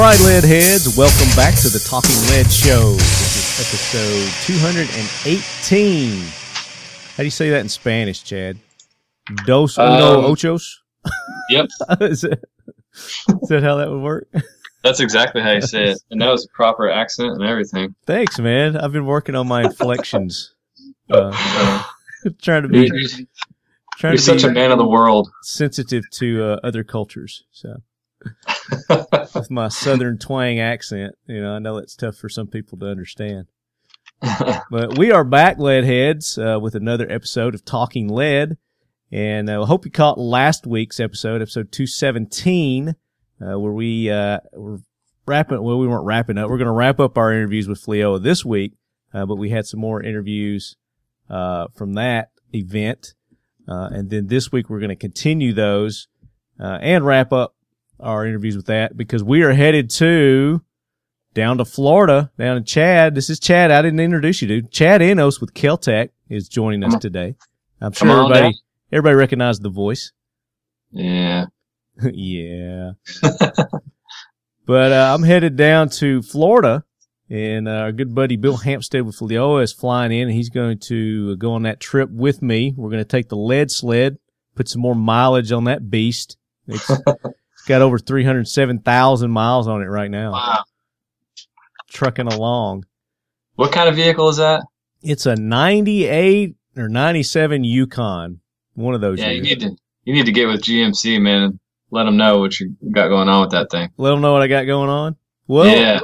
right, lead heads, welcome back to the Talking Lead Show. This is episode 218. How do you say that in Spanish, Chad? Dos uno ochos? Yep. Is that how that would work? That's exactly how you say it. And that was a proper accent and everything. Thanks, man. I've been working on my inflections. Trying to be... You're such a man of the world. Sensitive to other cultures, so... With my southern twang accent, you know, I know it's tough for some people to understand. But we are back, lead heads, with another episode of Talking Lead, and I hope you caught last week's episode 217, where we were wrapping. Well, we weren't wrapping up. We're going to wrap up our interviews with Flea OA this week, but we had some more interviews from that event, and then this week we're going to continue those and wrap up our interviews with that, because we are headed down to Florida, down to Chad. This is Chad. I didn't introduce you, dude. Chad Enos with Kel-Tec is joining us today. I'm sure everybody recognized the voice. Yeah. Yeah. But I'm headed down to Florida, and our good buddy Bill Hampstead with Flea OA is flying in, and he's going to go on that trip with me. We're going to take the lead sled, put some more mileage on that beast. It's got over 307,000 miles on it right now. Wow. Trucking along. What kind of vehicle is that? It's a 98 or 97 Yukon. One of those. Yeah, you need to get with GMC, man, and let them know what you got going on with that thing. Let them know what I got going on? Well, yeah.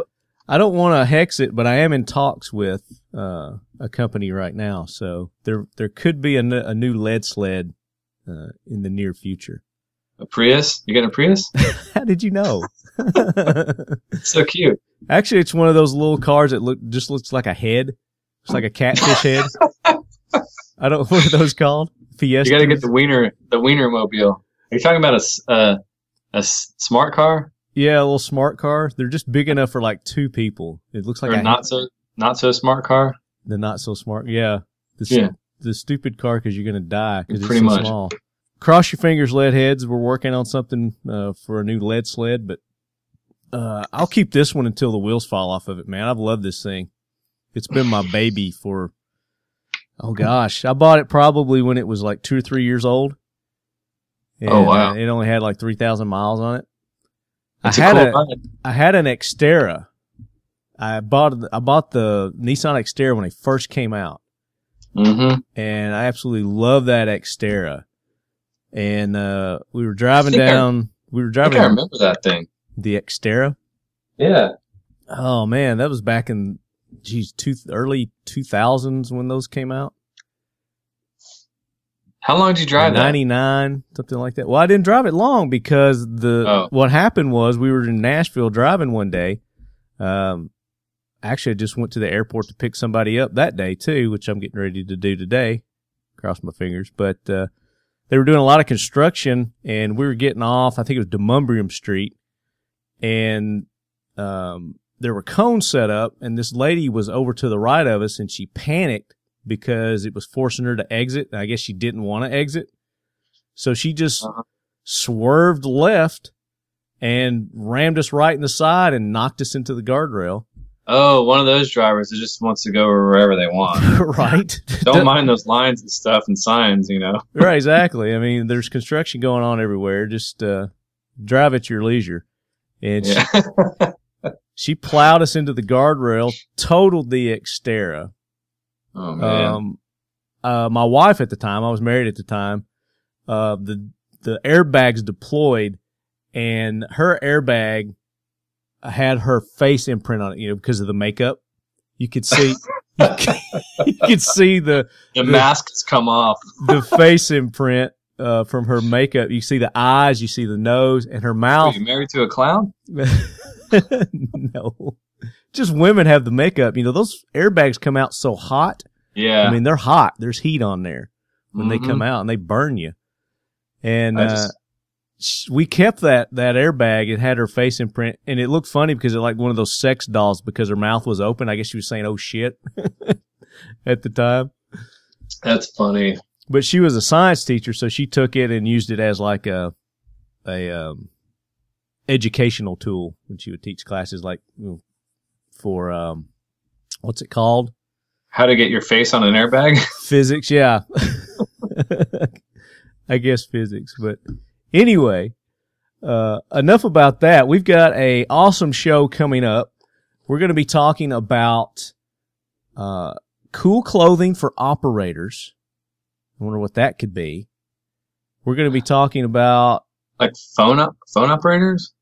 I don't want to hex it, but I am in talks with a company right now, so there could be a new lead sled in the near future. A Prius? You getting a Prius? How did you know? It's so cute. Actually, it's one of those little cars that looks like a head. It's like a catfish head. I don't. What are those called? Fiesta. You got to get the Wiener mobile. Are you talking about a smart car? Yeah, a little smart car. They're just big enough for like two people. It looks like a not so smart car. The not so smart. Yeah. The stupid car because you're gonna die because it's pretty so much small. Cross your fingers, lead heads. We're working on something for a new lead sled, but I'll keep this one until the wheels fall off of it, man. I've loved this thing. It's been my baby for, oh gosh, I bought it probably when it was like 2 or 3 years old. And, oh wow! It only had like 3,000 miles on it. I had an Xterra. I bought the Nissan Xterra when they first came out, and I absolutely love that Xterra. And we were driving down. I remember that thing. The Xterra. Yeah. Oh man, that was back in early 2000s when those came out. How long did you drive that? 99, something like that. Well, I didn't drive it long because what happened was we were in Nashville driving one day. Actually, I just went to the airport to pick somebody up that day too, which I'm getting ready to do today. Cross my fingers, but. They were doing a lot of construction, and we were getting off, I think it was Demumbrium Street, and there were cones set up, and this lady was over to the right of us, and she panicked because it was forcing her to exit, and I guess she didn't want to exit. So she just swerved left and rammed us right in the side and knocked us into the guardrail. Oh, one of those drivers that just wants to go wherever they want. Right. Don't mind those lines and stuff and signs, you know. Right, exactly. I mean, there's construction going on everywhere. Just drive at your leisure. And she plowed us into the guardrail, totaled the Xterra. Oh, man. My wife at the time, I was married at the time, the airbags deployed, and her airbag had her face imprint on it, you know, because of the makeup. You could see, you could see the masks come off. The face imprint from her makeup. You see the eyes, you see the nose, and her mouth. Are you married to a clown? No, just women have the makeup. You know, those airbags come out so hot. Yeah, I mean they're hot. There's heat on there when they come out, and they burn you. And we kept that airbag. It had her face imprint, and it looked funny because it like one of those sex dolls because her mouth was open. I guess she was saying, "Oh shit," at the time. That's funny. But she was a science teacher, so she took it and used it as like a educational tool when she would teach classes like for what's it called? How to get your face on an airbag? Physics, yeah. I guess physics. But anyway, enough about that. We've got a awesome show coming up. We're going to be talking about cool clothing for operators. I wonder what that could be. We're going to be talking about like phone operators?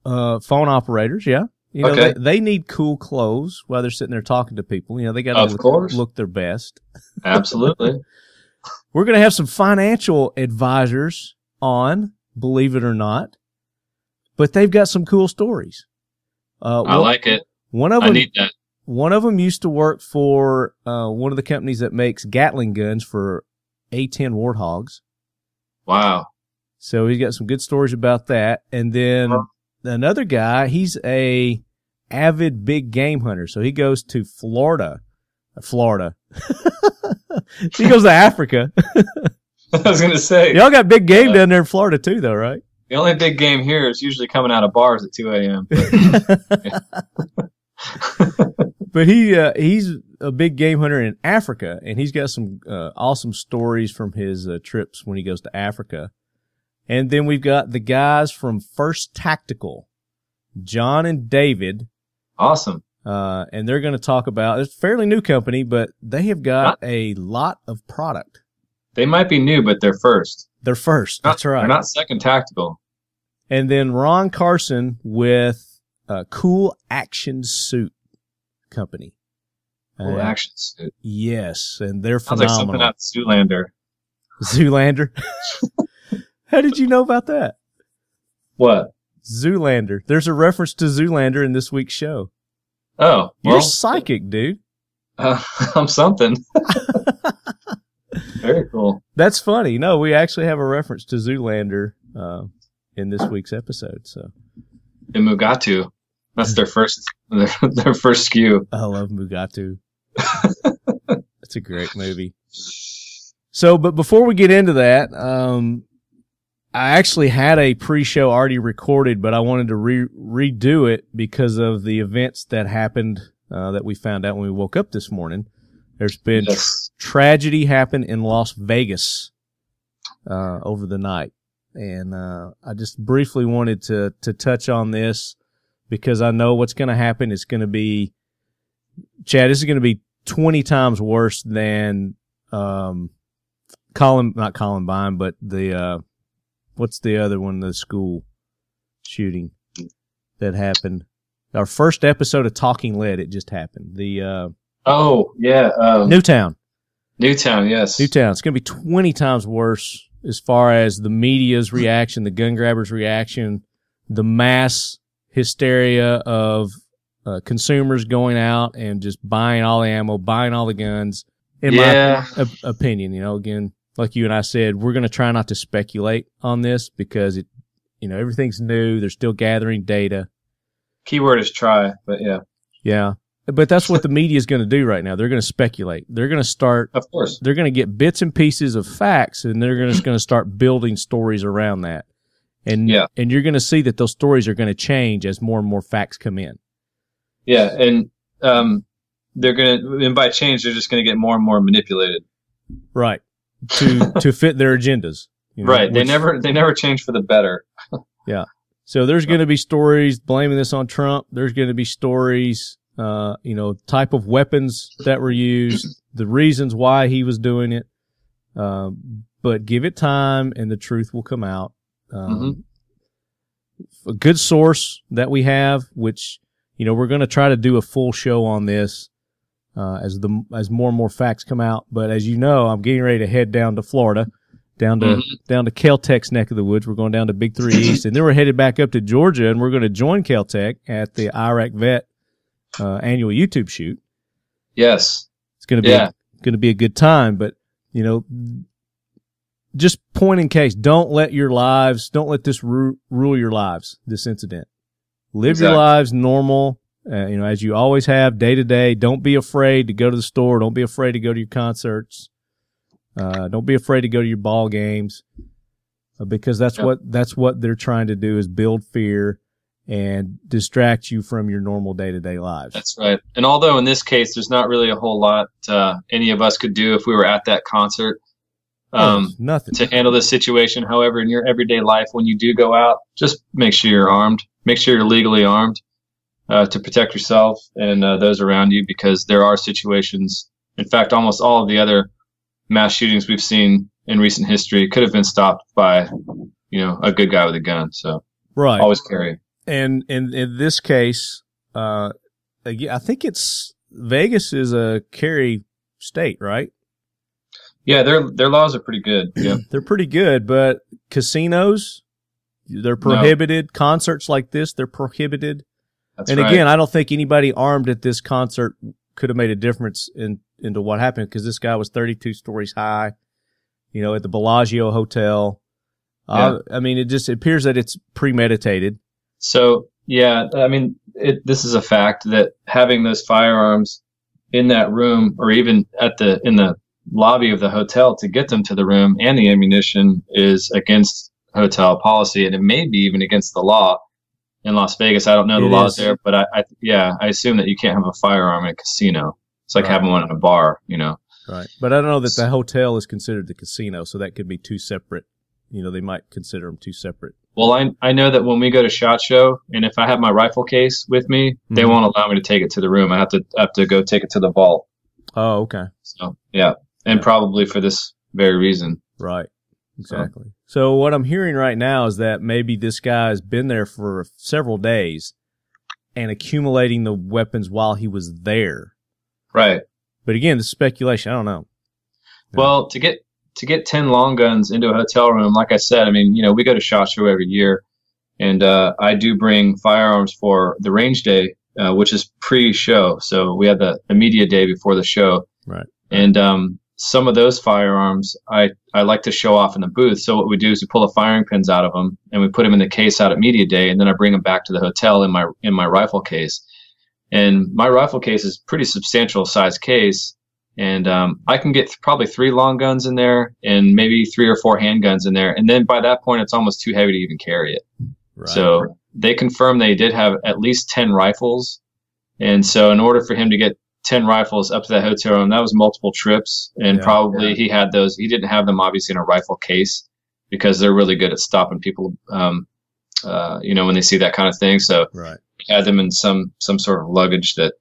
Phone operators, yeah. You know, okay. they need cool clothes while they're sitting there talking to people. You know, they got to look their best. Absolutely. We're going to have some financial advisors on, believe it or not, but they've got some cool stories. I like it. I need that. One of them used to work for one of the companies that makes Gatling guns for A-10 Warthogs. Wow. So he's got some good stories about that. And then another guy, he's a avid big game hunter. So he goes to Florida. He goes to Africa. I was going to say. Y'all got big game down there in Florida too, though, right? The only big game here is usually coming out of bars at 2 a.m. But he's a big game hunter in Africa, and he's got some awesome stories from his trips when he goes to Africa. And then we've got the guys from First Tactical, John and David. Awesome. And they're going to talk about, it's a fairly new company, but they have got a lot of product. They might be new, but they're first. They're first. That's right. They're not second tactical. And then Ron Carson with Cool Action Suit Company. Cool Action Suit. Yes, and they're Sounds phenomenal. like something out of Zoolander. Zoolander? How did you know about that? What? Zoolander. There's a reference to Zoolander in this week's show. Oh, you're psychic, dude. I'm something. Very cool. That's funny. No, we actually have a reference to Zoolander in this week's episode. So, in Mugatu, that's their first SKU. I love Mugatu. That's a great movie. So, but before we get into that, I actually had a pre-show already recorded, but I wanted to redo it because of the events that happened that we found out when we woke up this morning. There's been tragedy happen in Las Vegas over the night, and I just briefly wanted to touch on this because I know what's going to happen. It's going to be, Chad, this is going to be 20 times worse than not Columbine, but the what's the other one, the school shooting that happened. Our first episode of Talking Lead, it just happened. The Newtown, yes. Newtown. It's going to be 20 times worse as far as the media's reaction, the gun grabbers' reaction, the mass hysteria of consumers going out and just buying all the ammo, buying all the guns. In my opinion, you know, again, like you and I said, we're going to try not to speculate on this because everything's new. They're still gathering data. Keyword is try, but yeah. Yeah. But that's what the media is going to do right now. They're going to speculate. They're going to start. Of course. They're going to get bits and pieces of facts, and they're just going to start building stories around that. And you're going to see that those stories are going to change as more and more facts come in. Yeah, and they're going to, and by change, they're just going to get more and more manipulated. Right. To fit their agendas. Right. They never change for the better. Yeah. So there's going to be stories blaming this on Trump. There's going to be stories, type of weapons that were used, the reasons why he was doing it. But give it time and the truth will come out. A good source that we have, which, we're going to try to do a full show on this, as more and more facts come out. But as you know, I'm getting ready to head down to Florida, down to Kel-Tec's neck of the woods. We're going down to Big 3 East, and then we're headed back up to Georgia, and we're going to join Kel-Tec at the Iraq Vet annual YouTube shoot. Yes, it's going to be a good time. But just point in case, don't let this rule your lives. This incident, live your lives normal. As you always have, day to day. Don't be afraid to go to the store. Don't be afraid to go to your concerts. Don't be afraid to go to your ball games, because that's what they're trying to do, is build fear. and distract you from your normal day-to-day lives. That's right. And although in this case, there's not really a whole lot any of us could do if we were at that concert nothing to handle this situation. However, in your everyday life, when you do go out, just make sure you're armed. Make sure you're legally armed to protect yourself and those around you, because there are situations. In fact, almost all of the other mass shootings we've seen in recent history could have been stopped by, a good guy with a gun. So right, always carry. And in this case, I think it's Vegas is a carry state, right? Yeah, their laws are pretty good. Yeah, they're pretty good, but casinos, they're prohibited. No. Concerts like this, they're prohibited. That's and right. Again, I don't think anybody armed at this concert could have made a difference into what happened, because this guy was 32 stories high, at the Bellagio Hotel. Yeah. I mean, it appears that it's premeditated. So, yeah, I mean, this is a fact that having those firearms in that room, or even in the lobby of the hotel to get them to the room, and the ammunition, is against hotel policy, and it may be even against the law in Las Vegas. I don't know the laws there, but I assume that you can't have a firearm in a casino. It's like having one in a bar, Right. But I don't know that the hotel is considered the casino, so that could be two separate. They might consider them two separate. Well, I know that when we go to SHOT Show, and if I have my rifle case with me, they won't allow me to take it to the room. I have to go take it to the vault. Oh, okay. So, yeah. And probably for this very reason. Right. Exactly. So what I'm hearing right now is that maybe this guy has been there for several days and accumulating the weapons while he was there. Right. But again, it's speculation. I don't know. Well, to get 10 long guns into a hotel room, like I said, I mean, we go to SHOT Show every year, and I do bring firearms for the range day, which is pre-show. So we have the media day before the show. Right. And some of those firearms I like to show off in the booth. So what we do is we pull the firing pins out of them, and we put them in the case out at media day, and then I bring them back to the hotel in my rifle case. And my rifle case is pretty substantial size case, and I can get probably 3 long guns in there and maybe 3 or 4 handguns in there, and then by that point it's almost too heavy to even carry it. Right. So they confirmed they did have at least 10 rifles, and so in order for him to get 10 rifles up to that hotel room, that was multiple trips, and probably he had those. He didn't have them obviously in a rifle case, because they're really good at stopping people, when they see that kind of thing. So he had them in some sort of luggage that,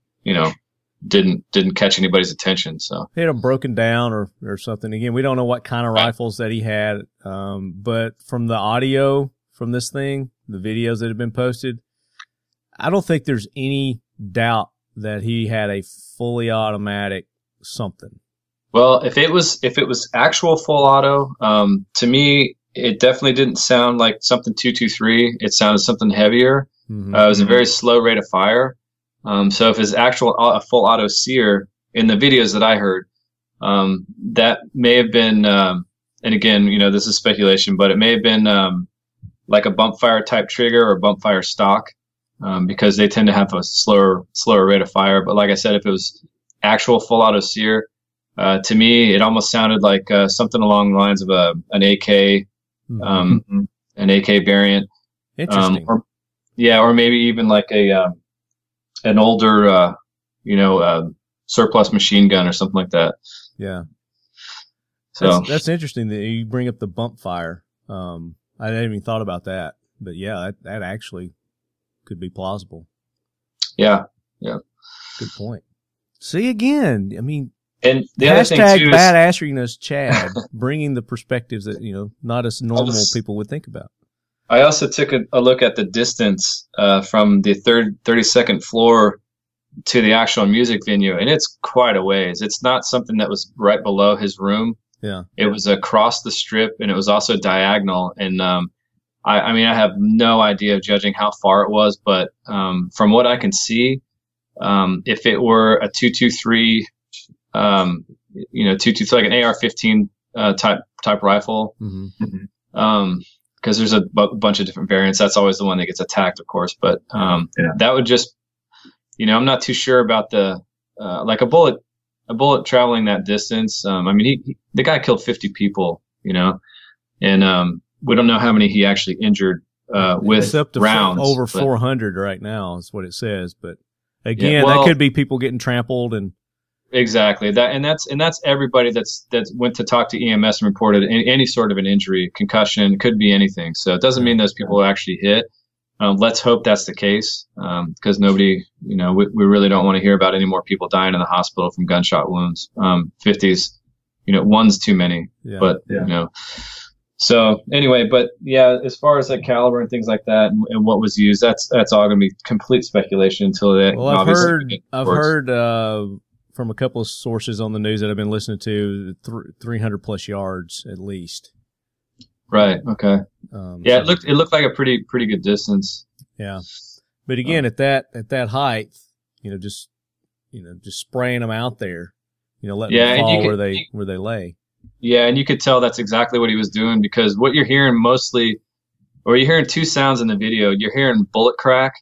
didn't catch anybody's attention. So he had them broken down or something. Again, we don't know what kind of rifles that he had, but from the audio from this thing, the videos that have been posted, I don't think there's any doubt that he had a fully automatic something. Well, if it was actual full auto, to me, it definitely didn't sound like something 223. It sounded something heavier. Mm-hmm. It was a very slow rate of fire. So if it's a full auto sear in the videos that I heard, that may have been, and again, this is speculation, but it may have been like a bump fire type trigger or bump fire stock. Because they tend to have a slower rate of fire. But like I said, if it was actual full auto sear, to me, it almost sounded like something along the lines of an AK, an AK variant. Interesting. Or maybe even like an older, surplus machine gun or something like that. Yeah. So that's interesting that you bring up the bump fire. I hadn't even thought about that, but yeah, that actually could be plausible. Yeah. Good point. See, again, I mean, and the other thing too is badasseriness, Chad, bringing the perspectives that, not as normal people would think about. I also took a look at the distance from the 32nd floor to the actual music venue, and it's quite a ways. It's not something that was right below his room. Yeah. It was across the strip, and it was also diagonal. And I mean, I have no idea of judging how far it was, but from what I can see, if it were a 223, 223 like an AR-15 type rifle, because there's a bunch of different variants. That's always the one that gets attacked, of course. But that would just, I'm not too sure about the like a bullet traveling that distance. I mean, the guy killed 50 people, and we don't know how many he actually injured with it's up to rounds. Over 400 right now is what it says. But again, that could be people getting trampled and. Exactly. That's everybody that's went to talk to EMS and reported any sort of an injury, concussion, it could be anything. So it doesn't mean those people are actually hit. Let's hope that's the case, because nobody, we really don't want to hear about any more people dying in the hospital from gunshot wounds. 50s, one's too many. Yeah. But so anyway, but yeah, as far as like caliber and things like that and what was used, that's all going to be complete speculation until that. Well, I've heard from a couple of sources on the news that I've been listening to, 300 plus yards at least. Right. Okay. Yeah, it looked like a pretty good distance. Yeah, but again, at that height, just spraying them out there, letting them fall where they lay. Yeah, and you could tell that's exactly what he was doing, because what you're hearing mostly, or you're hearing two sounds in the video. You're hearing bullet crack,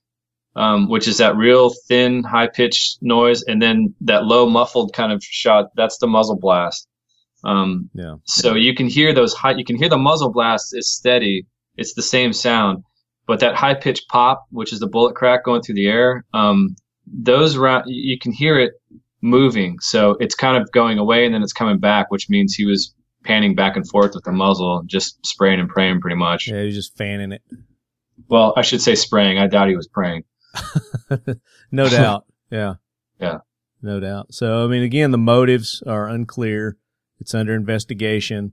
which is that real thin, high-pitched noise, and then that low, muffled kind of shot. That's the muzzle blast. So you can hear you can hear the muzzle blast is steady. It's the same sound, but that high-pitched pop, which is the bullet crack going through the air, you can hear it moving. So it's kind of going away and then it's coming back, which means he was panning back and forth with the muzzle, just spraying and praying pretty much. Yeah, he was just fanning it. Well, I should say spraying. I doubt he was praying. No doubt. Yeah. Yeah. No doubt. So, I mean, again, the motives are unclear. It's under investigation.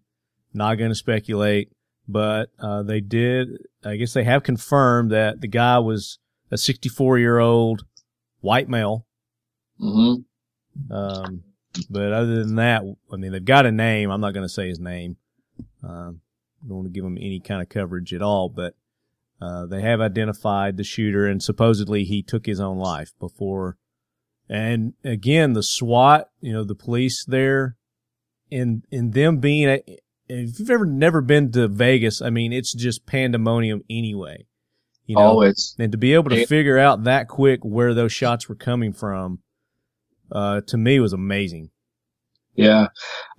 Not going to speculate, but I guess they have confirmed that the guy was a 64-year-old white male. Mm-hmm. But other than that, I mean, they've got a name. I'm not going to say his name. Don't want to give him any kind of coverage at all, but they have identified the shooter, and supposedly he took his own life before. And again, the SWAT, the police there, in them being if you've never been to Vegas, I mean, it's just pandemonium anyway. Always. And to be able to figure out that quick where those shots were coming from, to me was amazing. Yeah.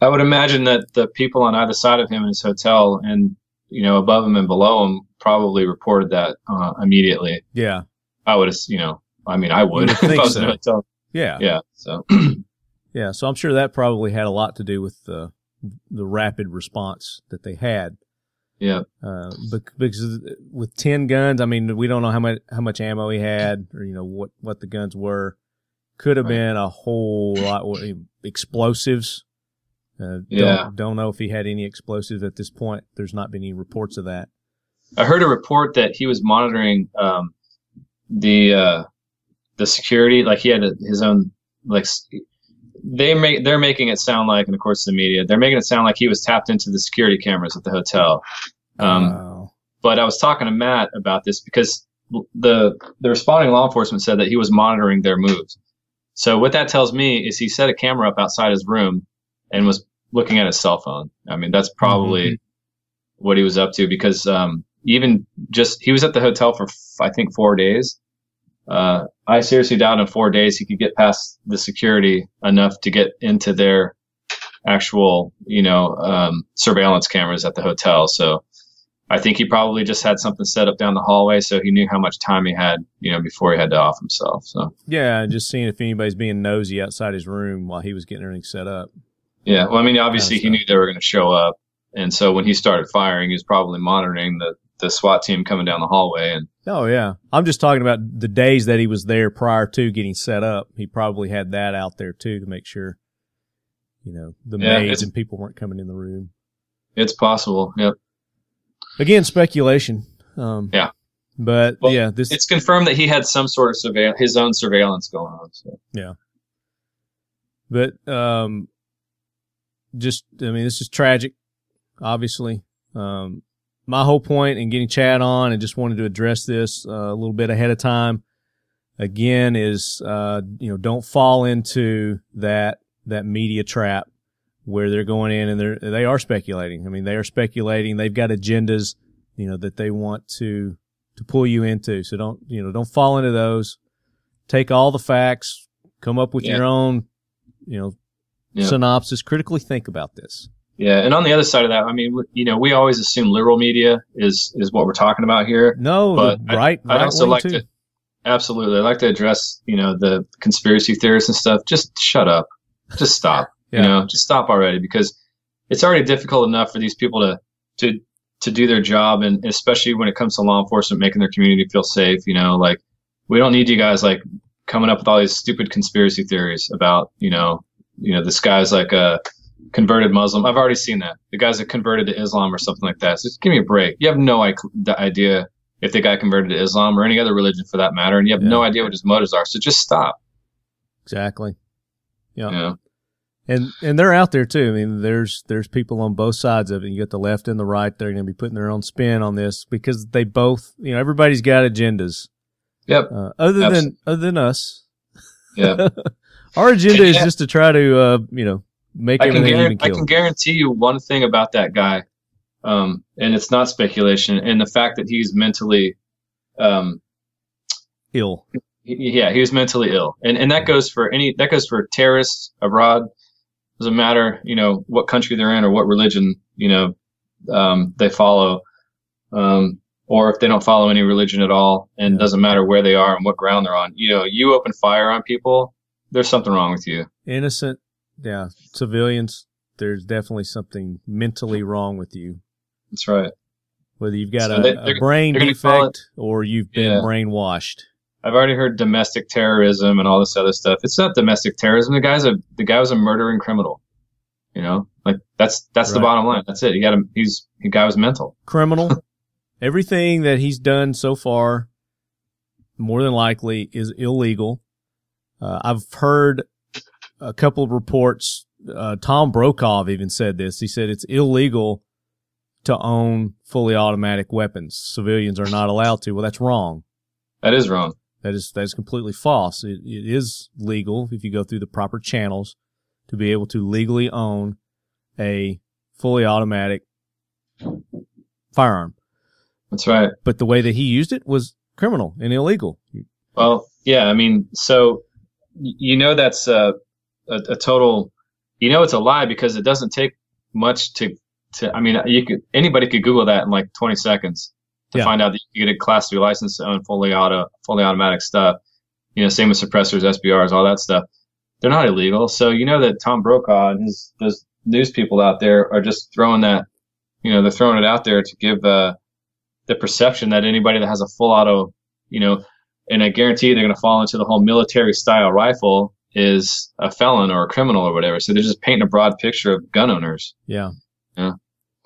I would imagine that the people on either side of him in his hotel and, above him and below him probably reported that, immediately. Yeah. I would, I would if I was in a hotel. Yeah. Yeah. So. Yeah. So I'm sure that probably had a lot to do with the rapid response that they had. Yeah. Because with 10 guns, I mean, we don't know how much ammo he had, or what the guns were. Could have been a whole lot of explosives. Don't know if he had any explosives at this point. There's not been any reports of that. I heard a report that he was monitoring the security, like he had his own, like they're making it sound like, and of course the media, they're making it sound like he was tapped into the security cameras at the hotel. But I was talking to Matt about this because the responding law enforcement said that he was monitoring their moves. So what that tells me is he set a camera up outside his room and was looking at his cell phone. I mean, that's probably what he was up to, because he was at the hotel for, I think, 4 days. I seriously doubt in 4 days he could get past the security enough to get into their actual, surveillance cameras at the hotel. So I think he probably just had something set up down the hallway, so he knew how much time he had, before he had to off himself. So yeah, just seeing if anybody's being nosy outside his room while he was getting everything set up. Yeah, well, I mean, obviously he knew they were going to show up, and so when he started firing, he was probably monitoring the SWAT team coming down the hallway. And oh yeah, I'm just talking about the days that he was there prior to getting set up. He probably had that out there too to make sure, the maids and people weren't coming in the room. It's possible. Yep. Again, speculation. Yeah. But it's confirmed that he had some sort of his own surveillance going on. So. Yeah. But this is tragic, obviously. My whole point in getting Chad on, and just wanted to address this a little bit ahead of time, again, is don't fall into that media trap where they're going in and they are speculating. I mean, they are speculating. They've got agendas, that they want to pull you into. So don't fall into those. Take all the facts, come up with your own, synopsis, critically think about this. Yeah, and on the other side of that, I mean, we always assume liberal media is what we're talking about here. No, but I'd also like too. Absolutely, I'd like to address, the conspiracy theorists and stuff. Just shut up, just stop. Yeah. Just stop already, because it's already difficult enough for these people to do their job, and especially when it comes to law enforcement, making their community feel safe. Like, we don't need you guys like coming up with all these stupid conspiracy theories about, this guy's like a converted Muslim. I've already seen that. The guys that converted to Islam or something like that. So just give me a break. You have no idea if the guy converted to Islam or any other religion for that matter, and you have no idea what his motives are. So just stop. Exactly. Yeah. And they're out there too. I mean, there's people on both sides of it. You got the left and the right. They're going to be putting their own spin on this because they both, everybody's got agendas. Yep. Other than us. Yeah. Our agenda is just to try to, make everything even keel. I can guarantee you one thing about that guy, and it's not speculation, and the fact that he's mentally ill. He was mentally ill, and that goes for terrorists abroad. Doesn't matter, what country they're in or what religion, they follow, or if they don't follow any religion at all, and it doesn't matter where they are and what ground they're on. You open fire on people, there's something wrong with you. Innocent, civilians, there's definitely something mentally wrong with you. That's right. Whether you've got a brain defect or you've been brainwashed. I've already heard domestic terrorism and all this other stuff. It's not domestic terrorism. The guy was a murdering criminal. Like that's the bottom line. That's it. The guy was mental. Criminal. Everything that he's done so far, more than likely, is illegal. I've heard a couple of reports. Tom Brokaw even said this. He said it's illegal to own fully automatic weapons. Civilians are not allowed to. Well, that's wrong. That is wrong. That is completely false. It is legal if you go through the proper channels to be able to legally own a fully automatic firearm. That's right. But the way that he used it was criminal and illegal. Well, yeah, I mean, so that's a total. It's a lie because it doesn't take much to. I mean, anybody could Google that in like 20 seconds. To find out that you get a Class 3 license to own fully automatic stuff. Same with suppressors, SBRs, all that stuff. They're not illegal. So that Tom Brokaw and those news people out there are just throwing that, they're throwing it out there to give the perception that anybody that has a full auto, and I guarantee you they're going to fall into the whole military style rifle is a felon or a criminal or whatever. So they're just painting a broad picture of gun owners. Yeah. Yeah.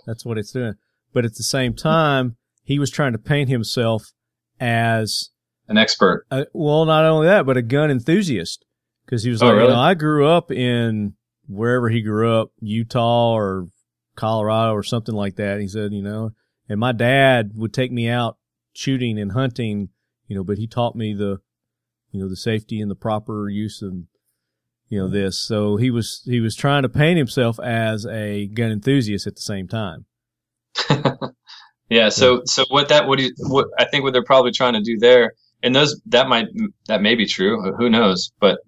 That's what it's doing. But at the same time, he was trying to paint himself as an expert. Well, not only that, but a gun enthusiast. Because he was like, really? I grew up in wherever he grew up, Utah or Colorado or something like that. He said, and my dad would take me out shooting and hunting, but he taught me the safety and the proper use of, this. So he was trying to paint himself as a gun enthusiast at the same time. Yeah. So what I think what they're probably trying to do there, and that may be true. Who knows? But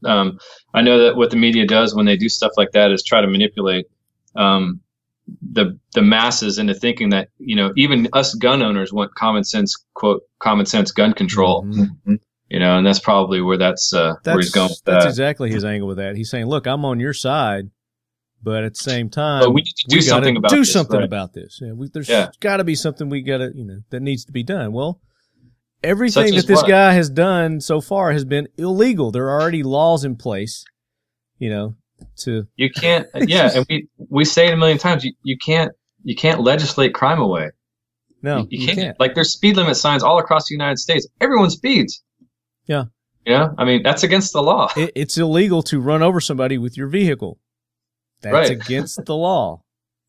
I know that what the media does when they do stuff like that is try to manipulate the masses into thinking that even us gun owners want common sense gun control. Mm-hmm. And that's probably where where he's going with that. That's exactly his angle with that. He's saying, look, I'm on your side. But at the same time, we need to do something about this. Yeah, there's got to be something that needs to be done. Well, everything that this guy has done so far has been illegal. There are already laws in place, you can't. Yeah, and we say it a million times. You can't legislate crime away. No, you can't. Like there's speed limit signs all across the United States. Everyone speeds. Yeah. I mean that's against the law. It's illegal to run over somebody with your vehicle. That's against the law.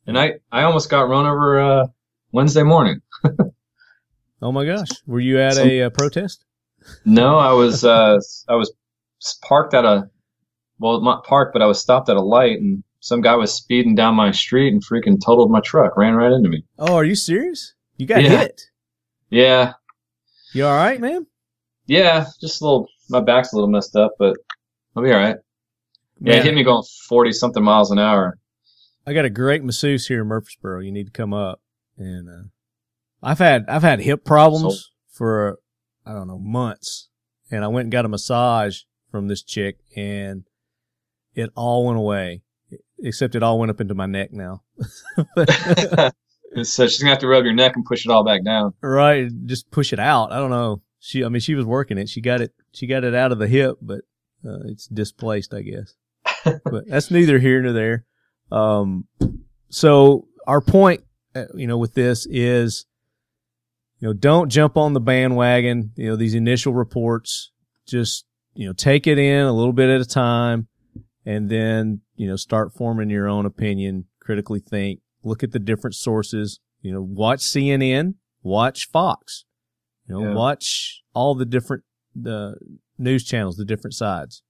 And I almost got run over Wednesday morning. Oh my gosh! Were you at a protest? No, I was parked at not parked, but I was stopped at a light, and some guy was speeding down my street and freaking totaled my truck, ran right into me. Oh, are you serious? You got hit? Yeah. You all right, man? Yeah, just a little. My back's a little messed up, but I'll be all right. Yeah, it hit me going 40-something miles an hour. I got a great masseuse here in Murfreesboro. You need to come up. And I've had hip problems for I don't know, months. And I went and got a massage from this chick, and it all went away. Except it all went up into my neck now. So she's gonna have to rub your neck and push it all back down. Right, just push it out. I don't know. She was working it. She got it out of the hip, but it's displaced, I guess. But that's neither here nor there. So our point, with this is, don't jump on the bandwagon. These initial reports, just, take it in a little bit at a time, and then, start forming your own opinion, critically think, look at the different sources, watch CNN, watch Fox, watch all the different, news channels, the different sides.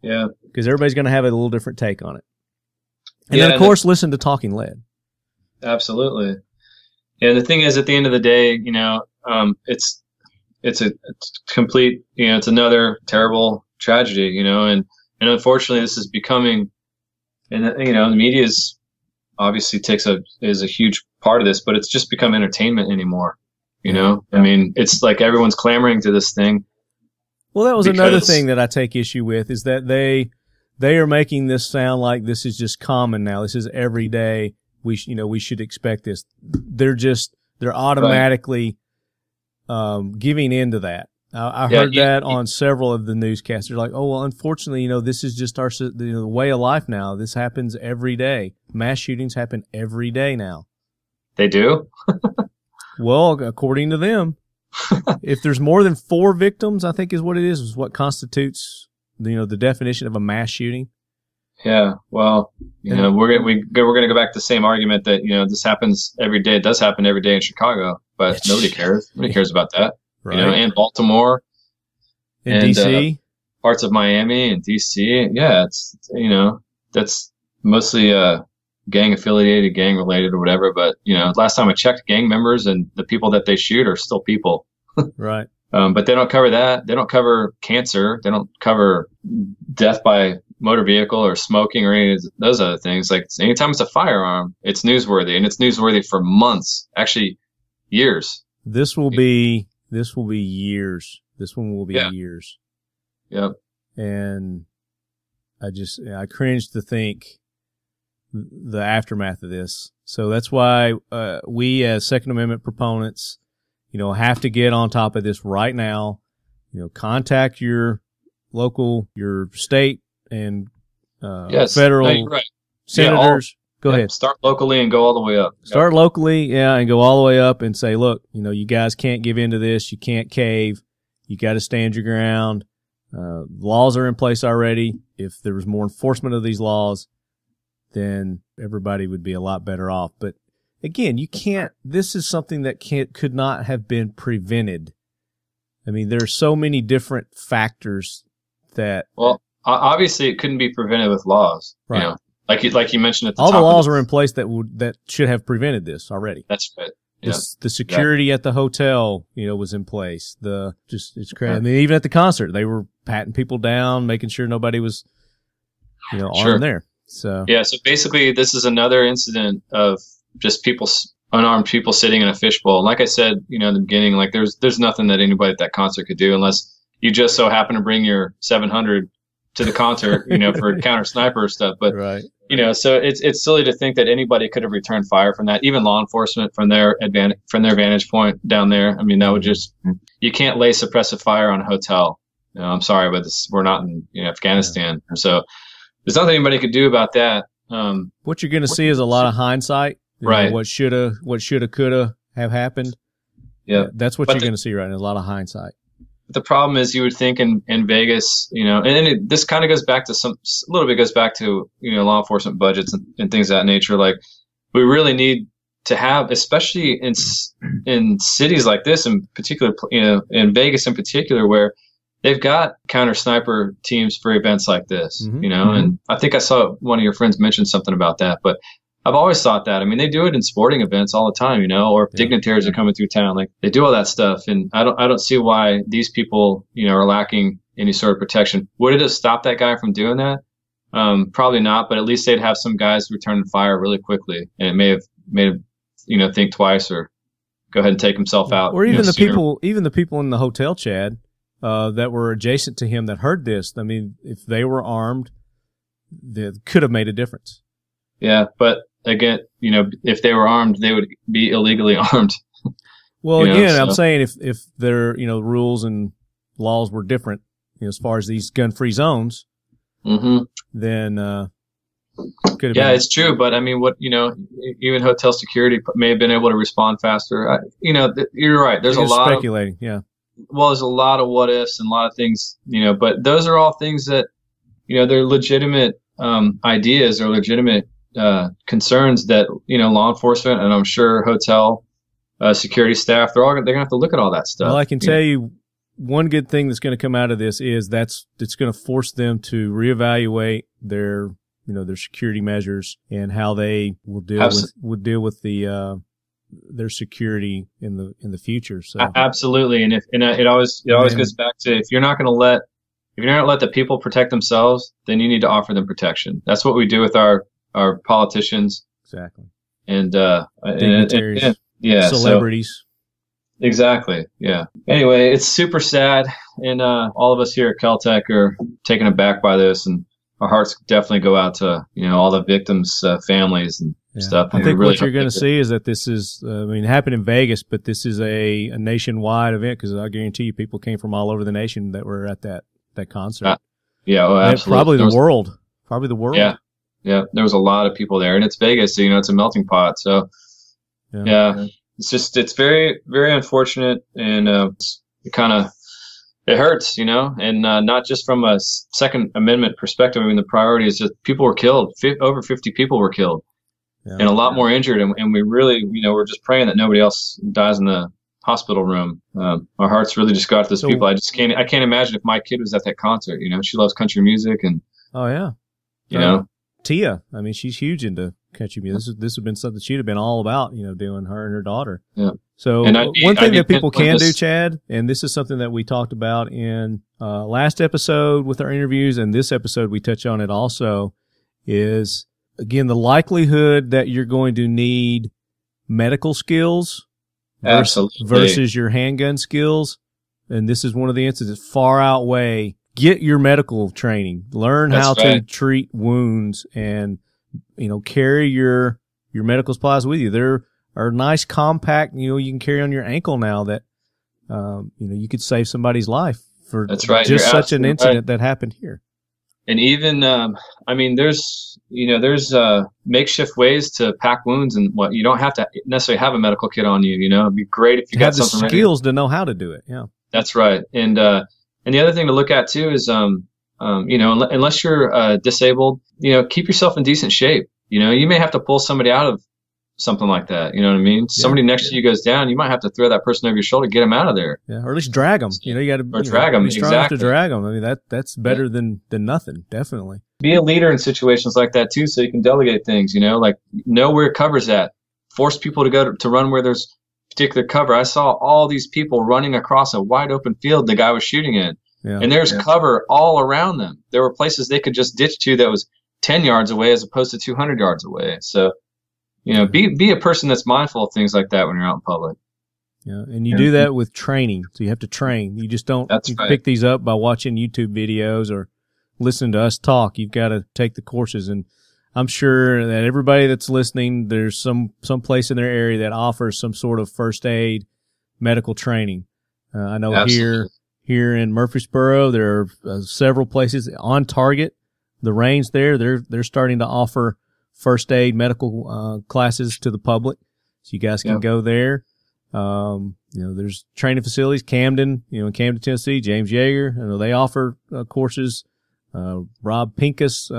Yeah. Because everybody's going to have a little different take on it. And then, of course, listen to Talking Lead. Absolutely. And the thing is, at the end of the day, it's a complete, it's another terrible tragedy, and unfortunately this is becoming, and the media is obviously is a huge part of this, but it's just become entertainment anymore. I mean, it's like everyone's clamoring to this thing. Well, that was another thing that I take issue with, is that they are making this sound like this is just common now. This is every day. We should expect this. They're automatically giving into that. I heard that on several of the newscasts. They're like, oh, well, unfortunately, this is just our the way of life now. This happens every day. Mass shootings happen every day now. They do? Well, according to them, if there's more than 4 victims, I think is what constitutes the definition of a mass shooting. Yeah, well, we're gonna go back to the same argument that this happens every day. It does happen every day in Chicago, but nobody cares. Nobody cares about that. Right. And Baltimore, and DC, parts of Miami and DC. Yeah, it's that's mostly gang affiliated, gang related, or whatever. But last time I checked, gang members and the people that they shoot are still people. Right. But they don't cover that. They don't cover cancer. They don't cover death by motor vehicle or smoking or any of those other things. Like, anytime it's a firearm, it's newsworthy, and it's newsworthy for months, actually years. This will be years. This one will be years. Yep. And I cringe to think the aftermath of this. So that's why we as Second Amendment proponents, have to get on top of this right now. Contact your local, your state and federal senators. Go ahead. Start locally and go all the way up. Start locally, and go all the way up and say, look, you guys can't give into this. You can't cave. You got to stand your ground. Laws are in place already. If there was more enforcement of these laws, then everybody would be a lot better off. But again, you can't. This is something that could not have been prevented. I mean, there are so many different factors that. Well, obviously, it couldn't be prevented with laws. Right. Like you mentioned at the top. All the laws are in place that should have prevented this already. That's right. Yeah. The security at the hotel, was in place. It's crazy. I mean, even at the concert, they were patting people down, making sure nobody was, armed there. So so basically, this is another incident of just unarmed people sitting in a fishbowl. Like I said, in the beginning, like there's nothing that anybody at that concert could do unless you just so happen to bring your 700 to the concert, for counter sniper stuff. But right. So it's silly to think that anybody could have returned fire from that, even law enforcement from their vantage point down there. I mean, that would you can't lay suppressive fire on a hotel. I'm sorry, but we're not in Afghanistan. Yeah. So there's nothing anybody could do about that. What you're going to see is a lot of hindsight. Right. What shoulda, coulda have happened. Yeah. That's what you're going to see right now, a lot of hindsight. The problem is, you would think in Vegas, and this kind of goes back to a little bit goes back to, law enforcement budgets and things of that nature. Like, we really need to have, especially in cities like this, in particular, in Vegas in particular, where they've got counter sniper teams for events like this, and I think I saw one of your friends mention something about that, but I've always thought that. I mean, they do it in sporting events all the time, or if dignitaries are coming through town, like, they do all that stuff. And I don't see why these people, are lacking any sort of protection. Would it have stopped that guy from doing that? Probably not, but at least they'd have some guys return fire really quickly, and it may have made him, think twice or go ahead and take himself out. Or even the people in the hotel, Chad, that were adjacent to him that heard this. I mean, if they were armed, that could have made a difference. Yeah, but again, if they were armed, they would be illegally armed. Well, again, I'm saying if their rules and laws were different, as far as these gun-free zones, then could have been. It's true. But I mean, even hotel security may have been able to respond faster. You're right. There's a lot speculating. Well, there's a lot of what ifs and a lot of things, but those are all things that, they're legitimate ideas or legitimate concerns that, law enforcement and I'm sure hotel security staff, they're going to have to look at all that stuff. Well, I can tell you one good thing that's going to come out of this is it's going to force them to reevaluate their security measures and how they will deal with their security in the future. So absolutely, and it always goes back to if you're not going to let the people protect themselves, then you need to offer them protection. That's what we do with our politicians. Exactly. And dignitaries, celebrities. So, exactly. Yeah. Anyway, it's super sad, and all of us here at Kel-Tec are taken aback by this, and our hearts definitely go out to all the victims' families and stuff. I think what you're going to see is that this is, it happened in Vegas, but this is a nationwide event because I guarantee you people came from all over the nation that were at that concert. Absolutely. Probably the world. Yeah. There was a lot of people there, and it's Vegas, so it's a melting pot. So it's very, very unfortunate, and it hurts, and not just from a Second Amendment perspective. I mean, the priority is just people were killed. Over 50 people were killed, and a lot more injured. And we really, we're just praying that nobody else dies in the hospital room. Our hearts really just go out to those people. I can't imagine if my kid was at that concert. She loves country music, and Tia, I mean, she's huge into country music. This would have been something she'd have been all about, doing, her and her daughter. Yeah. So one thing that people can do, Chad, and this is something that we talked about in last episode with our interviews, and this episode we touch on it also, is, again, the likelihood that you're going to need medical skills versus your handgun skills. And this is one of the instances far outweigh. Get your medical training. Learn how to treat wounds and, carry your medical supplies with you. There are nice compact, you can carry on your ankle now that, you could save somebody's life for just such an incident that happened here. And even, there's makeshift ways to pack wounds and what you don't have to necessarily have a medical kit on you. It'd be great if you got something the skills to know how to do it. Yeah, that's right. And the other thing to look at too is, unless you're disabled, keep yourself in decent shape. You may have to pull somebody out of something like that. You know what I mean? Yeah, somebody next to you goes down, you might have to throw that person over your shoulder, get them out of there. Yeah, or at least drag them. You got to drag them. Be strong enough to drag them. I mean, that's better than nothing. Definitely. Be a leader in situations like that too, so you can delegate things. Like know where cover's at. Force people to go to run where there's particular cover. I saw all these people running across a wide open field the guy was shooting in. Yeah. And there's cover all around them. There were places they could just ditch to that was 10 yards away as opposed to 200 yards away. So, be a person that's mindful of things like that when you're out in public. Yeah, and you do that with training. So you have to train. You just don't pick these up by watching YouTube videos or listening to us talk. You've got to take the courses. And I'm sure that everybody that's listening, there's some place in their area that offers some sort of first aid medical training. I know here in Murfreesboro, there are several places on Target. The range there, they're starting to offer first aid medical classes to the public, so you guys can go there. There's training facilities, Camden, in Camden, Tennessee, James Youre, they offer courses. Rob Pincus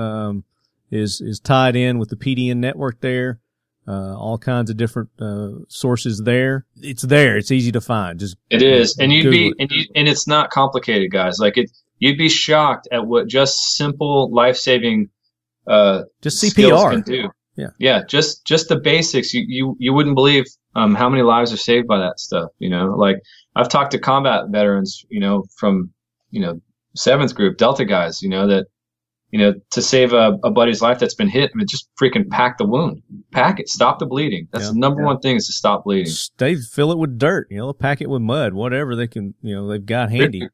is tied in with the PDN network there. All kinds of different sources there. It's there. It's easy to find. It is, and and it's not complicated, guys. You'd be shocked at what just simple life-saving just CPR can do. Yeah. Just the basics. You wouldn't believe how many lives are saved by that stuff. I've talked to combat veterans, from 7th group Delta guys, that to save a buddy's life that's been hit, I mean, just freaking pack the wound, pack it, stop the bleeding. That's the number one thing, is to stop bleeding. Fill it with dirt, pack it with mud, whatever they can, they've got handy.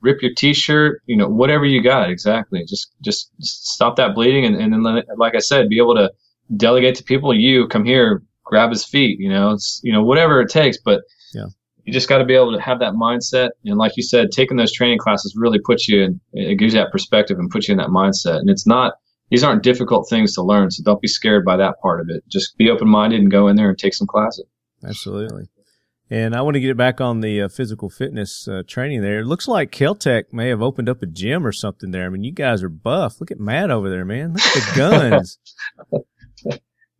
Rip your t-shirt, whatever you got. Exactly. Just stop that bleeding. And then, like I said, be able to delegate to people, you come here, grab his feet, whatever it takes. But you just got to be able to have that mindset. And like you said, taking those training classes really puts you in, it gives you that perspective and puts you in that mindset. And these aren't difficult things to learn. So don't be scared by that part of it. Just be open-minded and go in there and take some classes. Absolutely. And I want to get it back on the physical fitness training there. It looks like Kel-Tec may have opened up a gym or something there. I mean, you guys are buff. Look at Matt over there, man. Look at the guns.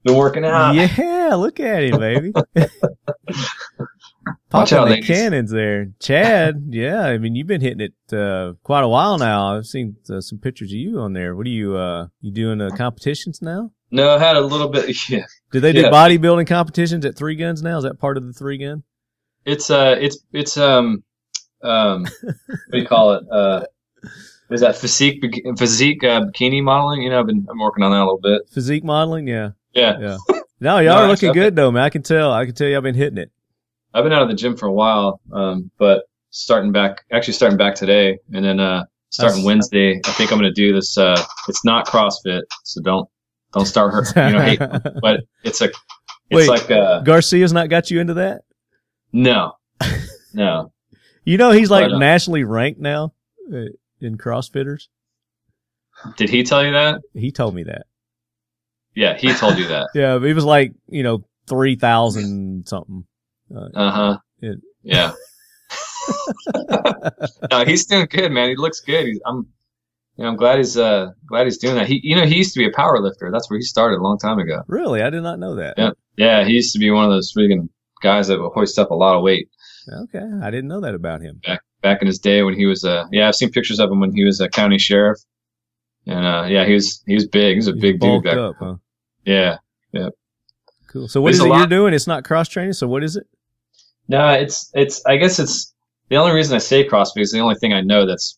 Been working out. Yeah, look at him, baby. Watch out, the cannons there. Chad, yeah, I mean, you've been hitting it quite a while now. I've seen some pictures of you on there. What are you doing competitions now? No, I had a little bit, yeah. Do they do bodybuilding competitions at 3 guns now? Is that part of the 3 gun? It's what do you call it? Is that physique bikini modeling? I'm working on that a little bit. Physique modeling, yeah. Yeah. No, y'all are looking good though, man. I can tell y'all been hitting it. I've been out of the gym for a while, but starting back today, and then starting Wednesday, I think I'm going to do this. It's not CrossFit, so don't start hate. But it's like Garcia's not got you into that? No. He's like nationally ranked now in CrossFitters. Did he tell you that? He told me that. Yeah, he told you that. Yeah, it was like 3,000 something. Yeah. No, he's doing good, man. He looks good. I'm glad he's doing that. He used to be a power lifter. That's where he started a long time ago. Really? I did not know that. Yeah. He used to be one of those freaking guys that would hoist up a lot of weight. Okay, I didn't know that about him. Back in his day when he was I've seen pictures of him when he was a county sheriff, and he was big. He's a big dude back up, huh? Yeah. Cool. So what is it you're doing? It's not cross training. So what is it? No, it's. I guess it's the only reason I say CrossFit is the only thing I know that's,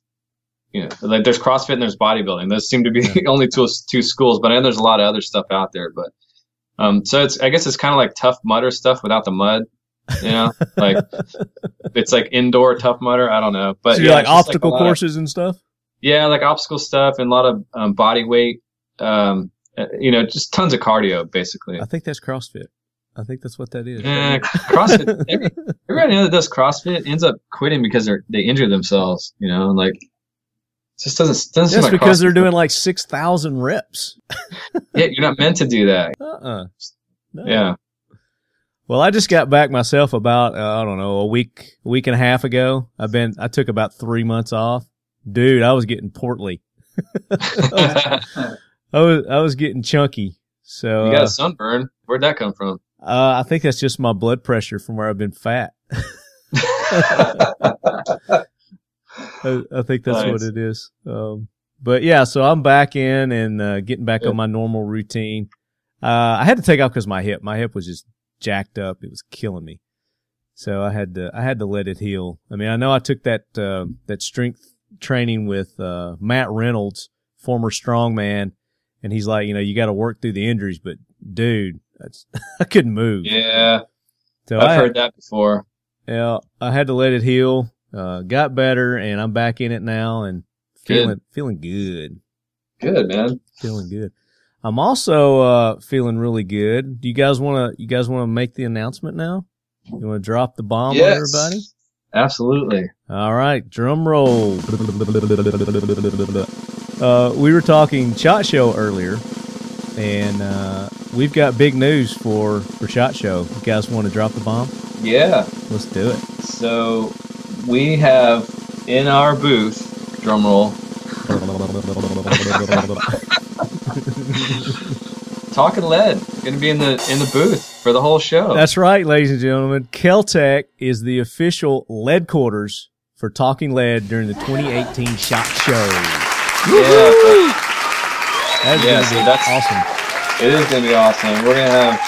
like there's CrossFit and there's bodybuilding. Those seem to be the only two schools, but I know there's a lot of other stuff out there. But so I guess it's kind of like Tough Mudder stuff without the mud. Like it's like indoor Tough Mudder. I don't know, but so like obstacle courses and stuff. Yeah, like obstacle stuff and a lot of body weight. Just tons of cardio, basically. I think that's CrossFit. I think that's what that is. CrossFit. Everybody that does CrossFit ends up quitting because they injure themselves. Like it just doesn't seem like because CrossFit. They're doing like 6,000 reps. Yeah, you're not meant to do that. No. Yeah. Well, I just got back myself about a week and a half ago. I took about 3 months off. Dude, I was getting portly. I was getting chunky. So you got a sunburn. Where'd that come from? I think that's just my blood pressure from where I've been fat. I think that's what it is. But yeah, so I'm back in and getting back on my normal routine. I had to take off because my hip was just jacked up. It was killing me. So I had to let it heal. I mean, I know I took that strength training with Matt Reynolds, former strongman, and he's like, you got to work through the injuries, but dude, I couldn't move. Yeah. So I've heard that before. Yeah, I had to let it heal. Got better, and I'm back in it now, and feeling good. Good, man. Feeling good. I'm also feeling really good. Do you guys want to make the announcement now? You want to drop the bomb on everybody? Absolutely. All right, drum roll. We were talking SHOT Show earlier, and we've got big news for SHOT Show. You guys want to drop the bomb? Yeah. Let's do it. So we have in our booth, drum roll, Talking Lead, going to be in the booth for the whole show. That's right, ladies and gentlemen. Kel-Tec is the official lead quarters for Talking Lead during the 2018 SHOT Show. Yeah. That's awesome. It is going to be awesome. We're going to have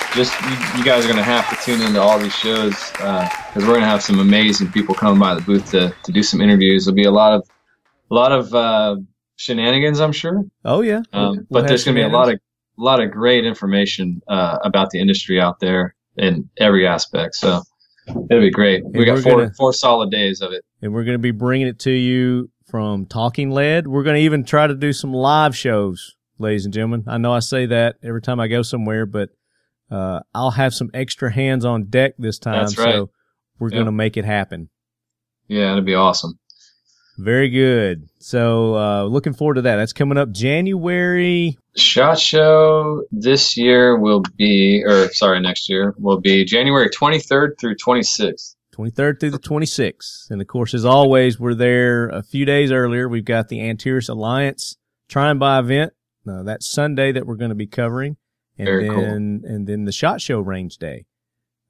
you guys are going to have to tune into all these shows because we're going to have some amazing people coming by the booth to do some interviews. There'll be a lot of shenanigans, I'm sure. Oh yeah. But there's going to be a lot of great information about the industry out there in every aspect. So it'll be great. We got four solid days of it. And we're going to be bringing it to you from Talking Lead. We're going to even try to do some live shows, ladies and gentlemen. I know I say that every time I go somewhere, but I'll have some extra hands on deck this time. That's right. So we're going to make it happen. Yeah, it'll be awesome. Very good. So looking forward to that. That's coming up January. SHOT Show this year next year will be January 23rd through 26th. 23rd through the 26th. And, of course, as always, we're there a few days earlier. We've got the Anti-Terrorist Alliance Try and Buy event. That Sunday that we're going to be covering. And Very cool. And then the SHOT Show range day.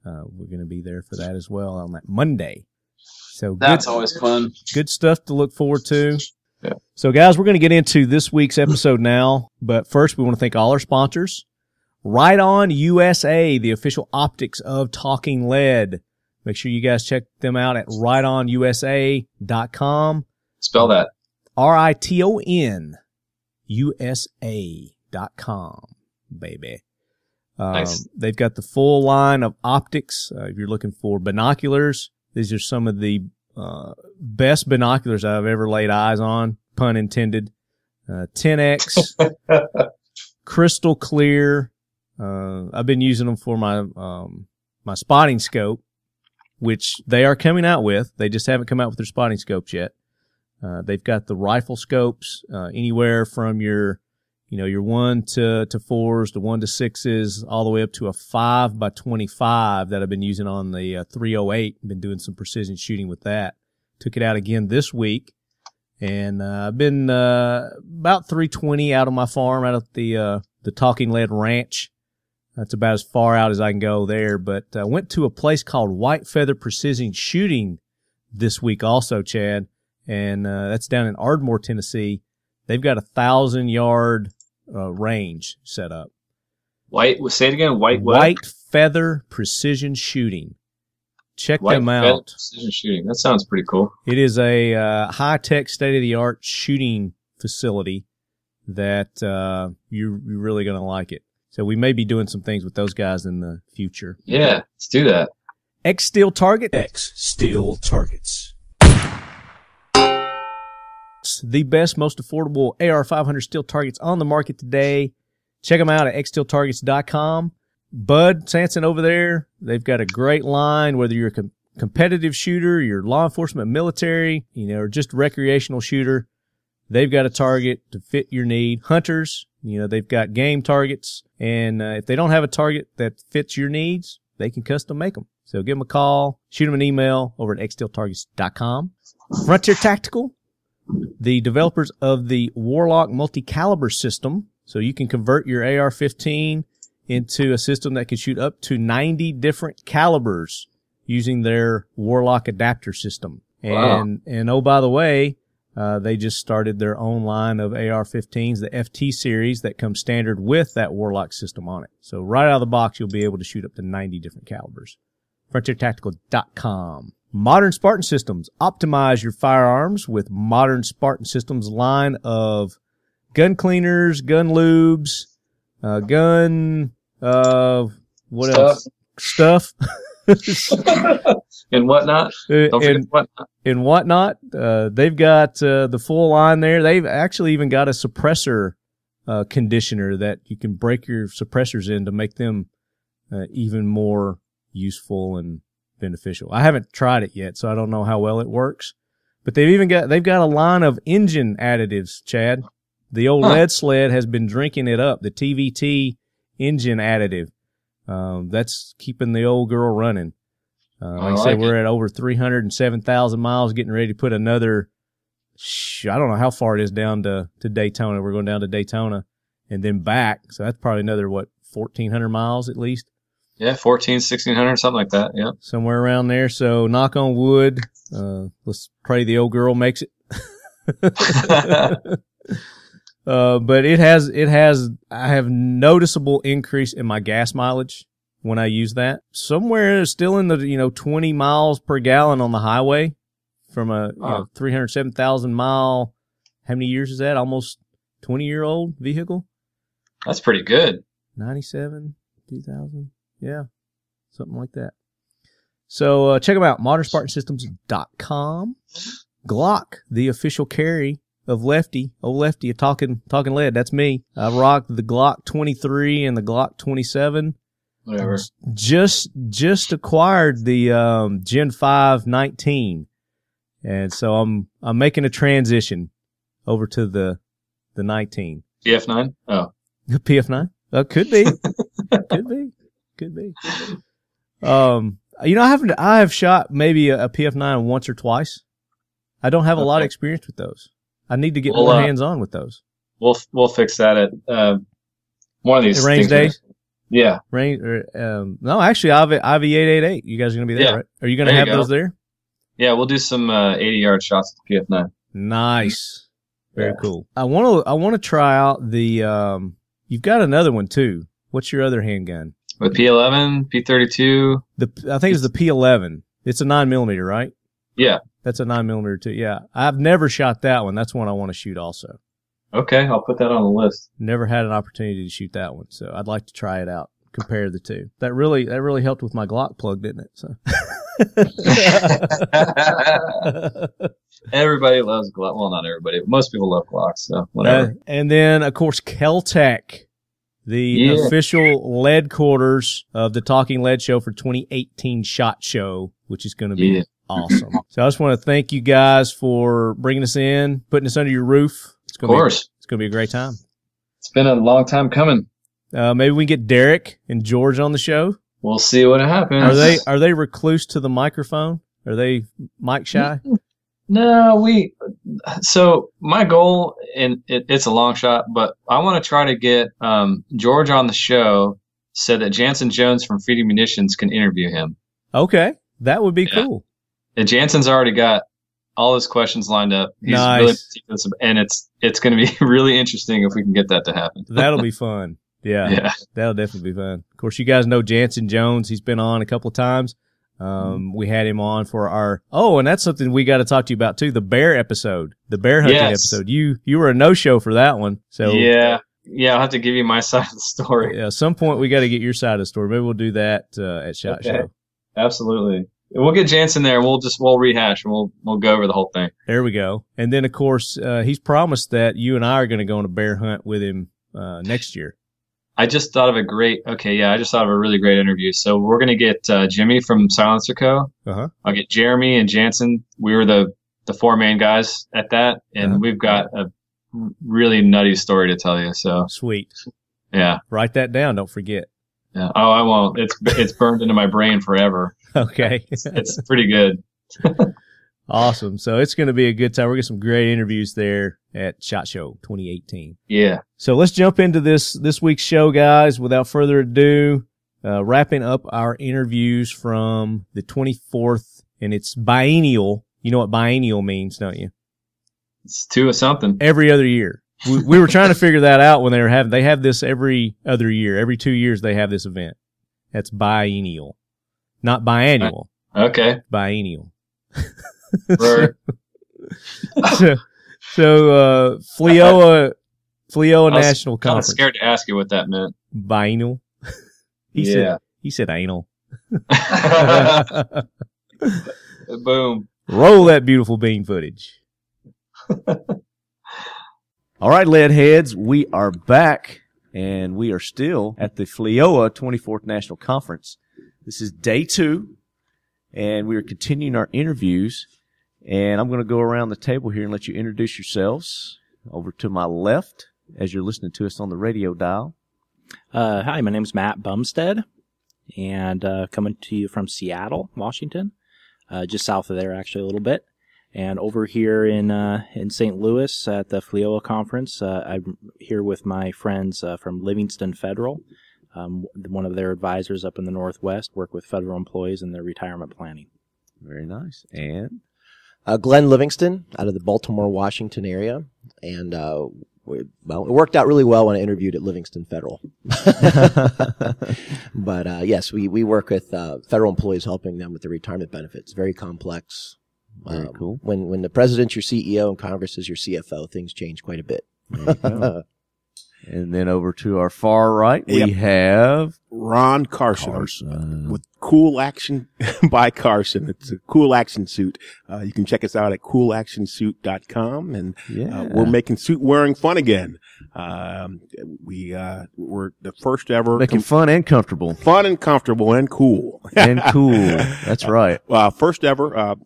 We're going to be there for that as well on that Monday. So that's always fun. Good stuff to look forward to. Yeah. So, guys, we're going to get into this week's episode now. But first, we want to thank all our sponsors. Right On USA, the official optics of Talking Lead. Make sure you guys check them out at rightonusa.com. Spell that. RITON USA.com, baby. Nice. They've got the full line of optics. If you're looking for binoculars, these are some of the best binoculars I've ever laid eyes on, pun intended. 10X, crystal clear. I've been using them for my my spotting scope, which they are coming out with. They just haven't come out with their spotting scopes yet. They've got the rifle scopes, anywhere from your 1 to 4s, to 1 to 6s, all the way up to a 5x25 that I've been using on the 308. Been doing some precision shooting with that. Took it out again this week, and I've been about 320 out of my farm, out of the Talking Lead Ranch. That's about as far out as I can go there. But I went to a place called White Feather Precision Shooting this week also, Chad, and that's down in Ardmore, Tennessee. They've got 1,000-yard range set up. Say it again. White Feather Precision Shooting. Check them out. White Feather Precision Shooting. That sounds pretty cool. It is a high-tech, state-of-the-art shooting facility that you're really going to like it. So we may be doing some things with those guys in the future. Yeah, let's do that. X-Steel Target. X-Steel Targets. The best, most affordable AR-500 steel targets on the market today. Check them out at xsteeltargets.com. Bud Sanson over there, they've got a great line, whether you're a competitive shooter, you're law enforcement, military, or just recreational shooter. They've got a target to fit your need. Hunters, they've got game targets. And if they don't have a target that fits your needs, they can custom make them. So give them a call, shoot them an email over at xsteeltargets.com. Frontier Tactical, the developers of the Warlock multi-caliber system. So you can convert your AR-15 into a system that can shoot up to 90 different calibers using their Warlock adapter system. And oh, by the way, they just started their own line of AR-15s, the FT series, that comes standard with that Warlock system on it. So right out of the box, you'll be able to shoot up to 90 different calibers. FrontierTactical.com. Modern Spartan Systems. Optimize your firearms with Modern Spartan Systems line of gun cleaners, gun lubes, what else? Stuff. And whatnot. Don't forget whatnot. And whatnot. They've got the full line there. They've actually even got a suppressor conditioner that you can break your suppressors in to make them even more useful and beneficial. I haven't tried it yet, so I don't know how well it works. But they've got a line of engine additives, Chad. The old lead sled has been drinking it up. The TVT engine additive. That's keeping the old girl running. Like I said, we're at over 307,000 miles, getting ready to put another, I don't know how far it is down to Daytona. We're going down to Daytona and then back. So that's probably another, 1,400 miles at least? Yeah, 1,600, something like that. Yeah. Somewhere around there. So knock on wood. Let's pray the old girl makes it. But I have noticeable increase in my gas mileage when I use that. Somewhere still in the, 20 miles per gallon on the highway from a 307,000 mile how many years is that? Almost 20-year-old vehicle? That's pretty good. 97, 2000. Yeah, something like that. So check them out, modernspartansystems.com. Glock, the official carry of Lefty, old Lefty, talking lead. That's me. I rocked the Glock 23 and the Glock 27. Whatever. Just acquired the Gen 5 19, and so I'm making a transition over to the 19. PF9? Oh, The PF9? Could be. Could be. I have shot maybe a PF9 once or twice. I don't have a lot of experience with those. I need to get more hands-on with those. We'll fix that at one of these range days. Yeah. No, actually, IV888. You guys are going to be there, right? Are you going to have those there? Yeah, we'll do some 80-yard shots with the PF9. Nice. Very cool. I want to try out the you've got another one too. What's your other handgun? With P11, P32. I think it's the P11. It's a 9mm, right? Yeah. That's a 9mm too. Yeah. I've never shot that one. That's one I want to shoot also. Okay, I'll put that on the list. Never had an opportunity to shoot that one, so I'd like to try it out. Compare the two. That really helped with my Glock plug, didn't it? So. Everybody loves Glock. Well, not everybody, but most people love Glocks, so whatever. And then, of course, Kel-Tec, the official lead quarters of the Talking Lead Show for 2018 SHOT Show, which is going to be awesome. So I just want to thank you guys for bringing us in, putting us under your roof. It's going to be a great time. It's been a long time coming. Maybe we can get Derek and George on the show. We'll see what happens. Are they recluse to the microphone? Are they mic shy? No, so my goal, and it's a long shot, but I want to try to get George on the show so that Janssen Jones from Freedom Munitions can interview him. Okay, that would be cool. And Janssen's already got all his questions lined up. He's nice. Really meticulous, and it's going to be really interesting if we can get that to happen. That'll be fun. Yeah, that'll definitely be fun. Of course, you guys know Janssen Jones. He's been on a couple of times. We had him on for our and that's something we got to talk to you about too. The bear episode, the bear hunting episode. You were a no-show for that one. So yeah, I'll have to give you my side of the story. Yeah, at some point we got to get your side of the story. Maybe we'll do that at SHOT Show. Absolutely. We'll get Janssen there. We'll rehash and we'll go over the whole thing. There we go. And then of course he's promised that you and I are going to go on a bear hunt with him next year. I just thought of a really great interview. So we're going to get Jimmy from Silencer Co. Uh-huh. I'll get Jeremy and Janssen. We were the four main guys at that, and we've got a really nutty story to tell you. So sweet. Yeah. Write that down. Don't forget. Yeah. Oh, I won't. It's burned into my brain forever. Okay. It's pretty good. Awesome. So it's going to be a good time. We're going to get some great interviews there at SHOT Show 2018. Yeah. So let's jump into this week's show, guys. Without further ado, wrapping up our interviews from the 24th, and it's biennial. You know what biennial means, don't you? It's two of something. Every other year. We were trying to figure that out when they have this every other year. Every 2 years they have this event. That's biennial. Not biannual. Okay. Biennial. Right. So Flea OA National Conference. I was scared to ask you what that meant. Biennial. He said anal. Boom. Roll that beautiful bean footage. All right, lead heads, we are back, and we are still at the Flea OA 24th National Conference. This is day 2, and we are continuing our interviews. And I'm going to go around the table here and let you introduce yourselves. Over to my left, as you're listening to us on the radio dial. Hi, my name's Matt Bumstead, and coming to you from Seattle, Washington, just south of there, actually, a little bit. And over here in St. Louis at the Flea OA conference, I'm here with my friends from Livingston Federal, one of their advisors up in the Northwest, work with federal employees in their retirement planning. Very nice. And Glenn Livingston out of the Baltimore, Washington area. And, it worked out really well when I interviewed at Livingston Federal. But, yes, we work with, federal employees helping them with their retirement benefits. Very complex, Very cool. When the president's your CEO and Congress is your CFO, things change quite a bit. And then over to our far right, we have Ron Carson with Cool Action by Carson. It's a cool action suit. You can check us out at coolactionsuit.com, and we're making suit wearing fun again. We're the first ever making fun and comfortable. Fun and comfortable and cool. And cool. That's right. First ever,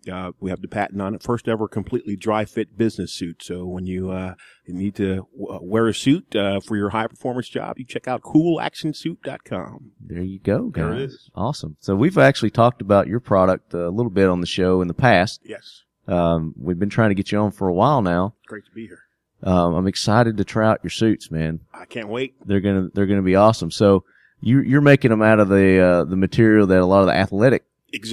we have the patent on it. First ever completely dry fit business suit. So when you need to wear a suit for your high performance job, you check out coolactionsuit.com. There you go, guys. There it is. Awesome. So we've actually talked about your product a little bit on the show in the past. Yes. We've been trying to get you on for a while now. Great to be here. I'm excited to try out your suits, man. I can't wait. They're gonna be awesome. So you're making them out of the material that a lot of the athletic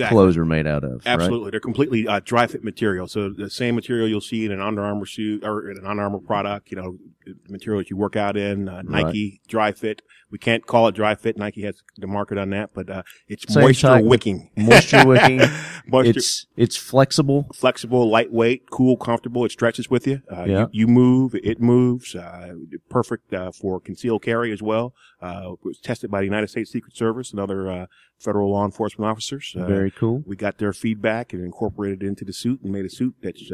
clothes are made out of. Absolutely. Right? They're completely dry fit material. So the same material you'll see in an Under Armour suit or in an Under Armour product, the material that you work out in, Nike dry fit. We can't call it dry fit. Nike has the market on that, but it's moisture wicking. Moisture wicking. It's flexible. Flexible, lightweight, cool, comfortable. It stretches with you. You move, it moves. Perfect for concealed carry as well. It was tested by the United States Secret Service and other federal law enforcement officers. Very cool. We got their feedback and incorporated it into the suit and made a suit that's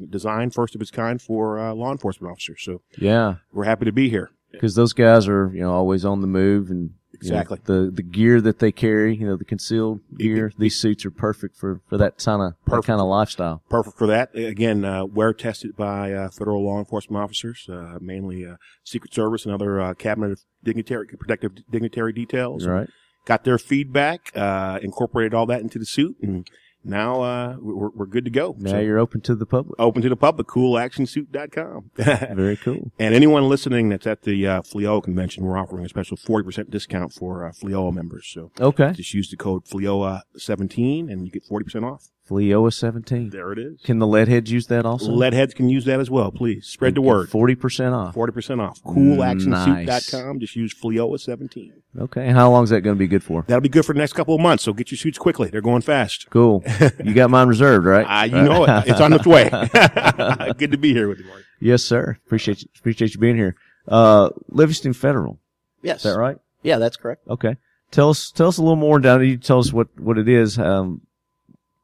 designed first of its kind for law enforcement officers. So we're happy to be here. Because those guys are, always on the move, and exactly the gear that they carry, the concealed gear. These suits are perfect for that kind of lifestyle. Perfect for that. Again, wear tested by federal law enforcement officers, mainly Secret Service and other cabinet protective dignitary details. Right. Got their feedback, incorporated all that into the suit, and now we're good to go. Now you're open to the public. Open to the public. Coolactionsuit.com. Very cool. And anyone listening that's at the Flea OA convention, we're offering a special 40% discount for Flea OA members. So just use the code Flea OA 17 and you get 40% off. Flea OA 17. There it is. Can the leadheads use that also? Leadheads can use that as well. Please spread the word. 40% off. 40% off. Coolactionsuit.com. Just use Flea OA 17. Okay. And how long is that going to be good for? That'll be good for the next couple of months. So get your suits quickly. They're going fast. Cool. You got mine reserved, right? You know it. It's on its way. Good to be here with you, Mark. Yes, sir. Appreciate you being here. Livingston Federal. Yes. Is that right? Yeah, that's correct. Okay. Tell us a little more down. You tell us what it is.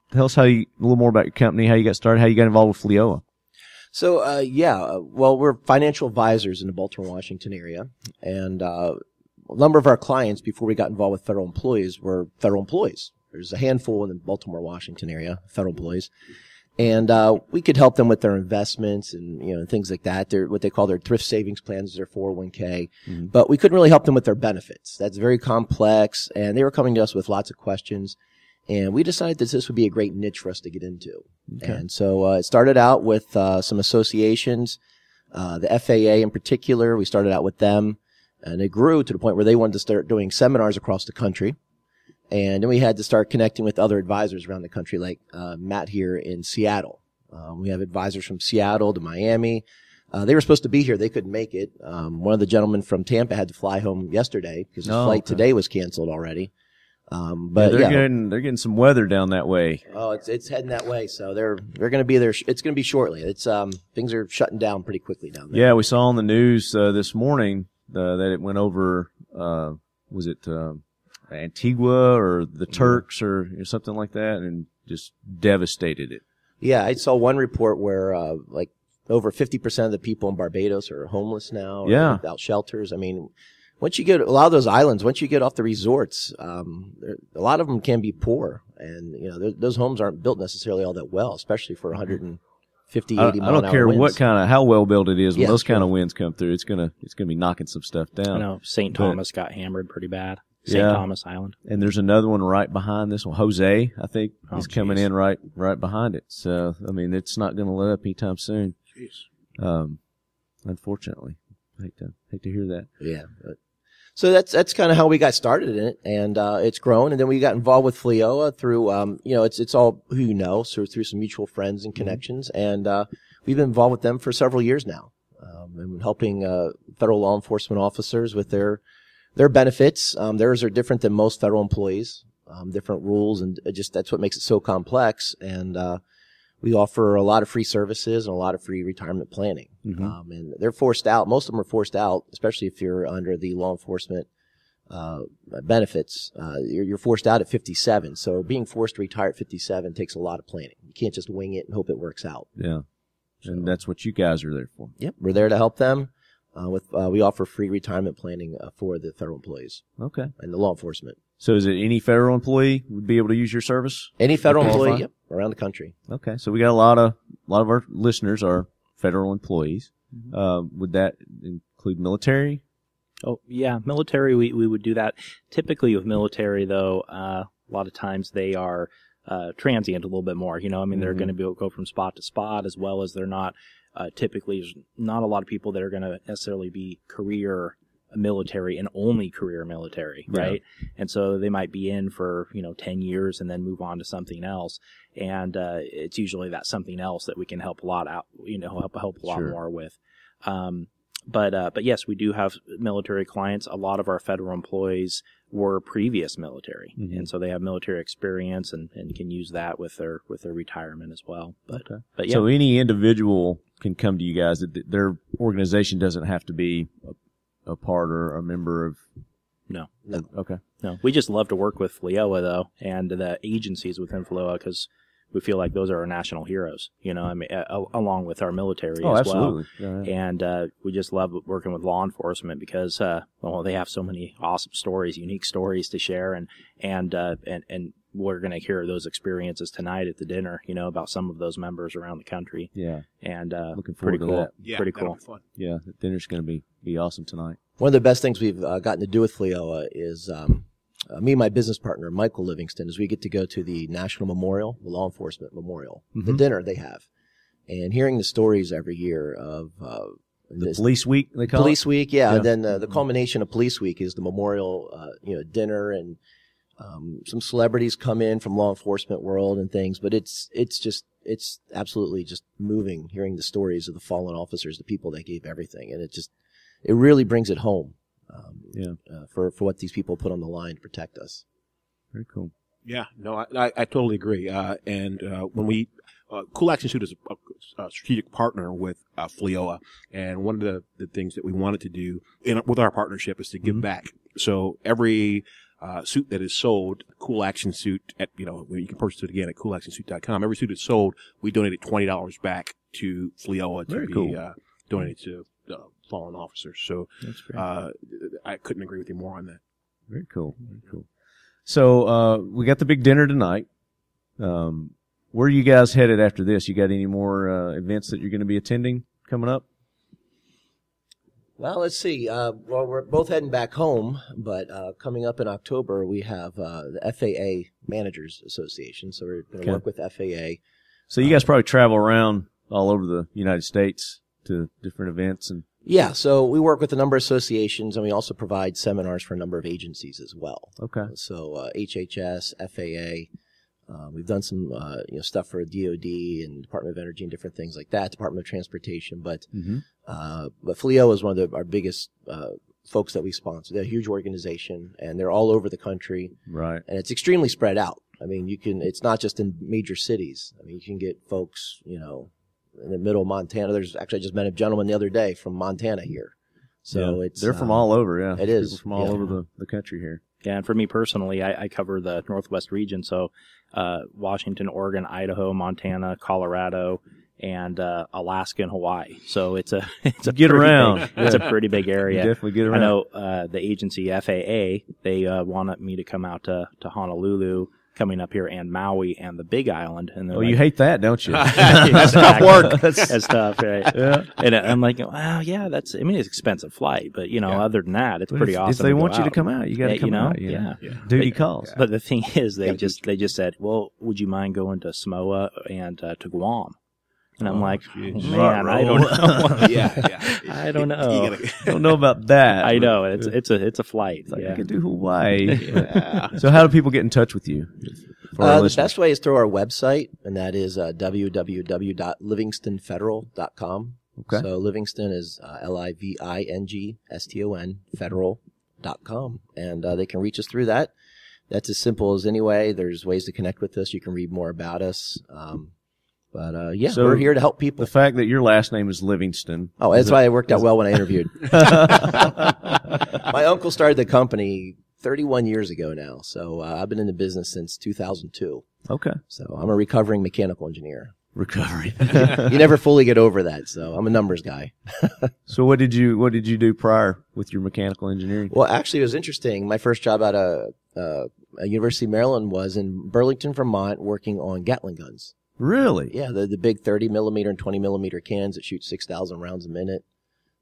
Tell us a little more about your company, how you got started, how you got involved with Flea OA. So, we're financial advisors in the Baltimore, Washington area. And a number of our clients, before we got involved with federal employees, were federal employees. There's a handful in the Baltimore, Washington area, federal employees. And we could help them with their investments and things like that. They're what they call their thrift savings plans, their 401k. Mm-hmm. But we couldn't really help them with their benefits. That's very complex. And they were coming to us with lots of questions. And we decided that this would be a great niche for us to get into. Okay. And so it started out with some associations, the FAA in particular. We started out with them, and it grew to the point where they wanted to start doing seminars across the country. And then we had to start connecting with other advisors around the country, like Matt here in Seattle. We have advisors from Seattle to Miami. They were supposed to be here. They couldn't make it. One of the gentlemen from Tampa had to fly home yesterday because his flight today was canceled already. But they're getting some weather down that way. Oh, it's heading that way. So they're going to be there. It's going to be shortly. It's things are shutting down pretty quickly down there. Yeah, we saw on the news this morning that it went over. Was it Antigua or the Turks or something like that, and just devastated it. Yeah, I saw one report where over 50% of the people in Barbados are homeless now. Or without shelters. I mean. Once you get a lot of those islands, once you get off the resorts, a lot of them can be poor, and those homes aren't built necessarily all that well, especially for 150, 80 mile an hour winds. I don't care how well built it is. When those kind of winds come through, it's gonna be knocking some stuff down. I know St. Thomas got hammered pretty bad. St. Thomas Island. And there's another one right behind this one. Jose, I think, is coming in right behind it. So I mean, it's not going to let up anytime soon. Jeez. Unfortunately, I hate to hear that. Yeah. So that's kind of how we got started in it, and it's grown. And then we got involved with Flea OA through, it's all who you know, so through some mutual friends and connections. And we've been involved with them for several years now, and helping federal law enforcement officers with their benefits. Theirs are different than most federal employees, different rules, and just that's what makes it so complex. And we offer a lot of free services and a lot of free retirement planning. And they're forced out. Most of them are forced out, especially if you're under the law enforcement benefits. You're forced out at 57. So being forced to retire at 57 takes a lot of planning. You can't just wing it and hope it works out. Yeah. And that's what you guys are there for. Yep. We're there to help them. We offer free retirement planning for the federal employees. Okay. And the law enforcement. So is it any federal employee would be able to use your service? Any federal employee, yep, around the country. Okay. So we got a lot of our listeners are federal employees. Would that include military? Oh, yeah, military, we would do that. Typically with military, though, a lot of times they are transient a little bit more. You know, I mean, they're going to go from spot to spot, as well as they're not typically, there's not a lot of people that are going to necessarily be career military and only career military, right? Yeah. And so they might be in for, 10 years and then move on to something else. And it's usually that something else that we can help a lot out, help a lot more with. But yes, we do have military clients. A lot of our federal employees were previous military, and so they have military experience and can use that with their retirement as well. But yeah. So any individual can come to you guys. Their organization doesn't have to be a part or a member of. No. Okay. No, we just love to work with Flea OA though, and the agencies within Flea OA because we feel like those are our national heroes, I mean, along with our military as absolutely. well. Yeah. And we just love working with law enforcement because, they have so many awesome stories, unique stories to share, and we're going to hear those experiences tonight at the dinner, about some of those members around the country. Yeah. And looking forward pretty cool. to that. Yeah, pretty cool. Fun. Yeah, the dinner's going to be awesome tonight. One of the best things we've gotten to do with Flea OA is me and my business partner, Michael Livingston, is we get to go to the National Memorial, the Law Enforcement Memorial, the dinner they have, and hearing the stories every year of the Police Week, they call Police it? Week, yeah. And then the culmination of Police Week is the memorial, dinner, and some celebrities come in from law enforcement world and things. But it's absolutely just moving hearing the stories of the fallen officers, the people that gave everything, and it really brings it home. For what these people put on the line to protect us. Very cool. Yeah, no, I totally agree. And when we, Cool Action Suit is a strategic partner with Flea OA, and one of the things that we wanted to do with our partnership is to give back. So every suit that is sold, Cool Action Suit, you can purchase it again at coolactionsuit.com. Every suit that's sold, we donated $20 back to Flea OA to be donated to fallen officers. So I couldn't agree with you more on that. Very cool. Very cool. So we got the big dinner tonight. Where are you guys headed after this? You got any more events that you're going to be attending coming up? Well, let's see. We're both heading back home, but coming up in October, we have the FAA Managers Association. So we're going to work with FAA. So you guys probably travel around all over the United States to different events and. Yeah, so we work with a number of associations, and we also provide seminars for a number of agencies as well. Okay. So HHS, FAA, we've done some stuff for DOD and Department of Energy and different things like that, Department of Transportation. But Flea OA is one of our biggest folks that we sponsor. They're a huge organization, and they're all over the country. Right. And it's extremely spread out. I mean, it's not just in major cities. I mean, you can get folks, in the middle of Montana. I just met a gentleman the other day from Montana here. So they're from all over, yeah. It is. People from all over the country here. Yeah, and for me personally, I cover the Northwest region, so Washington, Oregon, Idaho, Montana, Colorado, and Alaska and Hawaii. So it's a get around. It's a pretty big area. You definitely get around. I know the agency FAA, they wanted me to come out to Honolulu, coming up here, and Maui and the Big Island. And you hate that, don't you? That's tough work. That's tough, right? Yeah. And I'm like, wow, yeah, it's an expensive flight, but other than that, it's pretty awesome. If they want you to come out, you got to come out. Yeah. Duty calls. But the thing is, they just said, well, would you mind going to Samoa and to Guam? And I'm like, man, I don't know. I don't know. Don't know about that. I know it's a flight. I could do Hawaii. So how do people get in touch with you? The best way is through our website, and that is www.livingstonfederal.com. Okay. So Livingston is Livingston federal.com, and they can reach us through that. That's as simple as any way. There's ways to connect with us. You can read more about us. But yeah, So we're here to help people. The fact that your last name is Livingston. Oh, that's why it worked out well when I interviewed. My uncle started the company 31 years ago now, so I've been in the business since 2002. Okay. So I'm a recovering mechanical engineer. Recovery. You never fully get over that, so I'm a numbers guy. So what did you do prior with your mechanical engineering? Well, actually, it was interesting. My first job out of University of Maryland was in Burlington, Vermont, working on Gatling guns. Really? Yeah, the big 30 millimeter and 20 millimeter cans that shoot 6,000 rounds a minute.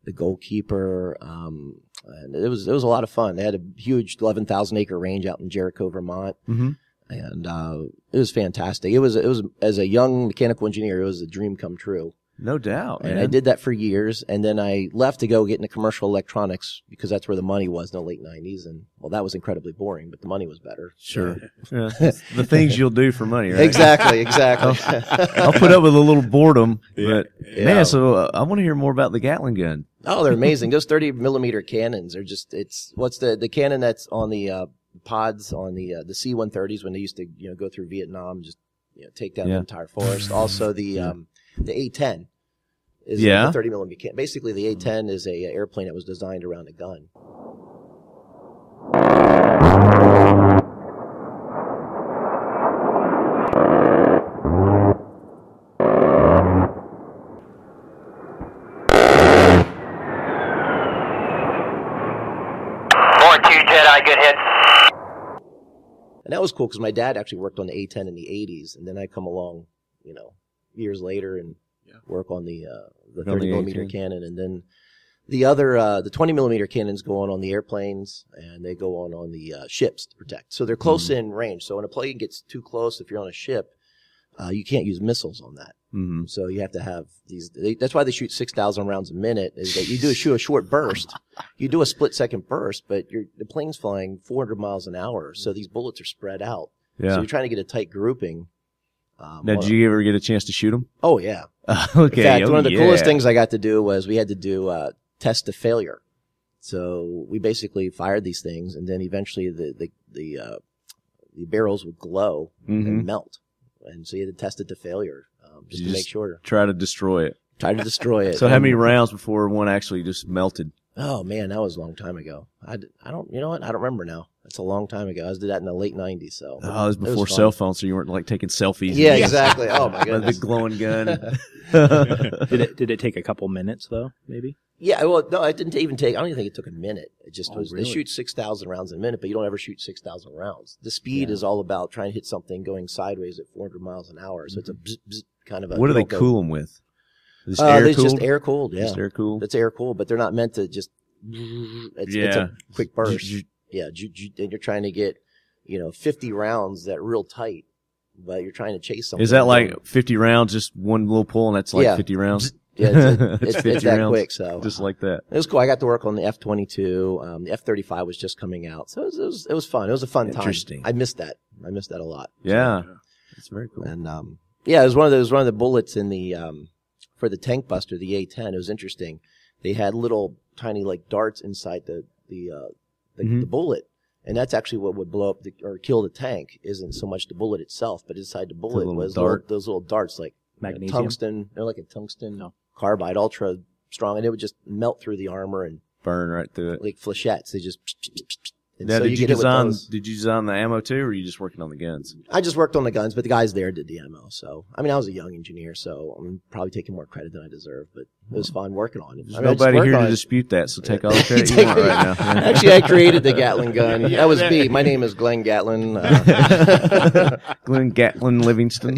The Goalkeeper, and it was a lot of fun. They had a huge 11,000 acre range out in Jericho, Vermont, and it was fantastic. It was as a young mechanical engineer, it was a dream come true. No doubt, man. And I did that for years, and then I left to go get into commercial electronics because that's where the money was in the late 90s, and well, that was incredibly boring, but the money was better. Sure. Yeah. The things you'll do for money, right? Exactly. I'll put up with a little boredom, but man, so I want to hear more about the Gatling gun. Oh, they're amazing. Those 30 millimeter cannons are just, what's the cannon that's on the pods on the C-130s when they used to, go through Vietnam, just, take down the entire forest. Also the A-10 is a 30 millimeter cannon. Basically the A-10 is a airplane that was designed around a gun. Good hit. And that was cool because my dad actually worked on the A-10 in the 80s, and then I come along, years later and work on the 30 millimeter cannon, and then the 20 millimeter cannons go on the airplanes, and they go on the ships to protect. So they're close in range. So when a plane gets too close, if you're on a ship, you can't use missiles on that. Mm-hmm. So you have to have these. That's why they shoot 6,000 rounds a minute. Is that you shoot a short burst, you do a split-second burst, but the plane's flying 400 miles an hour, so these bullets are spread out. Yeah. So you're trying to get a tight grouping. Now, did you ever get a chance to shoot them? Oh yeah. Okay. In fact, one of the coolest things I got to do was we had to do test to failure. So we basically fired these things, and then eventually the barrels would glow and melt. And so you had to test it to failure, just to make sure. Try to destroy it. Try to destroy it. So how many rounds before one actually just melted? Oh man, that was a long time ago. I don't, you know what? I don't remember now. That's a long time ago. I did that in the late 90s. So. Oh, it was before cell phones, so you weren't like taking selfies. Yeah, exactly. Oh my goodness. The glowing gun. Did it take a couple minutes though? Maybe. Yeah, well, no, it didn't even take. I don't even think it took a minute. It just was. Really? They shoot 6,000 rounds a minute, but you don't ever shoot 6,000 rounds. The speed is all about trying to hit something going sideways at 400 miles an hour. So it's a bzz, bzz kind of a. What do they cool them with? It's just air cooled. Yeah, just air cooled. It's air cooled, but they're not meant to just. It's a quick burst. Yeah, and you're trying to get 50 rounds that real tight, but you're trying to chase something. Is that like 50 rounds, just one little pull, and that's like 50 rounds? Yeah, it's that rounds, quick. So just like that. It was cool. I got to work on the F-22. The F-35 was just coming out, so it was fun. It was a fun time. Interesting. I missed that a lot. Yeah, it's very cool. And it was one of the bullets in the for the tank buster, the A-10. It was interesting. They had little tiny like darts inside the bullet. And that's actually what would blow up or kill the tank. Isn't so much the bullet itself, but inside the bullet was those little darts, like magnesium, tungsten. They're like a tungsten carbide, ultra strong, and it would just melt through the armor and burn right through it, like flechettes. They just. And now, so did you design the ammo too, or were you just working on the guns? I just worked on the guns, but the guys there did the ammo. So, I mean, I was a young engineer, so I'm probably taking more credit than I deserve, but it was fun working on it. There's nobody here to dispute that, so take all the credit you want right now. Actually, I created the Gatling gun. That was me. My name is Glenn Gatlin. Glenn Gatlin Livingston.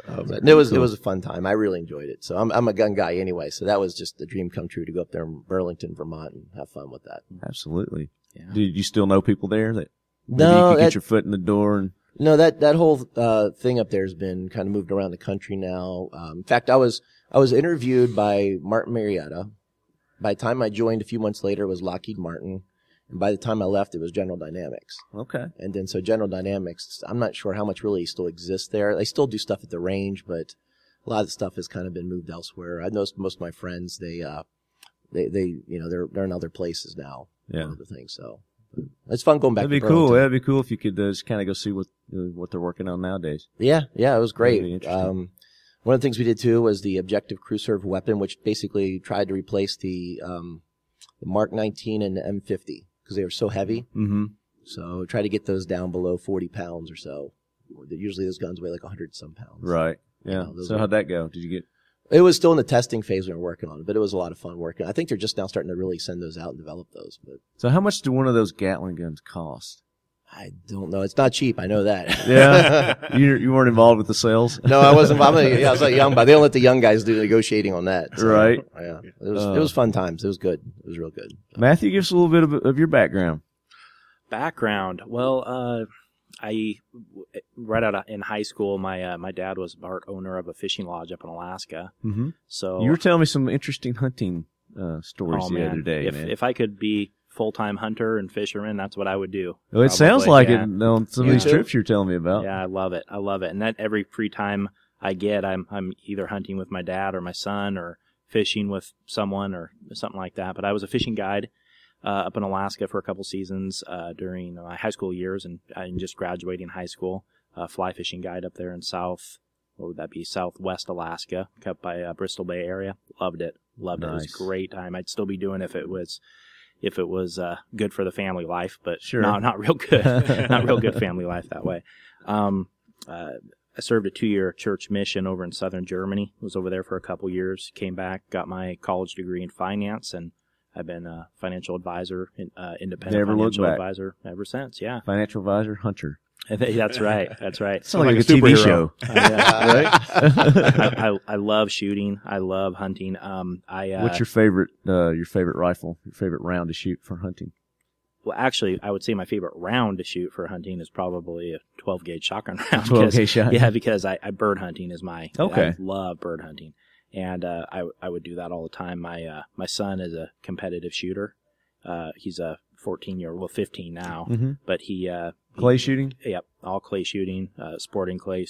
But it was a fun time. I really enjoyed it. So I'm a gun guy anyway. So that was just the dream come true to go up there in Burlington, Vermont, and have fun with that. Absolutely. Yeah. Do you still know people there that maybe you could get your foot in the door? And no, that whole thing up there has been kind of moved around the country now. In fact, I was interviewed by Martin Marietta. By the time I joined a few months later, it was Lockheed Martin. And by the time I left, it was General Dynamics. Okay. And then so General Dynamics, I'm not sure how much really still exists there. They still do stuff at the range, but a lot of the stuff has kind of been moved elsewhere. I noticed most of my friends, they're in other places now. Yeah. Other things. So It's fun going back. That'd be cool. That'd be cool if you could just kind of go see what they're working on nowadays. Yeah, it was great. Interesting. One of the things we did too was the objective crew served weapon, which basically tried to replace the Mark 19 and the M50 because they were so heavy. Mm-hmm. So try to get those down below 40 pounds or so. Usually those guns weigh like 100-some pounds. Right. Yeah. So how'd that go? Did you get? It was still in the testing phase when we were working on it, but it was a lot of fun working. I think they're just now starting to really send those out and develop those. But so how much do one of those Gatling guns cost? I don't know. It's not cheap. I know that. Yeah. You weren't involved with the sales? No, I wasn't. I was like young, but they don't let the young guys do negotiating on that. So, right. Yeah. It was fun times. It was good. It was real good. Matthew, give us a little bit of your background. Well, I right out in high school, my dad was part owner of a fishing lodge up in Alaska. Mm-hmm. So you were telling me some interesting hunting stories the other day. If I could be full-time hunter and fisherman, that's what I would do. Well, it sounds like it on some of these trips you're telling me about. Yeah, I love it. And that every free time I get, I'm either hunting with my dad or my son or fishing with someone or something like that. But I was a fishing guide up in Alaska for a couple seasons during my high school years and just graduating high school. Fly fishing guide up there in southwest Alaska, up by Bristol Bay area. Loved it. Nice. It. It was a great time. I'd still be doing it if it was good for the family life, but sure. not real good. Not real good family life that way. I served a 2-year church mission over in southern Germany. Was over there for a couple years. Came back, got my college degree in finance, and I've been a financial advisor, independent financial advisor ever since. Yeah, financial advisor, hunter. That's right. Sounds like a TV show. Right? I love shooting. I love hunting. What's your favorite rifle? Your favorite round to shoot for hunting? Well, actually, I would say my favorite round to shoot for hunting is probably a 12-gauge shotgun round. 12-gauge shotgun. Yeah, because I bird hunting is Okay. I love bird hunting. And I would do that all the time. My son is a competitive shooter. He's a 14-year-old, well, 15 now, mm-hmm. but he clay shooting. Yep, all clay shooting, sporting clay,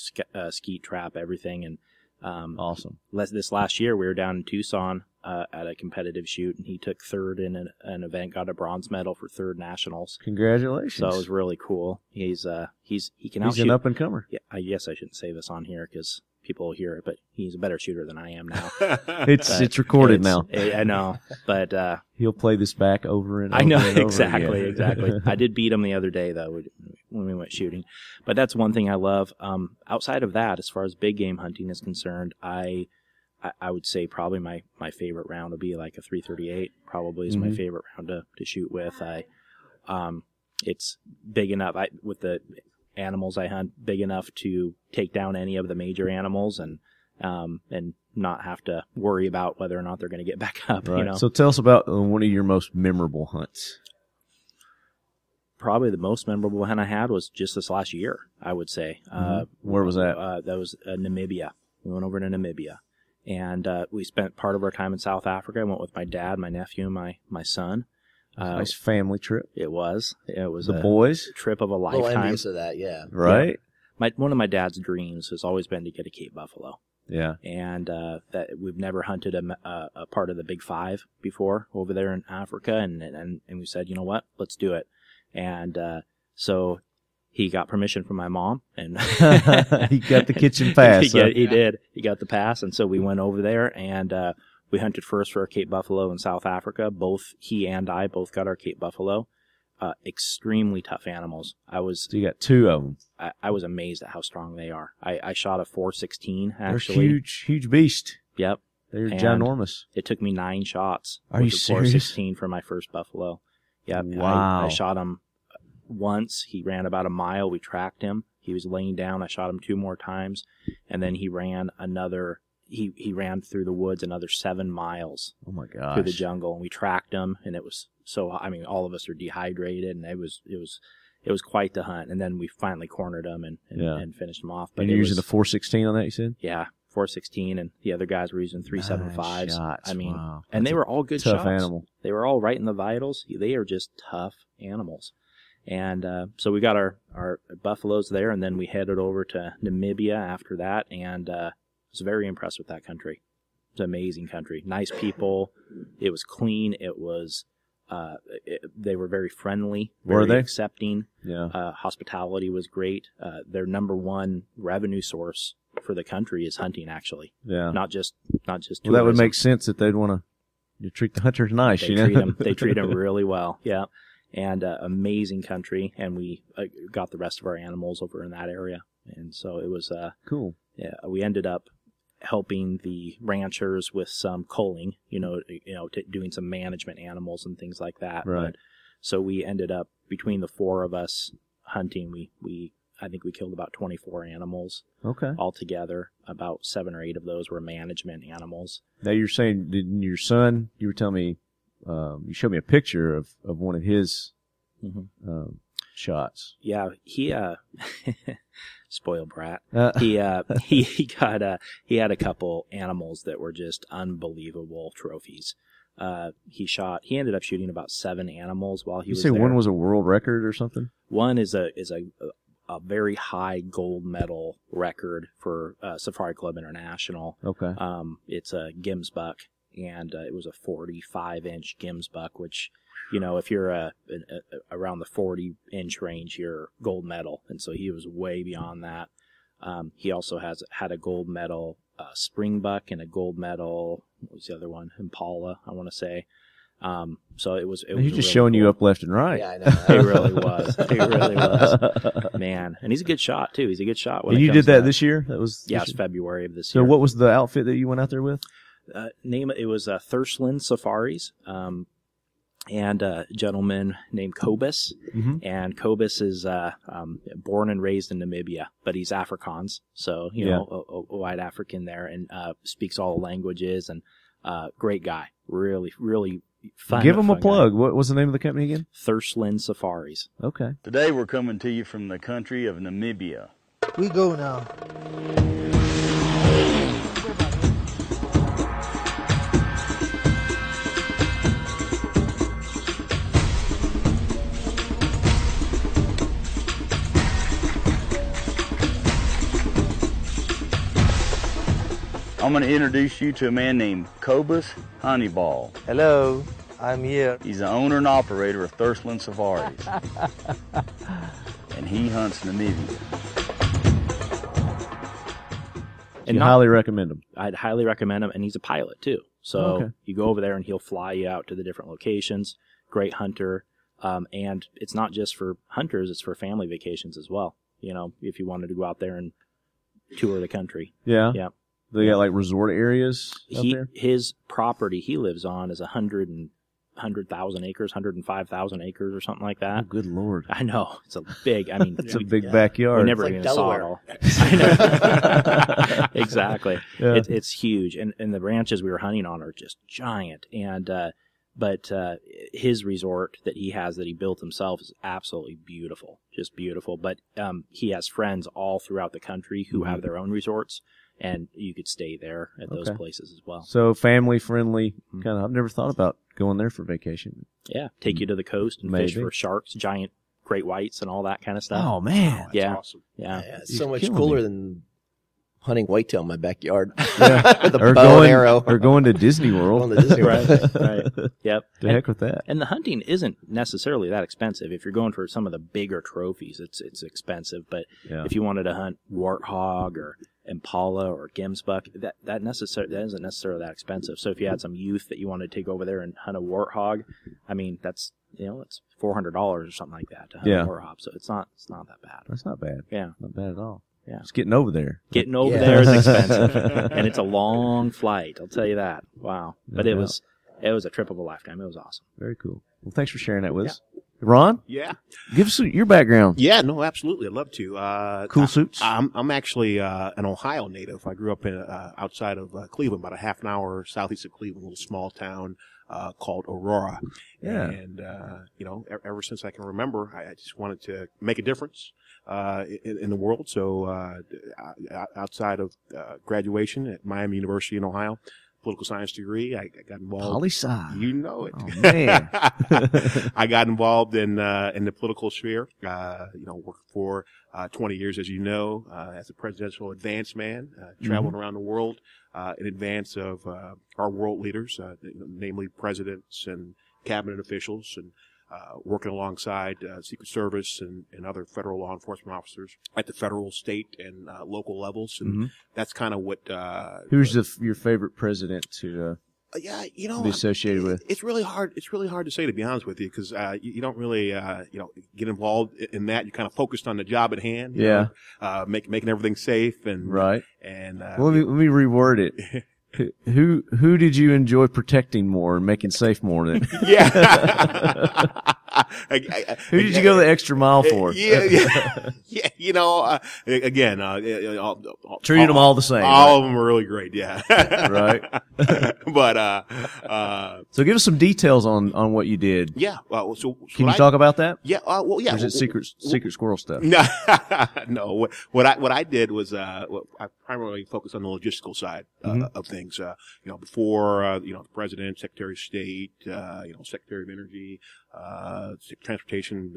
skeet trap, everything. And awesome. This last year, we were down in Tucson at a competitive shoot, and he took third in an event, got a bronze medal for third nationals. Congratulations! So it was really cool. He can outshoot. He's an up and comer. Yeah, I guess I shouldn't say this on here because people will hear it, but he's a better shooter than I am now. It's recorded now. I know, but he'll play this back over and over. I know and over exactly. I did beat him the other day though when we went shooting, but that's one thing I love. Outside of that, as far as big game hunting is concerned, I would say probably my favorite round would be like a .338. Probably is mm-hmm. my favorite round to shoot with. It's big enough with the animals I hunt, big enough to take down any of the major animals and not have to worry about whether or not they're going to get back up. Right. You know? So tell us about one of your most memorable hunts. Probably the most memorable hunt I had was just this last year, I would say. Mm-hmm. Where was that? That was Namibia. We went over to Namibia. And we spent part of our time in South Africa. I went with my dad, my nephew, and my son. Nice family trip. It was the boys trip of a lifetime. lifetime. Envious of that, yeah. Right. Yeah. One of my dad's dreams has always been to get a Cape buffalo. Yeah. And that we've never hunted a part of the Big Five before over there in Africa, and we said, you know what, let's do it. And so he got permission from my mom, and he got the kitchen pass. He did. He got the pass, and so we went over there and. We hunted first for a Cape buffalo in South Africa. Both he and I both got our Cape buffalo. Extremely tough animals. So you got two of them. I was amazed at how strong they are. I shot a 416 actually. They're huge beast. Yep. They're ginormous. It took me 9 shots. Are you serious? 416 for my first buffalo. Yep. Wow. I shot him once. He ran about a mile. We tracked him. He was laying down. I shot him 2 more times, and then he ran another. He ran through the woods another 7 miles. Oh my gosh! Through the jungle, and we tracked him, and it was so. I mean, all of us are dehydrated, and it was quite the hunt. And then we finally cornered him and finished him off. But and you're using a 416 on that, you said? Yeah, 416, and the other guys were using 375s. Shots. I mean, wow. and they were all good tough shots. Animal. They were all right in the vitals. They are just tough animals. And so we got our buffaloes there, and then we headed over to Namibia after that, and was very impressed with that country. It's an amazing country. Nice people. It was clean. It was They were very friendly, Were very they? accepting. Yeah. Hospitality was great. Their number one revenue source for the country is hunting, actually. Yeah. Not just Well, that would tourism. make sense that they'd want to treat the hunters nice, They treat them really well. Yeah. And amazing country. And we got the rest of our animals over in that area. And so it was Cool. yeah, we ended up helping the ranchers with some culling, doing some management animals and things like that. Right. But, so we ended up, between the four of us hunting, I think we killed about 24 animals Okay. altogether. About 7 or 8 of those were management animals. Now you're saying, didn't your son, you were telling me, you showed me a picture of one of his shots. Yeah, he spoiled brat. Uh. He had a couple animals that were just unbelievable trophies. He ended up shooting about 7 animals while he You was say there. one was a world record or something? One is a very high gold medal record for Safari Club International. Okay. It's a Gims buck, and it was a 45-inch Gims buck, which, if you're around the 40-inch range, you're gold medal, and so he was way beyond that. He also had a gold medal spring buck and a gold medal. What was the other one? Impala, I want to say. So it was. He's just really showing you cool. up left and right. Yeah, I know. He really was. He really was. Man. And he's a good shot, too. He's a good shot. And you did that this year? That was Yeah, this it's year? February of this So year. what was the outfit that you went out there with? It was Thursland Safaris, and a gentleman named Kobus. Mhm. And Kobus is born and raised in Namibia, but he's Afrikaans, so a white African there, and speaks all the languages, and great guy, really, really fun. Give him a fun plug. guy. What was the name of the company again? Thursland Safaris. Okay. Today we're coming to you from the country of Namibia. We go now. I'm going to introduce you to a man named Kobus Honeyball. Hello, I'm here. He's the owner and operator of Thursland Safaris. And he hunts Namibia. And You highly recommend them. I'd highly recommend him, and he's a pilot too. So Okay. you go over there, and he'll fly you out to the different locations. Great hunter, and it's not just for hunters; it's for family vacations as well. If you wanted to go out there and tour the country. Yeah. Yeah. They got like resort areas up there? His property he lives on is 100,000 acres, 105,000 acres, or something like Oh, that. good Lord. I know, it's a big. I mean, It's a big backyard. we never It's like even Delaware. saw it all. I know. Exactly. Yeah. It's huge, and the ranches we were hunting on are just giant. And but his resort that he has that he built himself is absolutely beautiful, just beautiful. But he has friends all throughout the country who have their own resorts, and you could stay there at those Okay. places as well. So family friendly kind of. I've never thought about going there for vacation. Yeah, take you to the coast and fish Maybe. for sharks, giant great whites, and all that kind of stuff. Oh man. yeah, Awesome. yeah. Yeah, it's He's so much killing cooler me. than hunting whitetail in my backyard. Yeah. With a or bow going and arrow. or going to Disney World. On the Disney World. Right. Yep. To heck with that. And the hunting isn't necessarily that expensive. If you're going for some of the bigger trophies, it's expensive. But Yeah. if you wanted to hunt warthog or impala or gemsbuck, that isn't necessarily that expensive. So if you had some youth that you wanted to take over there and hunt a warthog, I mean that's it's $400 or something like that to hunt Yeah. a warthog. So it's not that bad. That's not bad. Yeah. Not bad at all. Yeah. It's getting over there. Getting over Yeah. there is expensive, and it's a long flight. I'll tell you that. Wow, No but it doubt. was a trip of a lifetime. It was awesome. Very cool. Well, thanks for sharing that with us. Ron, Yeah. give us your background. Yeah, no, absolutely. I'd love to. Cool suits. I'm actually an Ohio native. I grew up in outside of Cleveland, about a half an hour southeast of Cleveland, a little small town called Aurora. Yeah. And ever since I can remember, I just wanted to make a difference in the world. So outside of graduation at Miami University in Ohio, political science degree, I got involved. Poli-sci. You know it. Oh, man. I got involved in the political sphere. Worked for 20 years, as you know, as a presidential advance man, traveled around the world in advance of our world leaders, namely presidents and cabinet officials and working alongside Secret Service and other federal law enforcement officers at the federal, state, and local levels. And that's kind of what. Who's your favorite president to be associated with? It's really hard. It's really hard to say, to be honest with you, because you don't really get involved in that. You're kind of focused on the job at hand. You know, making everything safe and right. And well, let me reword it. Who did you enjoy protecting more and making safe more than? Who did you go the extra mile for? Yeah. You know, again, treated them all the same. All of them were really great. Yeah. Right. But so give us some details on what you did. Yeah. So can you talk about that? Yeah. Well, yeah. Or is it secret squirrel stuff? No. What I did was I primarily focused on the logistical side of things. You know, before the president, Secretary of State, Secretary of Energy, transportation,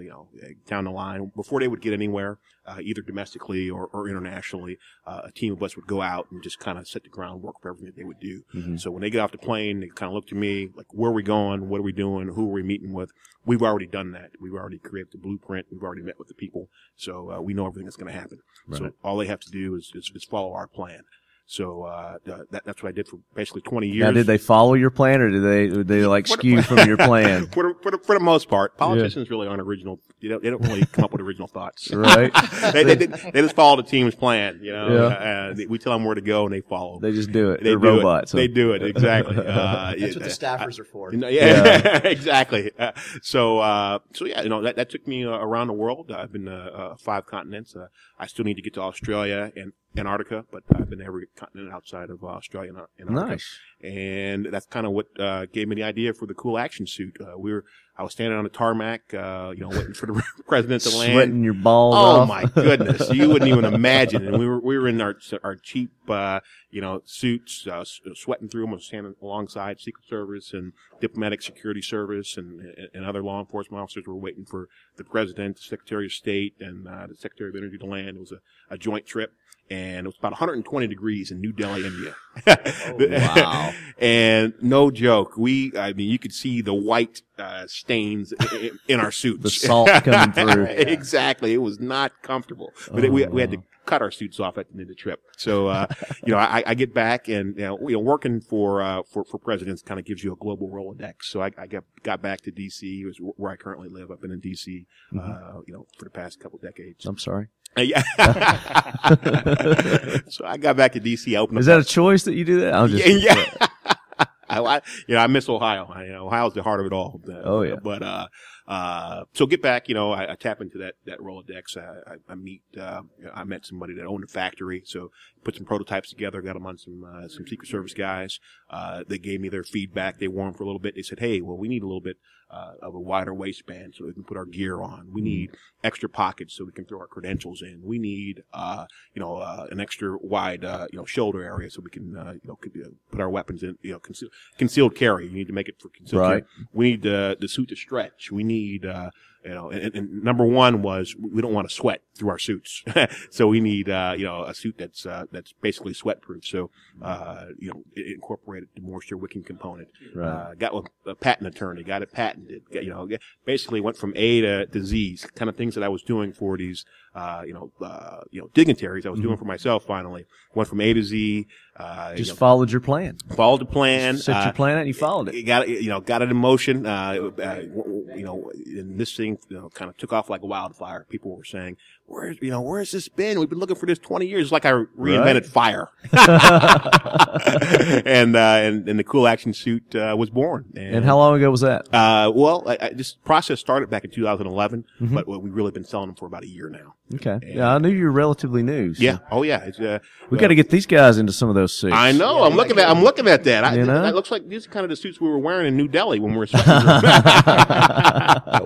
down the line, before they would get anywhere, either domestically or internationally, a team of us would go out and just kind of set the groundwork for everything that they would do. So when they get off the plane, they kind of look to me like, where are we going? What are we doing? Who are we meeting with? We've already done that. We've already created the blueprint. We've already met with the people. So we know everything that's going to happen. Right. So all they have to do is follow our plan. So that's what I did for basically 20 years. Now, did they follow your plan, or did they like skew from your plan? For the most part, politicians really aren't original. They don't really come up with original thoughts. Right. they just follow the team's plan. We tell them where to go, and they follow. They just do it. They're robots. They do it exactly. That's what the staffers are for. Exactly. So that took me around the world. I've been 5 continents. I still need to get to Australia and Antarctica, but I've been to every continent outside of Australia and Antarctica. Nice. And that's kind of what gave me the idea for the cool action suit. I was standing on the tarmac, waiting for the president to land. Sweating your balls off. Oh my goodness, you wouldn't even imagine. And we were in our cheap suits, sweating through them. I was standing alongside Secret Service and Diplomatic Security Service and other law enforcement officers were waiting for the president, the Secretary of State, and the Secretary of Energy to land. It was a joint trip. And it was about 120 degrees in New Delhi, India. Wow. And no joke, you could see the white stains in our suits. The salt coming through. Exactly. It was not comfortable. But we had to cut our suits off at the end of the trip. So, I get back and, working for presidents kind of gives you a global Rolodex. So I got back to DC, where I currently live. I've been in DC, for the past couple decades. I'm sorry. Yeah. So I got back to DC. Is that a choice that you do that? I miss Ohio. Ohio's the heart of it all. Oh yeah. But so get back. I tap into that Rolodex. I met somebody that owned a factory. So put some prototypes together. Got them on some Secret Service guys. They gave me their feedback. They warmed for a little bit. They said, "Hey, well, we need a little bit of a wider waistband so we can put our gear on. We need extra pockets so we can throw our credentials in. We need an extra wide shoulder area so we can put our weapons in. Concealed carry. You need to make it for concealed carry. We need the suit to stretch. We need and number one was we don't want to sweat through our suits, so we need a suit that's basically sweat proof. So it incorporated the moisture wicking component. Right. Got a patent attorney, got it patented. Basically went from A to Z, kind of things that I was doing for these dignitaries. I was doing for myself. Finally went from A to Z. Just followed your plan. Followed the plan. Just set your plan out and you followed it. Got it in motion. And this thing, kind of took off like a wildfire. People were saying, where's this been? We've been looking for this 20 years. It's like I reinvented fire. And the cool action suit, was born. And how long ago was that? This process started back in 2011, but we've really been selling them for about a year now. Okay. Yeah, I knew you were relatively new. So. Yeah. Oh yeah. It's, we got to get these guys into some of those suits. I know. I'm looking at that. It looks like these are kind of the suits we were wearing in New Delhi when we were sweating.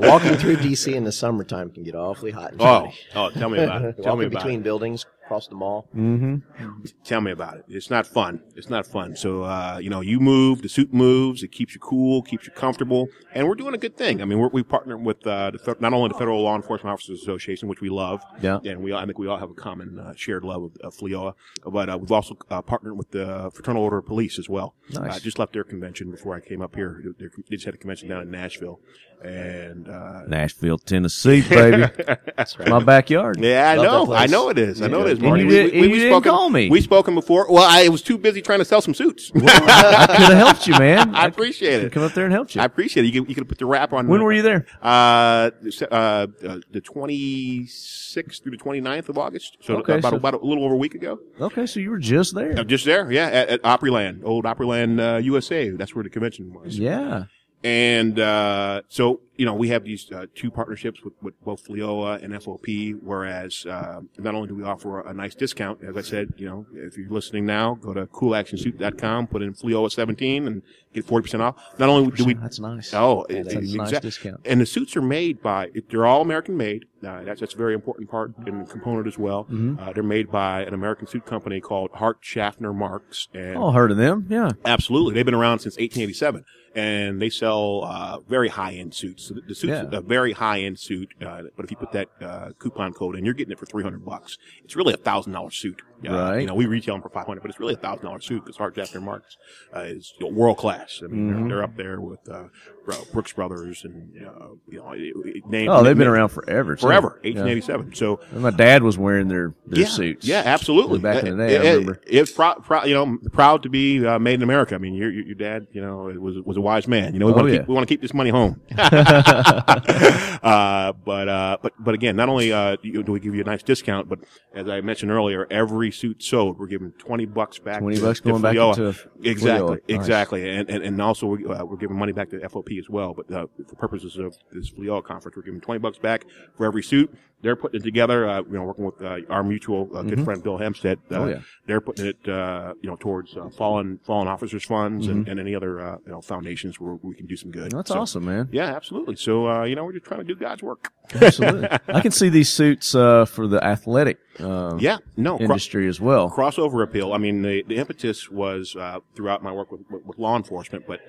Walking through DC in the summertime can get awfully hot and sweaty. Oh, tell me about it. Walking between buildings, across the mall. Mm-hmm. Tell me about it. It's not fun. It's not fun. So, you move, the suit moves, it keeps you cool, keeps you comfortable, and we're doing a good thing. I mean, we partner with not only the Federal Law Enforcement Officers Association, which we love, and I think we all have a common shared love of Flea OA, but we've also partnered with the Fraternal Order of Police as well. Nice. I just left their convention before I came up here. They just had a convention down in Nashville. And Nashville, Tennessee, baby. That's right. My backyard. Yeah, I know it is. I know it is, Marty. You didn't call me. We've spoken before. Well, I was too busy trying to sell some suits. Well, I could have helped you, man. I appreciate it. Come up there and help you. I appreciate it. You could put the wrap on. When were you there? The 26th through the 29th of August. So about a little over a week ago. Okay, so you were just there. Just there, yeah, at Opryland, old Opryland, USA. That's where the convention was. Yeah. And so, we have these two partnerships with both Flea OA and FOP, whereas not only do we offer a nice discount, as I said, if you're listening now, go to coolactionsuit.com, put in Flea OA 17 and get 40% off. Not only do we... That's nice. Oh, that's a nice discount. And the suits are made they're all American made. That's a very important part and component as well. Mm-hmm. They're made by an American suit company called Hart Schaffner Marks. And heard of them, yeah. Absolutely. They've been around since 1887. And they sell very high-end suits. So the suit's a very high-end suit, but if you put that coupon code in, you're getting it for $300. It's really a $1,000 suit. Right. We retail them for $500, but it's really a $1,000 suit because Hart Schaffner Marks is world class. I mean, they're up there with Brooks Brothers and they've been around forever. Forever, 1887. Yeah. So my dad was wearing their suits. Yeah, absolutely. Back in the day, I remember. It's proud to be made in America. I mean, your dad, was a wise man. We want to keep this money home. But again, not only do we give you a nice discount, but as I mentioned earlier, every suit sold, we're giving $20 back. $20 going back into exactly, and also we're giving money back to FOP as well. But for purposes of this Flea OA conference, we're giving $20 back for every suit. They're putting it together, working with our mutual good friend Bill Hempstead. They're putting it, towards fallen officers funds and any other foundations where we can do some good. That's awesome, man. Yeah, absolutely. So we're just trying to do God's work. Absolutely. I can see these suits for the athletic industry as well. Crossover appeal. I mean, the impetus was throughout my work with law enforcement, but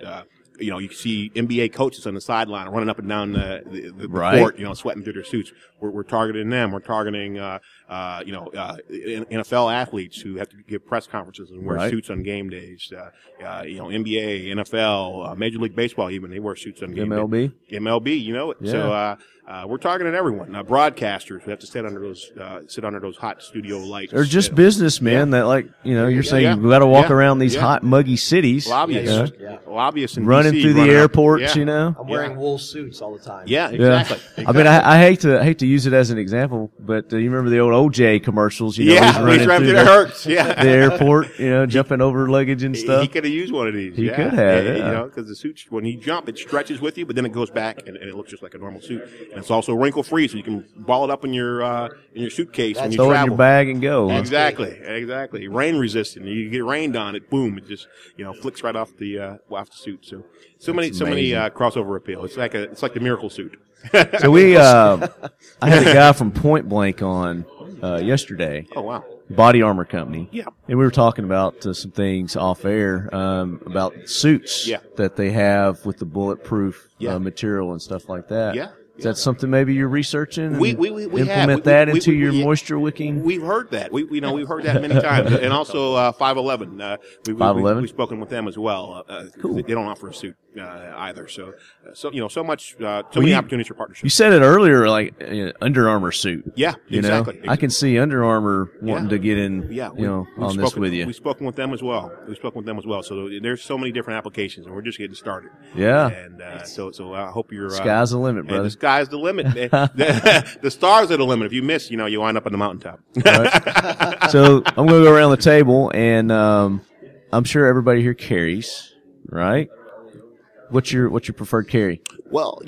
you can see NBA coaches on the sideline running up and down the court, sweating through their suits. We're targeting them. We're targeting, NFL athletes who have to give press conferences and wear suits on game days. NBA, NFL, Major League Baseball, even they wear suits on game MLB. day. MLB, Yeah. So we're targeting everyone. Broadcasters who have to sit under those hot studio lights. Or just businessmen that you're saying we got to walk around these hot, muggy cities. Lobbyists. Lobbyists in running DC, through the airports, I'm wearing wool suits all the time. Yeah, exactly. I mean, I hate to use it as an example, but you remember the old OJ commercials? He's running through the airport, jumping over luggage and stuff. He could have used one of these. He could have, because the suit, when you jump, it stretches with you, but then it goes back and it looks just like a normal suit. And it's also wrinkle free, so you can ball it up in your suitcase when you throw travel. it in your bag and go. Exactly. Rain resistant. You get rained on it, boom, it just flicks right off the suit. So many crossover appeal. It's like the miracle suit. So we I had a guy from Point Blank on yesterday. Oh wow. Body Armor Company. Yeah. And we were talking about some things off air about suits that they have with the bulletproof material and stuff like that. Yeah. Is that something maybe you're researching? We implement that into your moisture wicking? We've heard that. We've heard that many times. And also 511. 511? We've spoken with them as well. Cool. They don't offer a suit either. So many opportunities for partnership. You said it earlier, like Under Armour suit. Yeah, exactly. I can see Under Armour wanting to get in. We've this with you. We've spoken with them as well. So there's so many different applications, and we're just getting started. Yeah. And so I hope you're. Sky's the limit, brother. The sky's the limit. The stars are the limit. If you miss, you wind up on the mountaintop. Right. So I'm going to go around the table, and I'm sure everybody here carries, right? What's your preferred carry? Well,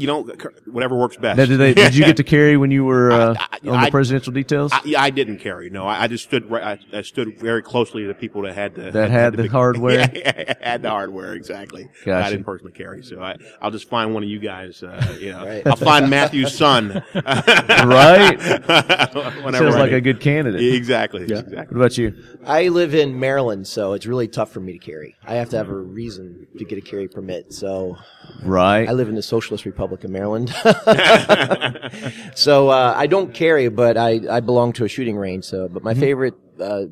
whatever works best. Now, did you get to carry when you were on the presidential details? I didn't carry. No, I just stood. I stood very closely to the people that had the hardware. Yeah, had the hardware exactly. Gotcha. I didn't personally carry, so I'll just find one of you guys. Right. I'll find Matthew's son. Right. Whenever Sounds like a good candidate. Exactly. Yeah. Exactly. What about you? I live in Maryland, so it's really tough for me to carry. I have to have a reason to get a carry permit. So, right. I live in the Socialist Republic of Maryland. So I don't carry, but I belong to a shooting range. So, but my favorite, I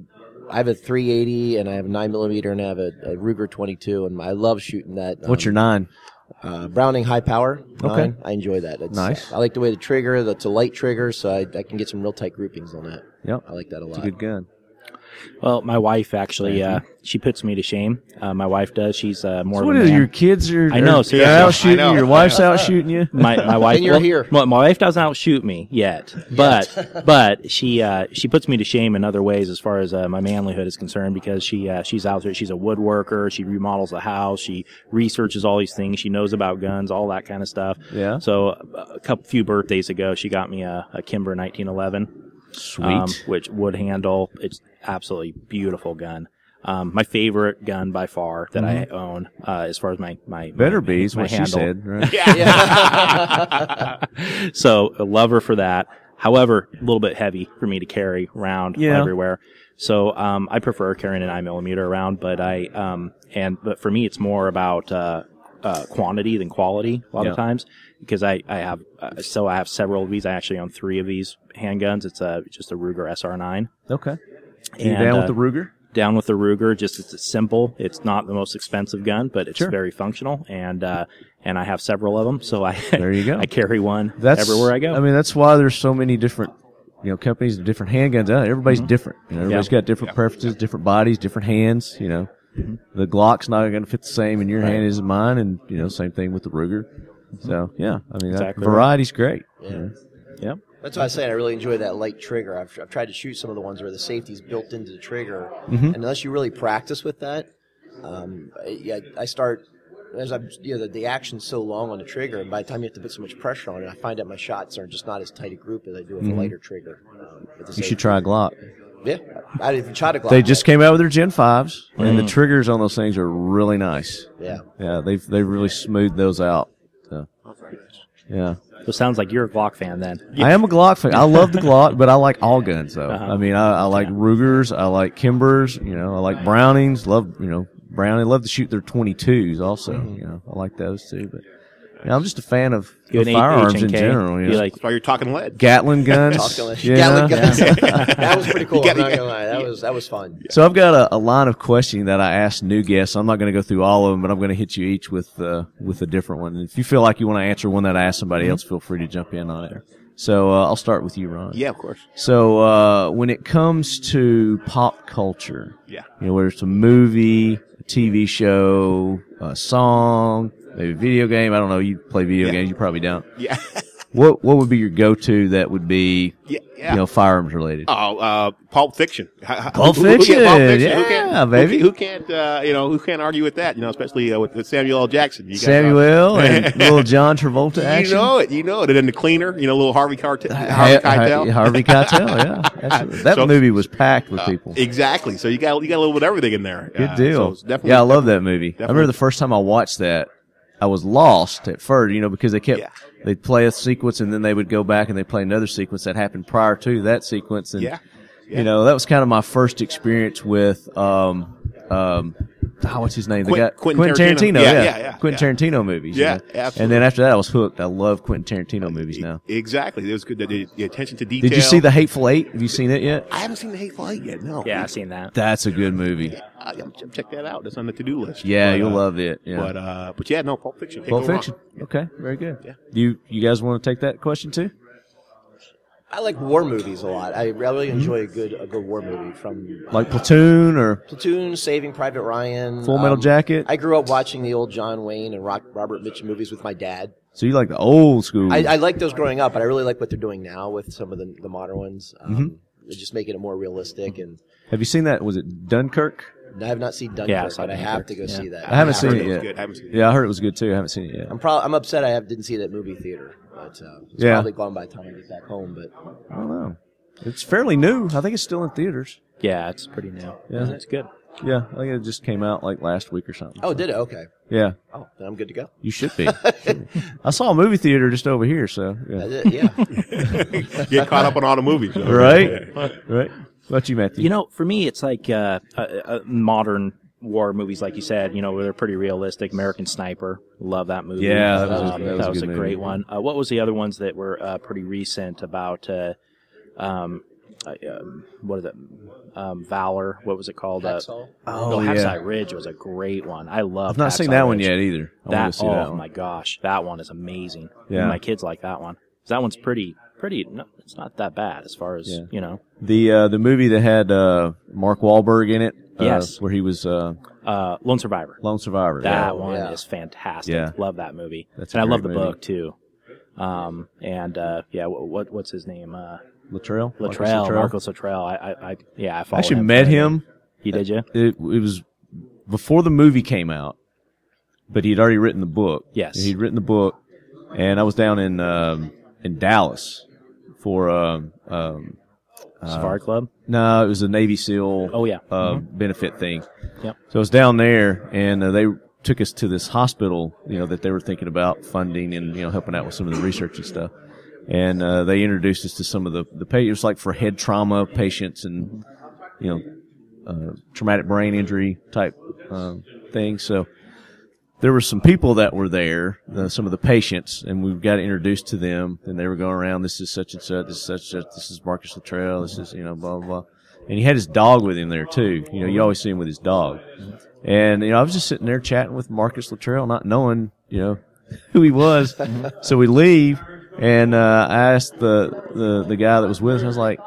have a 380 and I have a 9mm and I have a Ruger 22, and I love shooting that. What's your 9? Browning high power. 9. Okay. I enjoy that. It's nice. I like the way the trigger. That's a light trigger, so I can get some real tight groupings on that. Yep. I like that a lot. It's a good gun. Well, my wife actually, she puts me to shame. My wife does. She's more So of what a is man. Your kids are I know, they're out shooting you. Your wife's out shooting you. My wife. And you're here. Well, my wife doesn't outshoot me yet, but she puts me to shame in other ways as far as my manlyhood is concerned, because she's out there. She's a woodworker. She remodels the house. She researches all these things. She knows about guns, all that kind of stuff. Yeah. So a few birthdays ago, she got me a Kimber 1911. Sweet. Which wood handle. It's absolutely beautiful gun. My favorite gun by far that I own, as far as my better be is my what handle. she said. Right? Yeah. So I love her for that. However, a little bit heavy for me to carry around everywhere. So I prefer carrying an 9mm around, but but for me it's more about quantity than quality a lot of times, because I have several of these. I actually own 3 of these handguns. It's just a Ruger SR9. Okay. You down with the Ruger? Down with the Ruger. Just it's simple. It's not the most expensive gun, but it's very functional, and I have several of them. So there you go. I carry one everywhere I go. I mean, that's why there's so many different companies with different handguns out. Everybody's different. Everybody's got different preferences, different bodies, different hands. The Glock's not going to fit the same in your hand as mine, and same thing with the Ruger. So I mean, variety's great. Yeah. Yep. That's why I say I really enjoy that light trigger. I've tried to shoot some of the ones where the safety's built into the trigger, and unless you really practice with that, I start as the action's so long on the trigger, and by the time you have to put so much pressure on it, I find that my shots are just not as tight a group as I do with a lighter trigger. You should try a Glock. Yeah, I didn't try to Glock. They just came out with their Gen 5s, and the triggers on those things are really nice. Yeah. Yeah, they've really smoothed those out. So, yeah. So it sounds like you're a Glock fan then. I am a Glock fan. I love the Glock, but I like all guns though. I mean, I like Rugers, I like Kimbers, I like Brownings. Love Browning. Love to shoot their 22s also. I like those too. But I'm just a fan of firearms in general. That's why you're talking lead. Gatling guns. Gatling guns. That was pretty cool. I'm not gonna lie. That was fun. So I've got a line of questioning that I asked new guests. I'm not going to go through all of them, but I'm going to hit you each with a different one. And if you feel like you want to answer one that I asked somebody else, feel free to jump in on it. So I'll start with you, Ron. Yeah, of course. So when it comes to pop culture, whether it's a movie, a TV show, a song, maybe a video game. I don't know. You play video games. You probably don't. Yeah. What would be your go-to that would be, firearms related? Pulp Fiction. Pulp Fiction. Yeah, baby. Who can't argue with that? Especially with Samuel L. Jackson. Samuel and little John Travolta action. You know it. And then the cleaner, little Harvey Keitel. Harvey Keitel, yeah. Absolutely. That movie was packed with people. Exactly. So you got a little bit of everything in there. Good deal. So definitely, I love that movie. I remember the first time I watched that, I was lost at first, because they kept they'd play a sequence and then they would go back and they'd play another sequence that happened prior to that sequence. And, that was kind of my first experience with, what's his name? Quentin Tarantino. Yeah. Quentin Tarantino movies. Yeah, absolutely. And then after that, I was hooked. I love Quentin Tarantino movies now. Exactly. It was good. The attention to detail. Did you see The Hateful Eight? Have you seen it yet? I haven't seen The Hateful Eight yet, no. Yeah, I've seen that. That's a good movie. Check that out. That's on the to-do list. Yeah, you'll love it. Yeah. But Pulp Fiction. Pulp Fiction. Okay, very good. Yeah. Do you guys want to take that question too? I like war movies a lot. I really enjoy a good war movie from like Platoon or Saving Private Ryan, Full Metal Jacket. I grew up watching the old John Wayne and Robert Mitchum movies with my dad. So you like the old school? I like those growing up, but I really like what they're doing now with some of the modern ones. They're just making it more realistic. And have you seen that? Was it Dunkirk? I have not seen Dunkirk, Yeah, I saw but I have Dunkirk. to go see that. I haven't seen heard it was yet. good. I haven't seen it. Yeah, I heard it was good too. I haven't seen it yet. I'm upset I didn't see it at movie theater. But it's Yeah. probably gone by the time I get back home. But I don't know. It's fairly new. I think it's still in theaters. Yeah, it's pretty new. Yeah. It's good. Yeah, I think it just came out like last week or something. did it? Okay. Yeah, Oh, then I'm good to go. you should be. I saw a movie theater just over here, so yeah. That's it, yeah. Get caught up on all the movies. So. Right, right. What about you, Matthew? You know, for me, it's like modern war movies, like you said, you know, where they're pretty realistic. American Sniper, love that movie. Yeah, that was a a good great movie. one. What was the other ones that were pretty recent about? What is it? Valor. What was it called? Hacksaw? Hacksaw Ridge was a great one. I love. I've not seen Hacksaw that one Ridge. yet either. I want to see that one. My gosh, that one is amazing. Yeah. Even my kids like that one. That one's pretty. No, it's not that bad as far as you know. The movie that had Mark Wahlberg in it. Yes. Where he was Lone Survivor. Lone Survivor. That yeah. one Yeah. is fantastic. Yeah. Love that movie. That's a and I love the great movie. book too. What's his name? Luttrell. Marcus Luttrell. I follow I actually him. met him. You did you? It was before the movie came out, but he'd already written the book. Yes. He'd written the book, and I was down in Dallas for Safari Club. no, it was a Navy SEAL. Oh, yeah. Benefit thing. Yep. So I was down there, and they took us to this hospital, you know, that they were thinking about funding and, you know, helping out with some of the research and stuff. And they introduced us to some of the patients. It was like for head trauma patients and, you know, traumatic brain injury type things. So there were some people that were there, some of the patients, and we got introduced to them, and they were going around, this is such and such, this is such and such, this is Marcus Luttrell, this is, you know, blah, blah, blah. And he had his dog with him there, too. You know, you always see him with his dog. And, you know, I was just sitting there chatting with Marcus Luttrell, not knowing, you know, who he was. So we leave, and I asked the guy that was with us, I was like,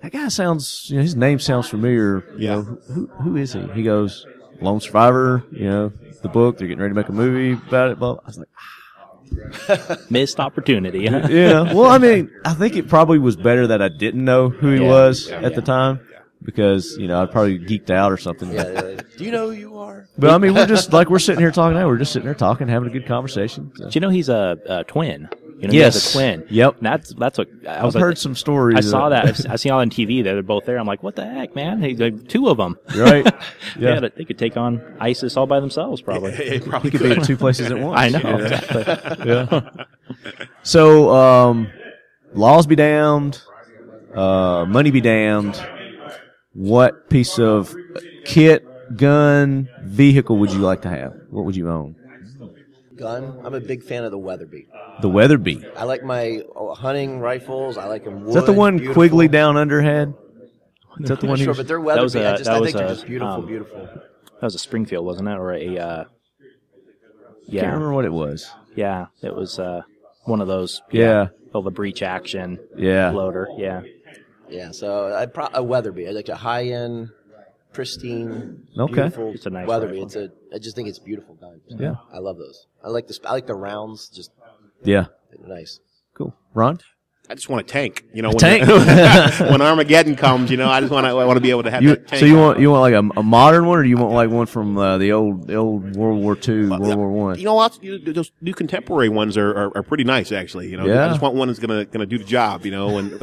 that guy sounds, you know, his name sounds familiar. You know, who is he? He goes, Lone Survivor, you know, the book, they're getting ready to make a movie about it. Blah. I was like, Missed opportunity. yeah. Well, I mean, I think it probably was better that I didn't know who he was at the time, because, you know, I'd probably geeked out or something. Yeah. Do you know who you are? But I mean, we're sitting here talking now. We're just sitting there talking, having a good conversation. So. Do you know he's a twin? You know, Yes. he has a twin. Yep. And that's what I I've was heard like, some stories. I saw that. I seen all on TV. They're both there. I'm like, what the heck, man? He's like, two of them. Right. Yeah. They could take on ISIS all by themselves, probably. It probably He could be in two places at once. I know. Exactly. Yeah. So, laws be damned, money be damned. What piece of kit, gun, vehicle would you like to have? What would you own? Gun. I'm a big fan of the Weatherby. The Weatherby. I like my hunting rifles. I like them wood. Is that the one beautiful. Quigley down under had? Is that the one? Sure, but they're Weatherby. I think was they're a, just beautiful, beautiful. That was a Springfield, wasn't it? Or a Can't remember what it was. Yeah, it was one of those. Yeah. Oh, the breech action. Yeah. Loader. Yeah. Yeah, so a Weatherby. I like a high-end, pristine, Okay. beautiful It's a nice Weatherby. rifle. I just think it's beautiful gun. Yeah. I love those. I like the rounds. Just Yeah. nice. Cool. Ron? I just want a tank. You know, when, tank. when Armageddon comes, you know, I want to be able to have that tank. So you want like a modern one, or do you want like one from the old World War II, World War One? You know what? Those new contemporary ones are pretty nice, actually. You know, Yeah. I just want one that's gonna do the job. You know, when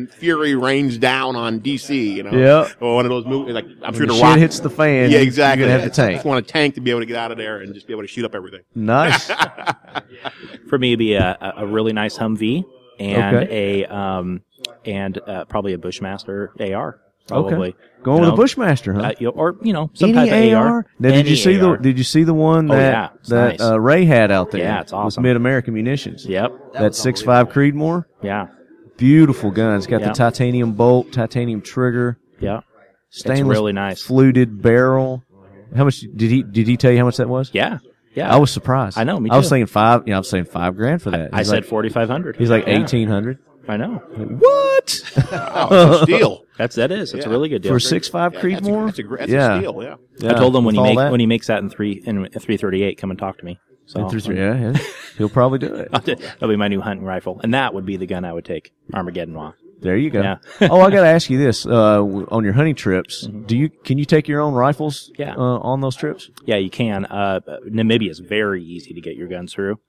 Fury rains down on DC, you know, Yeah. or one of those movies, like I'm sure When the shit rock hits the fan. Yeah, exactly. You're gonna have the I tank. just want a tank to be able to get out of there and just be able to shoot up everything. Nice. For me, it'd be a really nice Humvee and probably a Bushmaster AR. Probably. Okay. Going with a Bushmaster, huh? Or some type Any of AR. AR? Now, did you see AR. the one Oh, that yeah. It's that nice. Ray had out there? Yeah, it's awesome. With Mid-American Munitions. Yep. That 6.5 Creedmoor. Yeah. Beautiful gun. It's got Yeah. the titanium bolt, titanium trigger, Yeah. stainless really nice. fluted barrel. How much did he tell you how much that was? Yeah. Yeah. I was surprised. I know, me I was too. thinking $5. I was saying $5,000 for that. I He's said like, 4,500. he's like Yeah. 1,800. I know. What? Oh, it's a steal. That is. It's a really good deal. For 6.5 Creedmoor? That's a Yeah. steal. Yeah. I told him when With he makes that in 338, come and talk to me. So yeah, he'll probably do it. that'll be my new hunting rifle, and that would be the gun I would take. Armageddon Law. There you go. Yeah. Oh, I got to ask you this: on your hunting trips, can you take your own rifles? Yeah. On those trips? Yeah, you can. Namibia is very easy to get your guns through,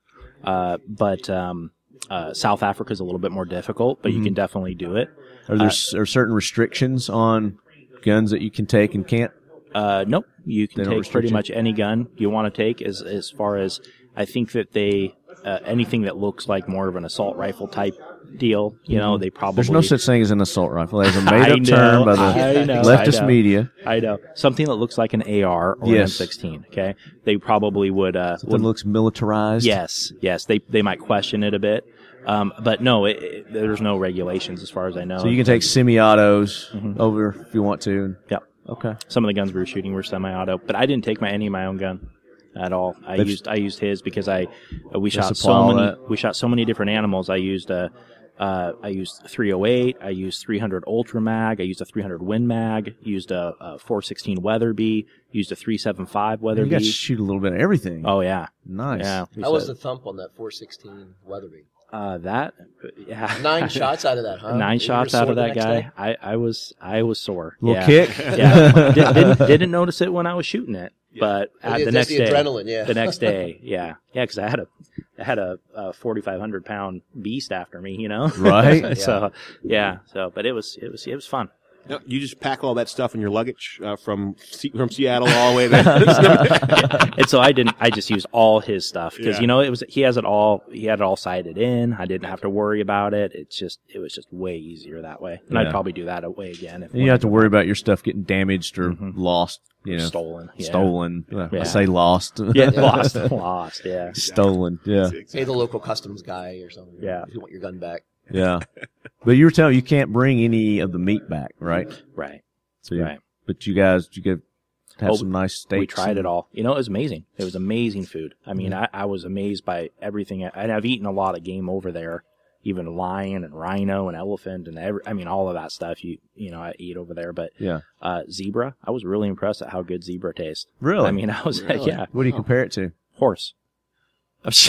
but South Africa is a little bit more difficult. But you can definitely do it. Are there certain restrictions on guns that you can take and can't? Nope. You can take pretty much any gun you want to take. As far as I think that they anything that looks like more of an assault rifle type deal, they probably. There's no such thing as an assault rifle. There's a made-up term by the leftist media. I know. Something that looks like an AR or an M16. Okay, they probably would. Something looks militarized. Yes. They might question it a bit, but no, there's no regulations as far as I know. So you can take semi-autos over if you want to. Yep. Okay. Some of the guns we were shooting were semi-auto, but I didn't take any of my own gun at all. I used his because we shot so many different animals. I used 308. I used 300 Ultra Mag. I used a 300 Win Mag. Used a 416 Weatherby. Used a 375 Weatherby. You got to shoot a little bit of everything. Oh yeah, nice. Yeah. How was the thump on that 416 Weatherby? 9 shots out of that, huh? 9 shots out of that guy. I was sore. Little kick. Yeah. Didn't notice it when I was shooting it, but the next day, adrenaline, the next day, because I had a 4,500 pound beast after me, Right. But it was fun. No, you just pack all that stuff in your luggage from Seattle all the way there. And so I just used all his stuff because he had it all sighted in. I didn't have to worry about it. It was just way easier that way. And I'd probably do that way again. You have to worry about your stuff getting damaged or lost. Stolen. Yeah. Stolen. Yeah. I say lost. Yeah, lost. Yeah. Stolen. Yeah. Pay the local customs guy or something. Yeah. If you want your gun back. Yeah. But you were telling you can't bring any of the meat back, right? Right. So right. But you guys, you get have some nice steaks. We tried it all. It was amazing. It was amazing food. I mean, I was amazed by everything. And I've eaten a lot of game over there, even lion and rhino and elephant and all of that stuff. I eat over there. But zebra, I was really impressed at how good zebra tastes. Really? I mean, I was yeah. What do you compare it to? Horse. I was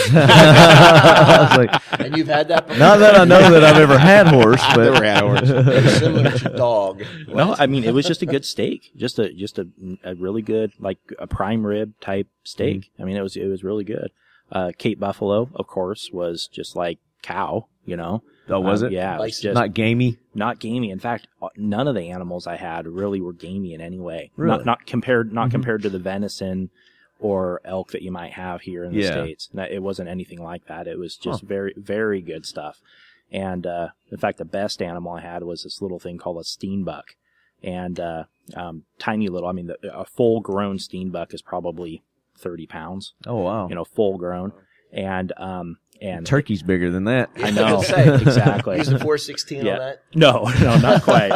like, and you've had that before? Not that I know that I've ever had horse, but I've never had horse. It's similar to dog. No, I mean, it was just a good steak, just a really good, like a prime rib type steak. I mean, it was really good. Cape Buffalo, of course, was just like cow, Oh, was it? Yeah, it was just not gamey. Not gamey. In fact, none of the animals I had really were gamey in any way. Really? Not compared to the venison or elk that you might have here in the States. It wasn't anything like that. It was just very, very good stuff. And in fact, the best animal I had was this little thing called a steenbuck. And tiny little, a full-grown steenbuck is probably 30 pounds. Oh, wow. Full-grown. And turkey's bigger than that. I know. Exactly. Use the 416 on that? No, not quite.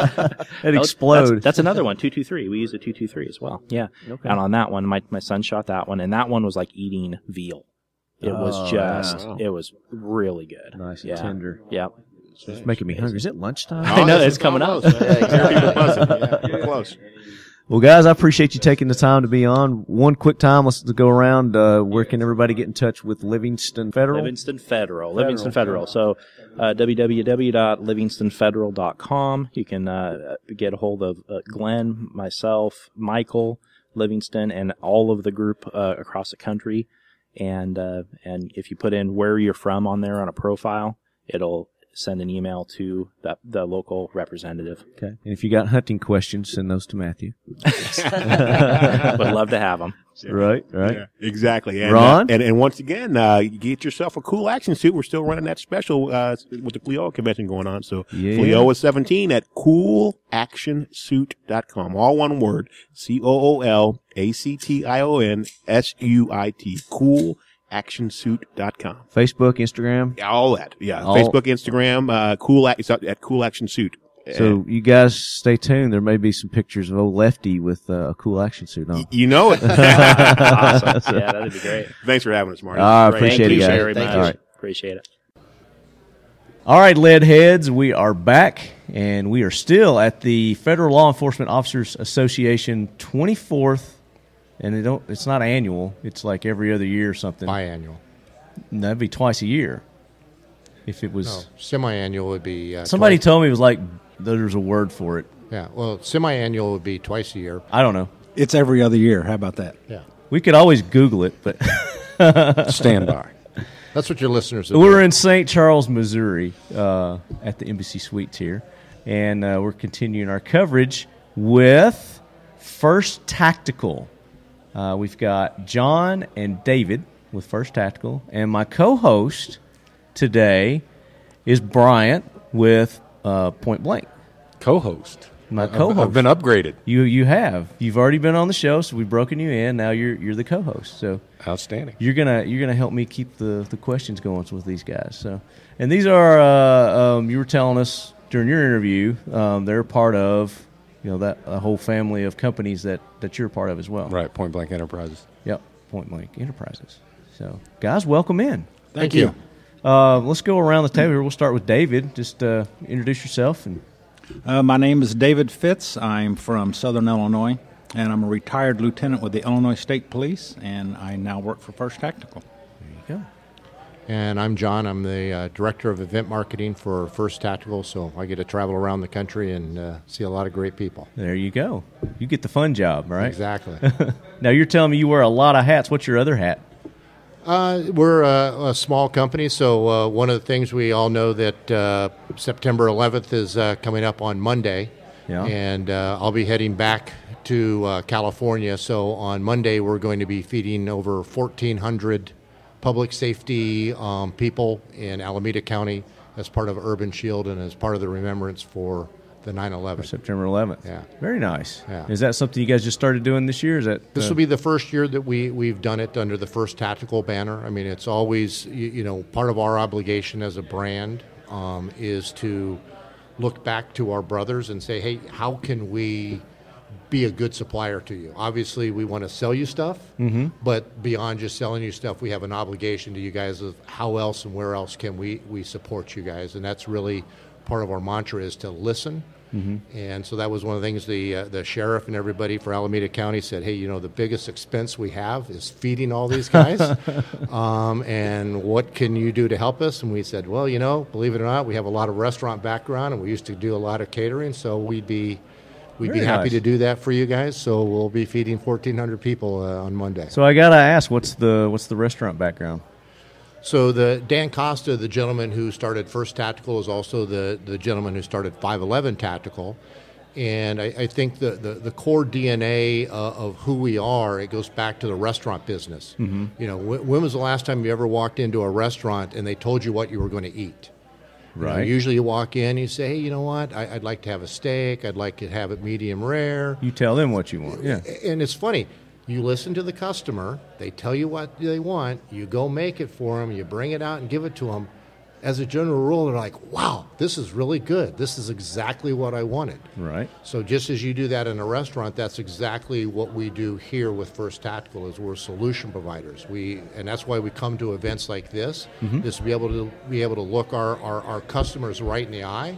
It explodes. That's another one, 223. We used a 223 as well. Yeah. Okay. And on that one, my son shot that one, and that one was like eating veal. It it was really good. Nice and tender. Yeah. It's making me hungry. Is it lunchtime? I know, it's coming up. We're close. Well, guys, I appreciate you taking the time to be on. One quick time, let's go around. Where can everybody get in touch with Livingston Federal? Livingston Federal. So, www.livingstonfederal.com. You can get a hold of Glenn, myself, Michael, Livingston, and all of the group across the country. And if you put in where you're from on there on a profile, it'll send an email to the local representative. Okay. And if you got hunting questions, send those to Matthew. Would love to have them. Right. Yeah, exactly. And, Ron? And once again, you get yourself a cool action suit. We're still running that special with the Flea OA convention going on. So Flea OA 17 at coolactionsuit.com. All one word. COOLACTIONSUIT. Coolactionsuit.com. Facebook, Instagram? All that. Yeah. Facebook, Instagram, it's at Cool Action Suit. So you guys stay tuned. There may be some pictures of old Lefty with a cool action suit on. You know it. Awesome. Yeah, that'd be great. Thanks for having us, Marty. I appreciate it, guys. Thank you very much. All right. Appreciate it. All right, lead heads, we are back, and we are still at the Federal Law Enforcement Officers Association 24th, and it's not annual. It's like every other year or something. Biannual. That'd be twice a year. If it was No, semi-annual would be somebody twice. told me it was like there's a word for it. Yeah, well, semi-annual would be twice a year. I don't know. It's every other year. How about that? Yeah, We could always Google it, but Stand by. that's what your listeners. Are we're doing. in St. Charles, Missouri, at the Embassy Suites here, and we're continuing our coverage with First Tactical. We've got John and David with First Tactical, and my co-host today is Bryant with Point Blank. Co-host. My co-host. I've been upgraded. You have. You've already been on the show, so we've broken you in. Now you're the co-host. So Outstanding. you're gonna help me keep the questions going with these guys. So, and these are you were telling us during your interview, they're part of that whole family of companies that you're a part of as well. Right, Point Blank Enterprises. Yep, Point Blank Enterprises. So, guys, welcome in. Thank you. Let's go around the table here. We'll start with David. Just introduce yourself. And My name is David Fitz. I'm from Southern Illinois, and I'm a retired lieutenant with the Illinois State Police, and I now work for First Tactical. there you go. And I'm John. I'm the director of event marketing for First Tactical, so I get to travel around the country and see a lot of great people. There you go. You get the fun job, right? Exactly. Now you're telling me you wear a lot of hats. What's your other hat? We're a small company, so one of the things we all know that September 11th is coming up on Monday, Yeah. and I'll be heading back to California. So on Monday, we're going to be feeding over 1,400 public safety people in Alameda County as part of Urban Shield and as part of the remembrance for the 9/11. September 11th. Yeah. Very nice. Yeah. Is that something you guys just started doing this year? Is that This will be the first year that we've done it under the First Tactical banner. I mean, it's always, part of our obligation as a brand is to look back to our brothers and say, hey, how can we be a good supplier to you? Obviously, we want to sell you stuff, but beyond just selling you stuff, we have an obligation to you guys of how else and where else can we support you guys. And that's really part of our mantra is to listen. And so that was one of the things the sheriff and everybody for Alameda County said, hey, the biggest expense we have is feeding all these guys. And what can you do to help us? And we said, well, believe it or not, we have a lot of restaurant background and we used to do a lot of catering. So we'd be Very happy nice. to do that for you guys. So we'll be feeding 1,400 people on Monday. So I gotta ask, what's the restaurant background? So the Dan Costa, the gentleman who started First Tactical, is also the gentleman who started 511 Tactical. And I think the core DNA of who we are, it goes back to the restaurant business. When was the last time you ever walked into a restaurant and they told you what you were going to eat? Right. Usually you walk in, you say, hey, you know what? I'd like to have a steak. I'd like to have it medium rare. You tell them what you want. Yeah. And it's funny. You listen to the customer. They tell you what they want. You go make it for them. You bring it out and give it to them. As a general rule, they're like, wow, this is really good. This is exactly what I wanted. Right. So just as you do that in a restaurant, that's exactly what we do here with First Tactical is we're solution providers. And that's why we come to events like this, is to be able to look our customers right in the eye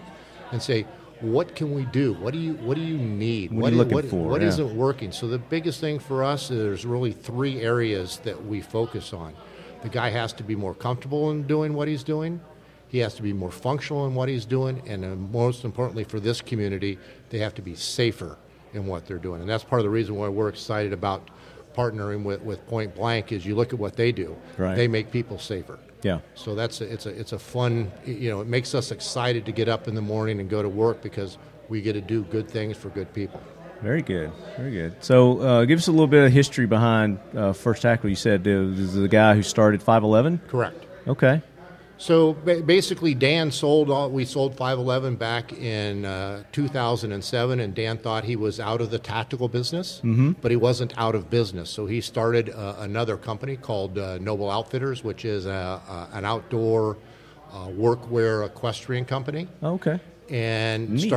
and say, what can we do? What do you need? What are you looking for? What Yeah. isn't working? So the biggest thing for us is there's really 3 areas that we focus on. The guy has to be more comfortable in doing what he's doing. He has to be more functional in what he's doing. And most importantly for this community, they have to be safer in what they're doing. And that's part of the reason why we're excited about partnering with Point Blank is you look at what they do. Right. They make people safer. Yeah. So it's a fun, it makes us excited to get up in the morning and go to work because we get to do good things for good people. Very good. Very good. So give us a little bit of history behind First Tactical. You said this is the guy who started 511? Correct. Okay. So basically, we sold 511 back in 2007, and Dan thought he was out of the tactical business, but he wasn't out of business. So he started another company called Noble Outfitters, which is an outdoor workwear equestrian company. Okay. And Neat.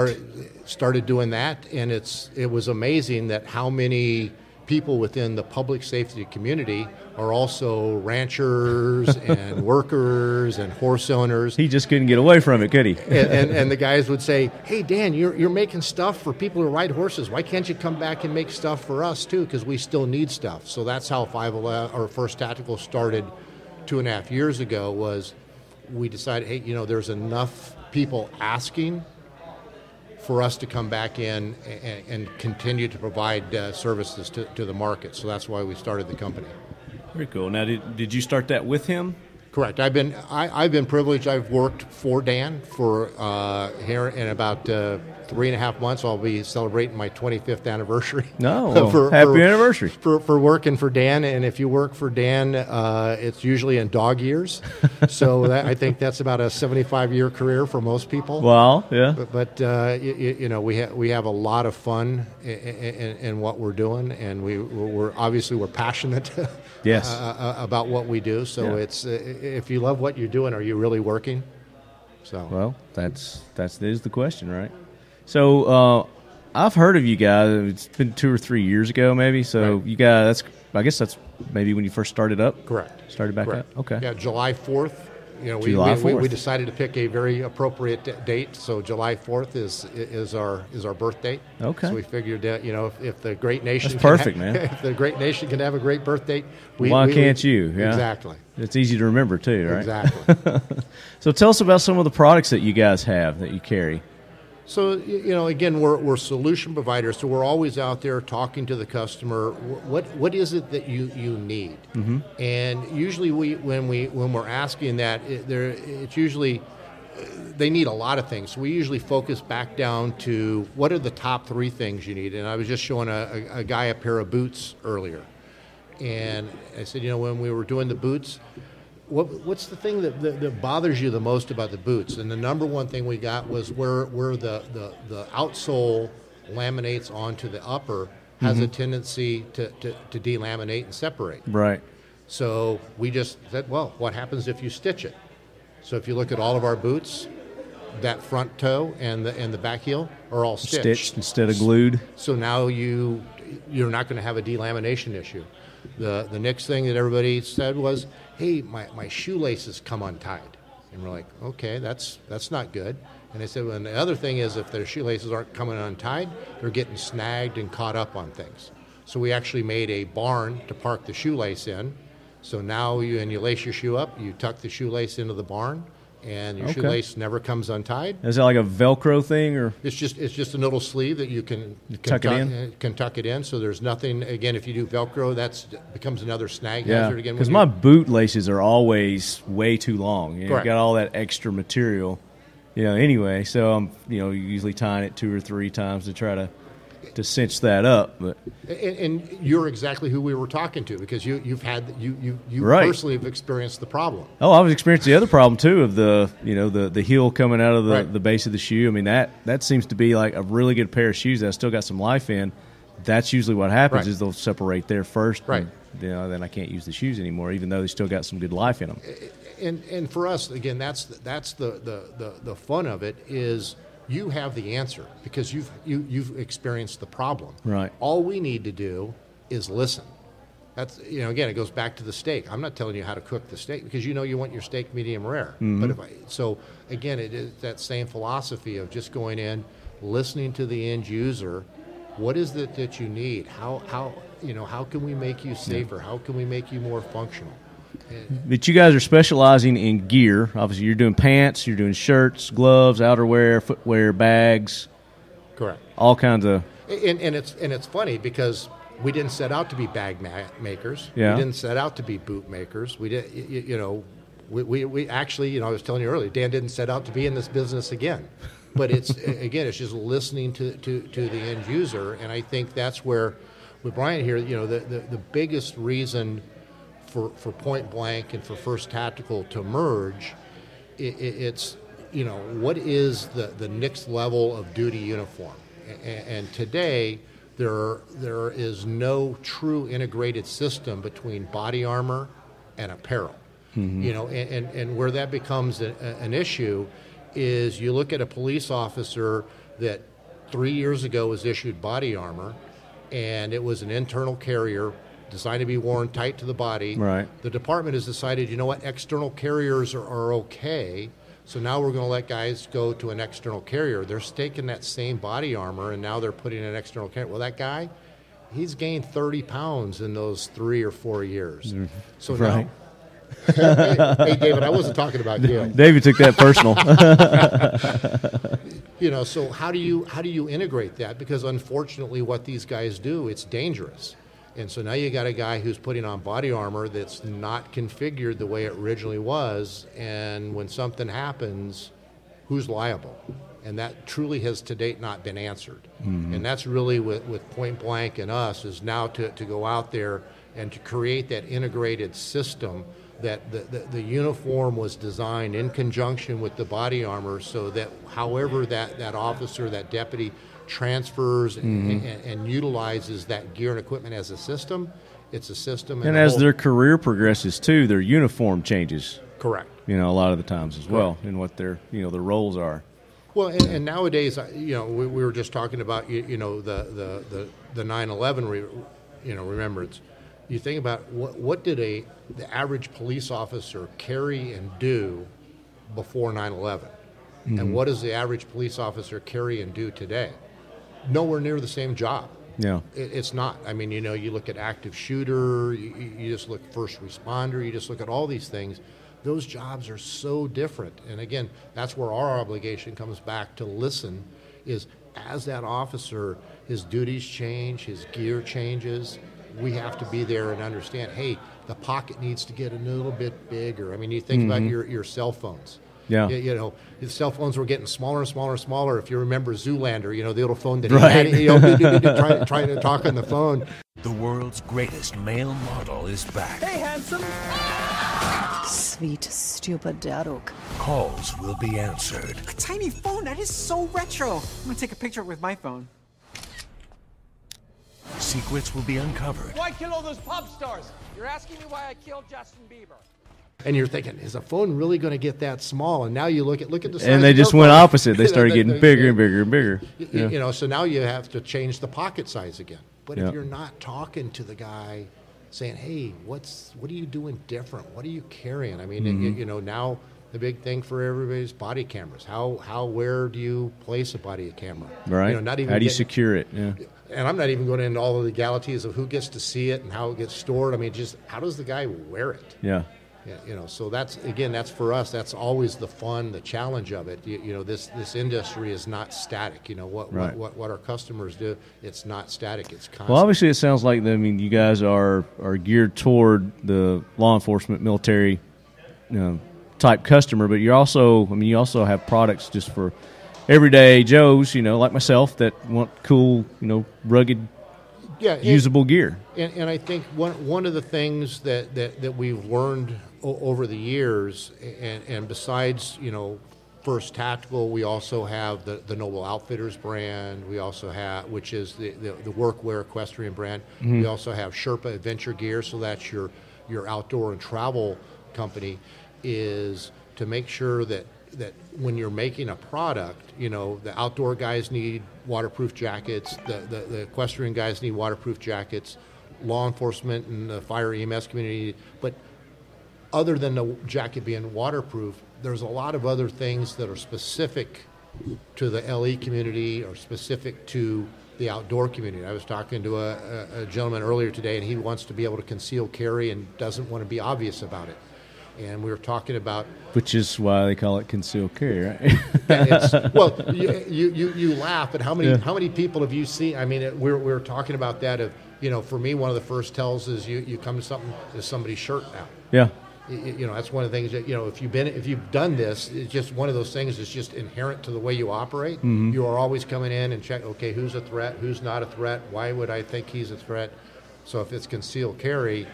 started doing that, and it was amazing that how many people within the public safety community are also ranchers and workers and horse owners. He just couldn't get away from it, could he? and the guys would say, hey, Dan, you're making stuff for people who ride horses. Why can't you come back and make stuff for us, too? Because we still need stuff. So that's how 511, or First Tactical started 2.5 years ago was we decided, hey, there's enough people asking for us to come back in and continue to provide services to the market. So that's why we started the company. Very cool. Now, did you start that with him? Correct. I've been privileged. I've worked for Dan for here in about 3.5 months. I'll be celebrating my 25th anniversary. No, happy anniversary for working for Dan. And if you work for Dan, it's usually in dog years. So I think that's about a 75-year career for most people. Well, yeah. But we have a lot of fun in what we're doing, and we're passionate. Yes. About what we do. So it's if you love what you're doing, are you really working? So well, that is the question, right? So I've heard of you guys. It's been 2 or 3 years ago, maybe. So right. You guys, I guess that's maybe when you first started up. Correct. Started back Correct. up. Okay. Yeah, July 4th. July 4th. We decided to pick a very appropriate date. So July 4th is our birth date. Okay. So we figured that if the great nation that's perfect, man. If the great nation can have a great birth date, why can't you? Yeah. Exactly. It's easy to remember too, right? Exactly. So tell us about some of the products that you guys have that you carry. So, again, we're solution providers, so we're always out there talking to the customer. What is it that you need? Mm-hmm. And usually when we're asking that, it's usually they need a lot of things. So we usually focus back down to what are the top 3 things you need. And I was just showing a guy a pair of boots earlier. And I said, when we were doing the boots, what's the thing that bothers you the most about the boots? And the number one thing we got was where the outsole laminates onto the upper has a tendency to delaminate and separate. Right. So we just said, well, what happens if you stitch it? So if you look at all of our boots, that front toe and the back heel are all stitched instead of glued. So now you're not going to have a delamination issue. The next thing that everybody said was, hey, my shoelaces come untied. And we're like, okay, that's not good. And they said, well, and the other thing is if their shoelaces aren't coming untied, they're getting snagged and caught up on things. So we actually made a barn to park the shoelace in. So now you lace your shoe up, you tuck the shoelace into the barn, and your shoelace never comes untied. Is that like a Velcro thing, or it's just a little sleeve that you can tuck it in. So there's nothing. Again, if you do Velcro, that becomes another snag hazard again. Because my boot laces are always way too long. You Correct. got all that extra material. Anyway, so I'm usually tying it 2 or 3 times to try to cinch that up. But and you're exactly who we were talking to, because you right. personally have experienced the problem. Oh, I was experiencing the other problem too of the heel coming out of the base of the shoe. I mean that seems to be like a really good pair of shoes that still got some life in. That's usually what happens is they'll separate there first. Right. And, then I can't use the shoes anymore, even though they still got some good life in them. And for us, again, that's the fun of it is. You have the answer because you've experienced the problem. Right. All we need to do is listen. That's again, it goes back to the steak. I'm not telling you how to cook the steak because you want your steak medium rare. Mm-hmm. But so again, it is that same philosophy of just going in, listening to the end user. What is it that you need? How can we make you safer? How can we make you more functional? But you guys are specializing in gear. Obviously, you're doing pants, you're doing shirts, gloves, outerwear, footwear, bags. Correct. All kinds of. And it's funny because we didn't set out to be bag makers. Yeah. We didn't set out to be boot makers. We did. We actually, I was telling you earlier, Dan didn't set out to be in this business again. But it's just listening to the end user, and I think that's where, with Brian here, the biggest reason for Point Blank and for First Tactical to merge, it's what is the next level of duty uniform, and today there is no true integrated system between body armor and apparel. Mm-hmm. And where that becomes an issue is you look at a police officer that 3 years ago was issued body armor, and it was an internal carrier designed to be worn tight to the body. Right. The department has decided, external carriers are okay, so now we're going to let guys go to an external carrier. They're staking that same body armor, and now they're putting an external carrier. Well, that guy, he's gained 30 pounds in those 3 or 4 years. Mm-hmm. So right. Hey, David, I wasn't talking about you. David took that personal. So how do you integrate that? Because unfortunately, what these guys do, it's dangerous. And so now you got a guy who's putting on body armor that's not configured the way it originally was, and when something happens, who's liable? And that truly has to date not been answered. Mm-hmm. And that's really with Point Blank and us is now to go out there and to create that integrated system that the uniform was designed in conjunction with the body armor so that however that officer, that deputy transfers and utilizes that gear and equipment as a system, it's a system. And as their career progresses too, their uniform changes. Correct. A lot of the times as well in what their, their roles are. Well, and nowadays, we were just talking about, the 9/11, remembrance. You think about what did the average police officer carry and do before 9/11, and what does the average police officer carry and do today? Nowhere near the same job. Yeah, it's not. I mean, you look at active shooter, you just look first responder, you just look at all these things. Those jobs are so different. And again, that's where our obligation comes back to listen, is as that officer, his duties change, his gear changes, we have to be there and understand, hey, the pocket needs to get a little bit bigger. I mean, you think about your cell phones. Yeah. His cell phones were getting smaller and smaller and smaller. If you remember Zoolander, the little phone that he had, trying to talk on the phone. The world's greatest male model is back. Hey, handsome. Sweet, stupid Daruk. Calls will be answered. A tiny phone? That is so retro. I'm going to take a picture with my phone. Secrets will be uncovered. Why kill all those pop stars? You're asking me why I killed Justin Bieber. And you're thinking, is a phone really going to get that small? And now you look at the size. And they just went opposite. They started getting bigger and bigger and bigger. So now you have to change the pocket size again. But if you're not talking to the guy, saying, hey, what are you doing different? What are you carrying? I mean, now the big thing for everybody is body cameras. Where do you place a body camera? Right. Not even how do you secure it? Yeah. And I'm not even going into all the legalities of who gets to see it and how it gets stored. I mean, just how does the guy wear it? Yeah. So that's for us. That's always the fun, the challenge of it. This industry is not static. What our customers do, it's not static. It's constant. Well, obviously, it sounds like you guys are geared toward the law enforcement, military, type customer. But you also have products just for everyday Joes, like myself, that want cool, rugged. Usable gear. And I think one of the things that we've learned over the years, and besides, First Tactical, we also have the Noble Outfitters brand. We also have, which is the workwear equestrian brand. Mm-hmm. We also have Sherpa Adventure Gear, so that's your outdoor and travel company, is to make sure that when you're making a product, the outdoor guys need waterproof jackets, the equestrian guys need waterproof jackets, law enforcement and the fire EMS community. But other than the jacket being waterproof, there's a lot of other things that are specific to the LE community or specific to the outdoor community. I was talking to a gentleman earlier today, and he wants to be able to conceal carry and doesn't want to be obvious about it. And we were talking about, which is why they call it concealed carry, right? Well, you laugh at how many people have you seen? I mean, we're talking about that. For me, one of the first tells is you come to something, there's somebody's shirt out. Yeah. That's one of the things that if you've done this, it's just one of those things that's just inherent to the way you operate. Mm-hmm. You are always coming in and check. Okay, who's a threat? Who's not a threat? Why would I think he's a threat? So if it's concealed carry.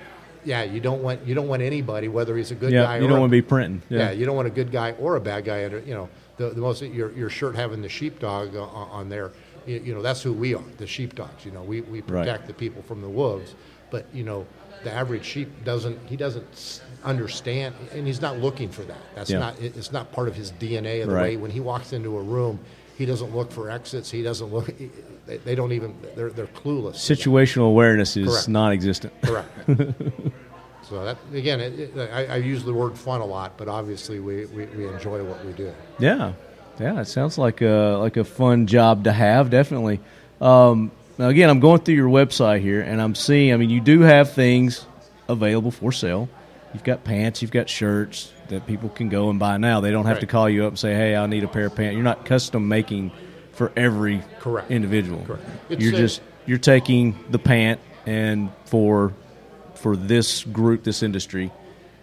Yeah, you don't want anybody, whether he's a good guy or you don't want to be printing. Yeah, you don't want a good guy or a bad guy under. The most your shirt having the sheepdog on there. That's who we are, the sheepdogs. We protect the people from the wolves. But the average sheep doesn't understand, and he's not looking for that. It's not part of his DNA. The way when he walks into a room, he doesn't look for exits. He doesn't look. They don't even. They're clueless. Situational awareness is non-existent. Correct. So that again, I use the word fun a lot, but obviously we enjoy what we do. Yeah. It sounds like a fun job to have. Definitely. Now again, I'm going through your website here, and I'm seeing. I mean, you do have things available for sale. You've got pants, you've got shirts that people can go and buy now. They don't have to call you up and say, hey, I need a pair of pants. You're not custom making for every individual. Correct. You're taking the pant, and for this group, this industry,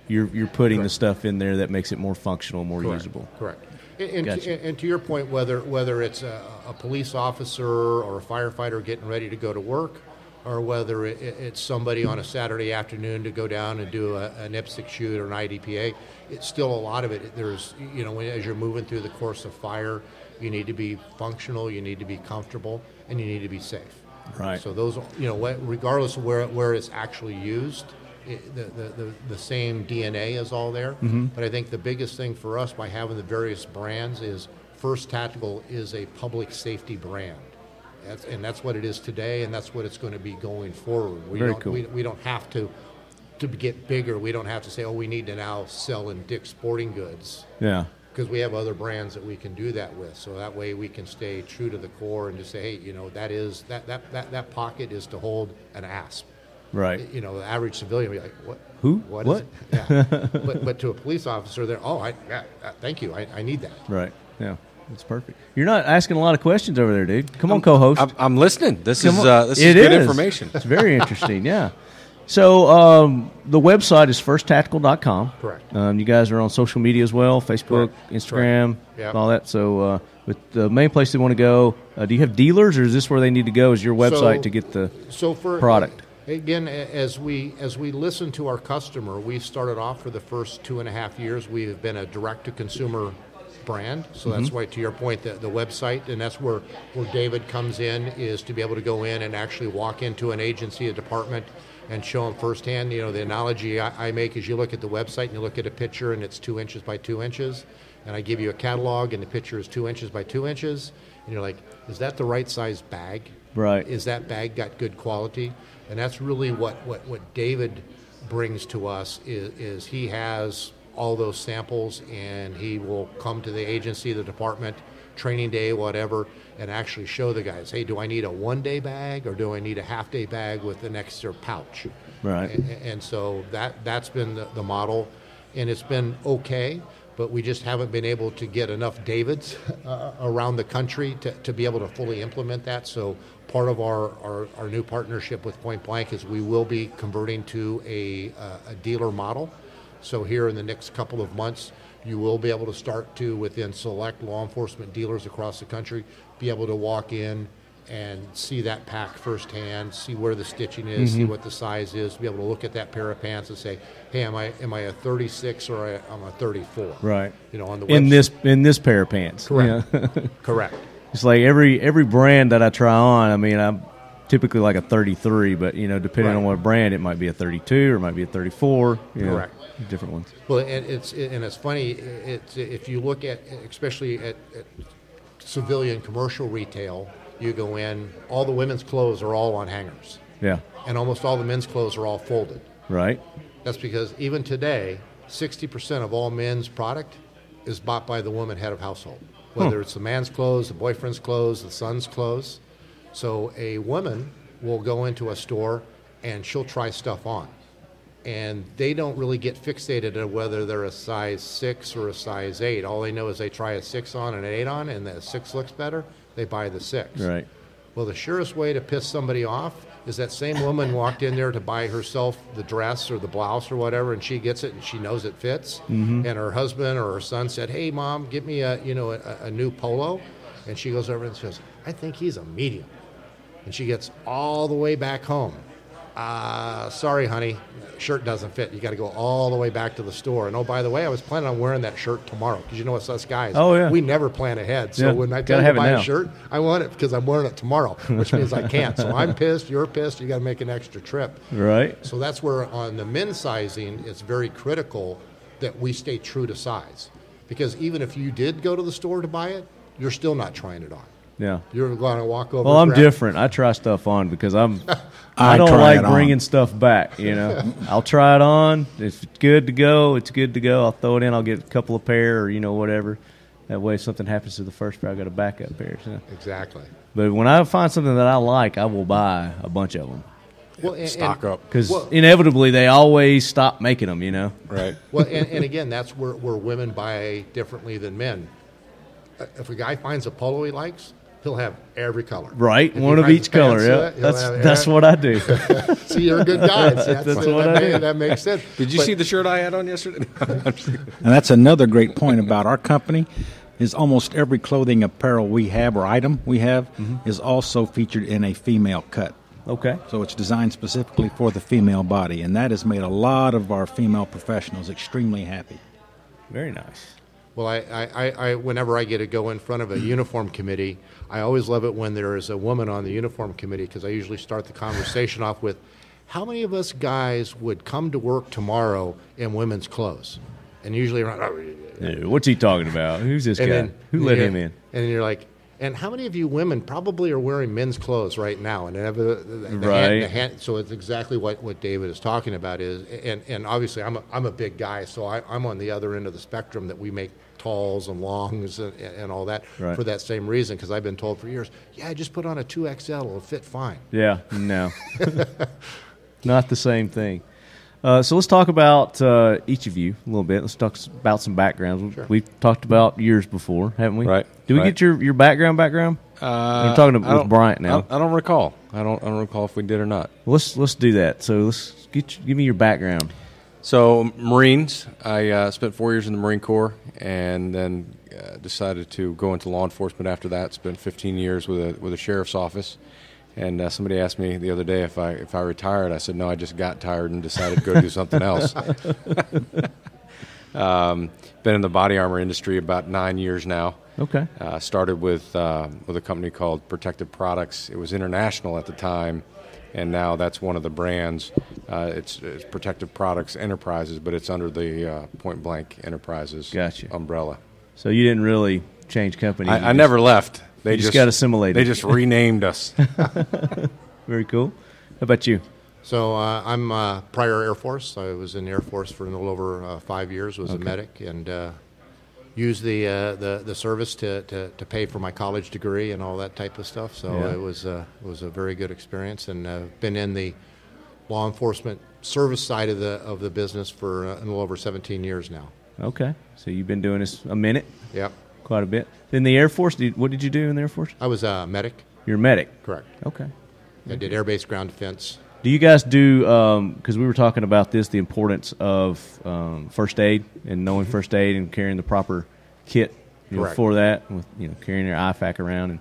you're putting the stuff in there that makes it more functional, more usable. Correct. And to your point, whether it's a police officer or a firefighter getting ready to go to work, or whether it's somebody on a Saturday afternoon to go down and do an IPSC shoot or an IDPA, it's still a lot of it. There's, as you're moving through the course of fire, you need to be functional, you need to be comfortable, and you need to be safe. Right. So those, regardless of where it's actually used, the same DNA is all there. Mm-hmm. But I think the biggest thing for us by having the various brands is First Tactical is a public safety brand. That's what it is today, and that's what it's going to be going forward. Very cool. We don't have to get bigger. We don't have to say, we need to now sell in Dick's Sporting Goods. Yeah. Because we have other brands that we can do that with. So that way we can stay true to the core and just say, hey, that pocket is to hold an asp. Right. The average civilian will be like, what? Who? What? What? Is it? Yeah. but to a police officer, they're, thank you. I need that. Right. Yeah. That's perfect. You're not asking a lot of questions over there, dude. Come on, co-host. I'm listening. This is good information. It's very interesting. Yeah. So the website is firsttactical.com. Correct. You guys are on social media as well, Facebook, Correct. Instagram, Yep. all that. So but the main place they want to go, do you have dealers, or is this where they need to go? Is your website to get the product? Again, as we listen to our customer, we started off for the first 2.5 years. We have been a direct-to-consumer brand, so that's why, to your point, the website, and that's where David comes in, is to be able to go in and actually walk into an agency, a department, and show them firsthand. The analogy I make is you look at the website and you look at a picture and it's 2 inches by 2 inches, and I give you a catalog and the picture is 2 inches by 2 inches, and you're like, is that the right size bag? Right. Is that bag got good quality? And that's really what David brings to us is he has all those samples, and he will come to the agency, the department, training day, whatever, and actually show the guys, hey, do I need a one-day bag or do I need a half-day bag with an extra pouch? Right. And so that's been the model, and it's been okay, but we just haven't been able to get enough Davids around the country to be able to fully implement that. So part of our new partnership with Point Blank is we will be converting to a dealer model. So here in the next couple of months, you will be able to start to, within select law enforcement dealers across the country, be able to walk in and see that pack firsthand, see where the stitching is, see what the size is, be able to look at that pair of pants and say, hey, am I a 36 or am I a 34? Right. On the in this pair of pants. Correct. Yeah. Correct. It's like every brand that I try on, I mean, I'm typically like a 33, but depending on what brand, it might be a 32 or it might be a 34. Correct. Different ones. Well, and it's funny. If you look at, especially at civilian commercial retail, you go in, all the women's clothes are all on hangers. Yeah. And almost all the men's clothes are all folded. Right. That's because even today, 60% of all men's product is bought by the woman head of household. Whether it's the man's clothes, the boyfriend's clothes, the son's clothes. So a woman will go into a store and she'll try stuff on. And they don't really get fixated on whether they're a size 6 or a size 8. All they know is they try a 6 on and an 8 on, and the 6 looks better, they buy the 6. Right. Well, the surest way to piss somebody off is that same woman walked in there to buy herself the dress or the blouse or whatever, and she gets it and she knows it fits. And her husband or her son said, hey, Mom, get me a new polo. And she goes over and says, I think he's a medium. And she gets all the way back home. Sorry, honey, shirt doesn't fit. You got to go all the way back to the store. And oh, by the way, I was planning on wearing that shirt tomorrow because it's us guys. Oh, yeah. We never plan ahead. So when I tell you to buy a shirt, I want it because I'm wearing it tomorrow, which means I can't. So I'm pissed. You're pissed. You got to make an extra trip. Right. So that's where on the men's sizing, it's very critical that we stay true to size, because even if you did go to the store to buy it, you're still not trying it on. Yeah. You're going to walk over. Well, I'm different. I try stuff on because I don't like bringing stuff back, I'll try it on. If it's good to go, it's good to go. I'll throw it in. I'll get a couple of pair or, whatever. That way if something happens to the first pair, I got a backup pair. So. Exactly. But when I find something that I like, I will buy a bunch of them. Well, stock up. Because inevitably they always stop making them, you know? Right. Well, and again, that's where women buy differently than men. If a guy finds a polo he likes, he'll have every color. Right, one of each color. Yeah, that's what I do. See, you're a good guy. See, that's what I do. That makes sense. Did you see the shirt I had on yesterday? And that's another great point about our company is almost every clothing apparel we have or item we have is also featured in a female cut. Okay. So it's designed specifically for the female body, and that has made a lot of our female professionals extremely happy. Very nice. Well, I whenever I get to go in front of a uniform committee, I always love it when there is a woman on the uniform committee because I usually start the conversation off with, how many of us guys would come to work tomorrow in women's clothes? And usually around, what's he talking about? Who's this guy? Who let him in? And then you're like, and how many of you women probably are wearing men's clothes right now? And they have the hand, so it's exactly what David is talking about is, and obviously I'm a big guy, so I'm on the other end of the spectrum that we make talls and longs and all that for that same reason, because I've been told for years, yeah, just put on a 2XL, it'll fit fine. Yeah, no. Not the same thing. So let's talk about each of you a little bit. Let's talk about some backgrounds. Sure. We've talked about yours before, haven't we? Right. Did we get your background? I'm talking with Bryant now. I don't recall. I don't recall if we did or not. Let's do that. So let's give me your background. So Marines. I spent 4 years in the Marine Corps, and then decided to go into law enforcement after that. Spent 15 years with a sheriff's office. And somebody asked me the other day if I retired. I said, no, I just got tired and decided to go do something else. Been in the body armor industry about 9 years now. Okay. Started with a company called Protective Products. It was international at the time, and now that's one of the brands. It's Protective Products Enterprises, but it's under the Point Blank Enterprises umbrella. So you didn't really change company? I never left. They just got assimilated. They just renamed us. Very cool. How about you? So I'm prior Air Force. I was in the Air Force for a little over 5 years. Was a medic and used the service to pay for my college degree and all that type of stuff. So it was a very good experience, and been in the law enforcement service side of the business for a little over 17 years now. Okay. So you've been doing this a minute? Yep. Quite a bit. In the Air Force, what did you do in the Air Force? I was a medic. You're a medic? Correct. Okay. I did air-based ground defense. Do you guys do, because we were talking about this, the importance of first aid and knowing first aid and carrying the proper kit for that, with carrying your IFAC around. And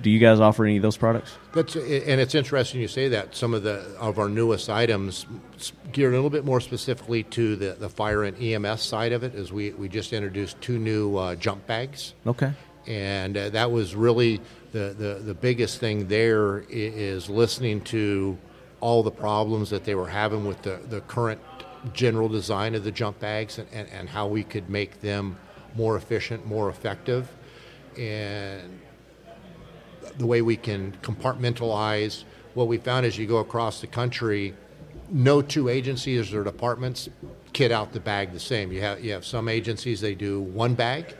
do you guys offer any of those products? And it's interesting you say that. Some of our newest items geared a little bit more specifically to the fire and EMS side of it, is we just introduced 2 new jump bags. Okay. And that was really the biggest thing there, is listening to all the problems that they were having with the current general design of the jump bags, and how we could make them more efficient, more effective, and the way we can compartmentalize. What we found as you go across the country, no 2 agencies or departments kit out the bag the same. You have some agencies, they do 1 bag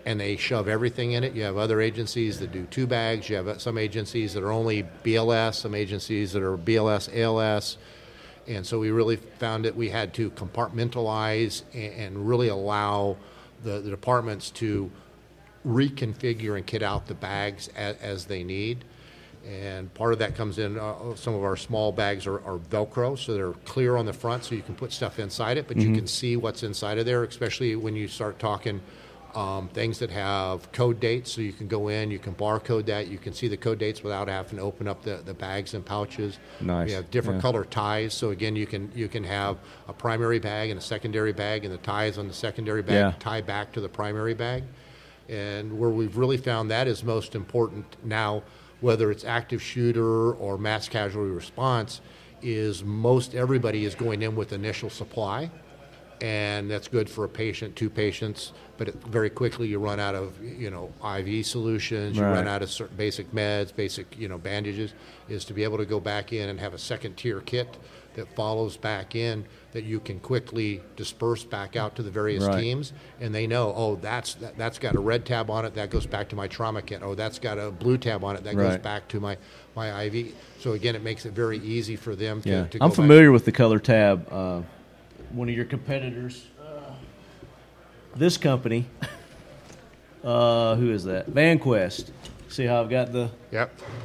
and they shove everything in it. You have other agencies that do 2 bags. You have some agencies that are only BLS, some agencies that are BLS, ALS. And so we really found that we had to compartmentalize and really allow the departments to reconfigure and kit out the bags as they need. And part of that comes in, some of our small bags are Velcro, so they're clear on the front, so you can put stuff inside it, but you can see what's inside of there, especially when you start talking things that have code dates, so you can go in, you can barcode that, you can see the code dates without having to open up the bags and pouches. Nice. We have different color ties, so again, you can have a primary bag and a secondary bag, and the ties on the secondary bag tie back to the primary bag. And where we've really found that is most important now, whether it's active shooter or mass casualty response, is most everybody is going in with initial supply, and that's good for a patient, 2 patients, but very quickly you run out of IV solutions, you run out of certain basic meds, basic bandages. Is to be able to go back in and have a second tier kit that follows back in that you can quickly disperse back out to the various teams, and they know, oh, that's got a red tab on it, that goes back to my trauma kit. Oh, that's got a blue tab on it, that goes back to my IV. So again, it makes it very easy for them to go I'm familiar with the color tab. One of your competitors, this company, who is that? VanQuest. See how I've got the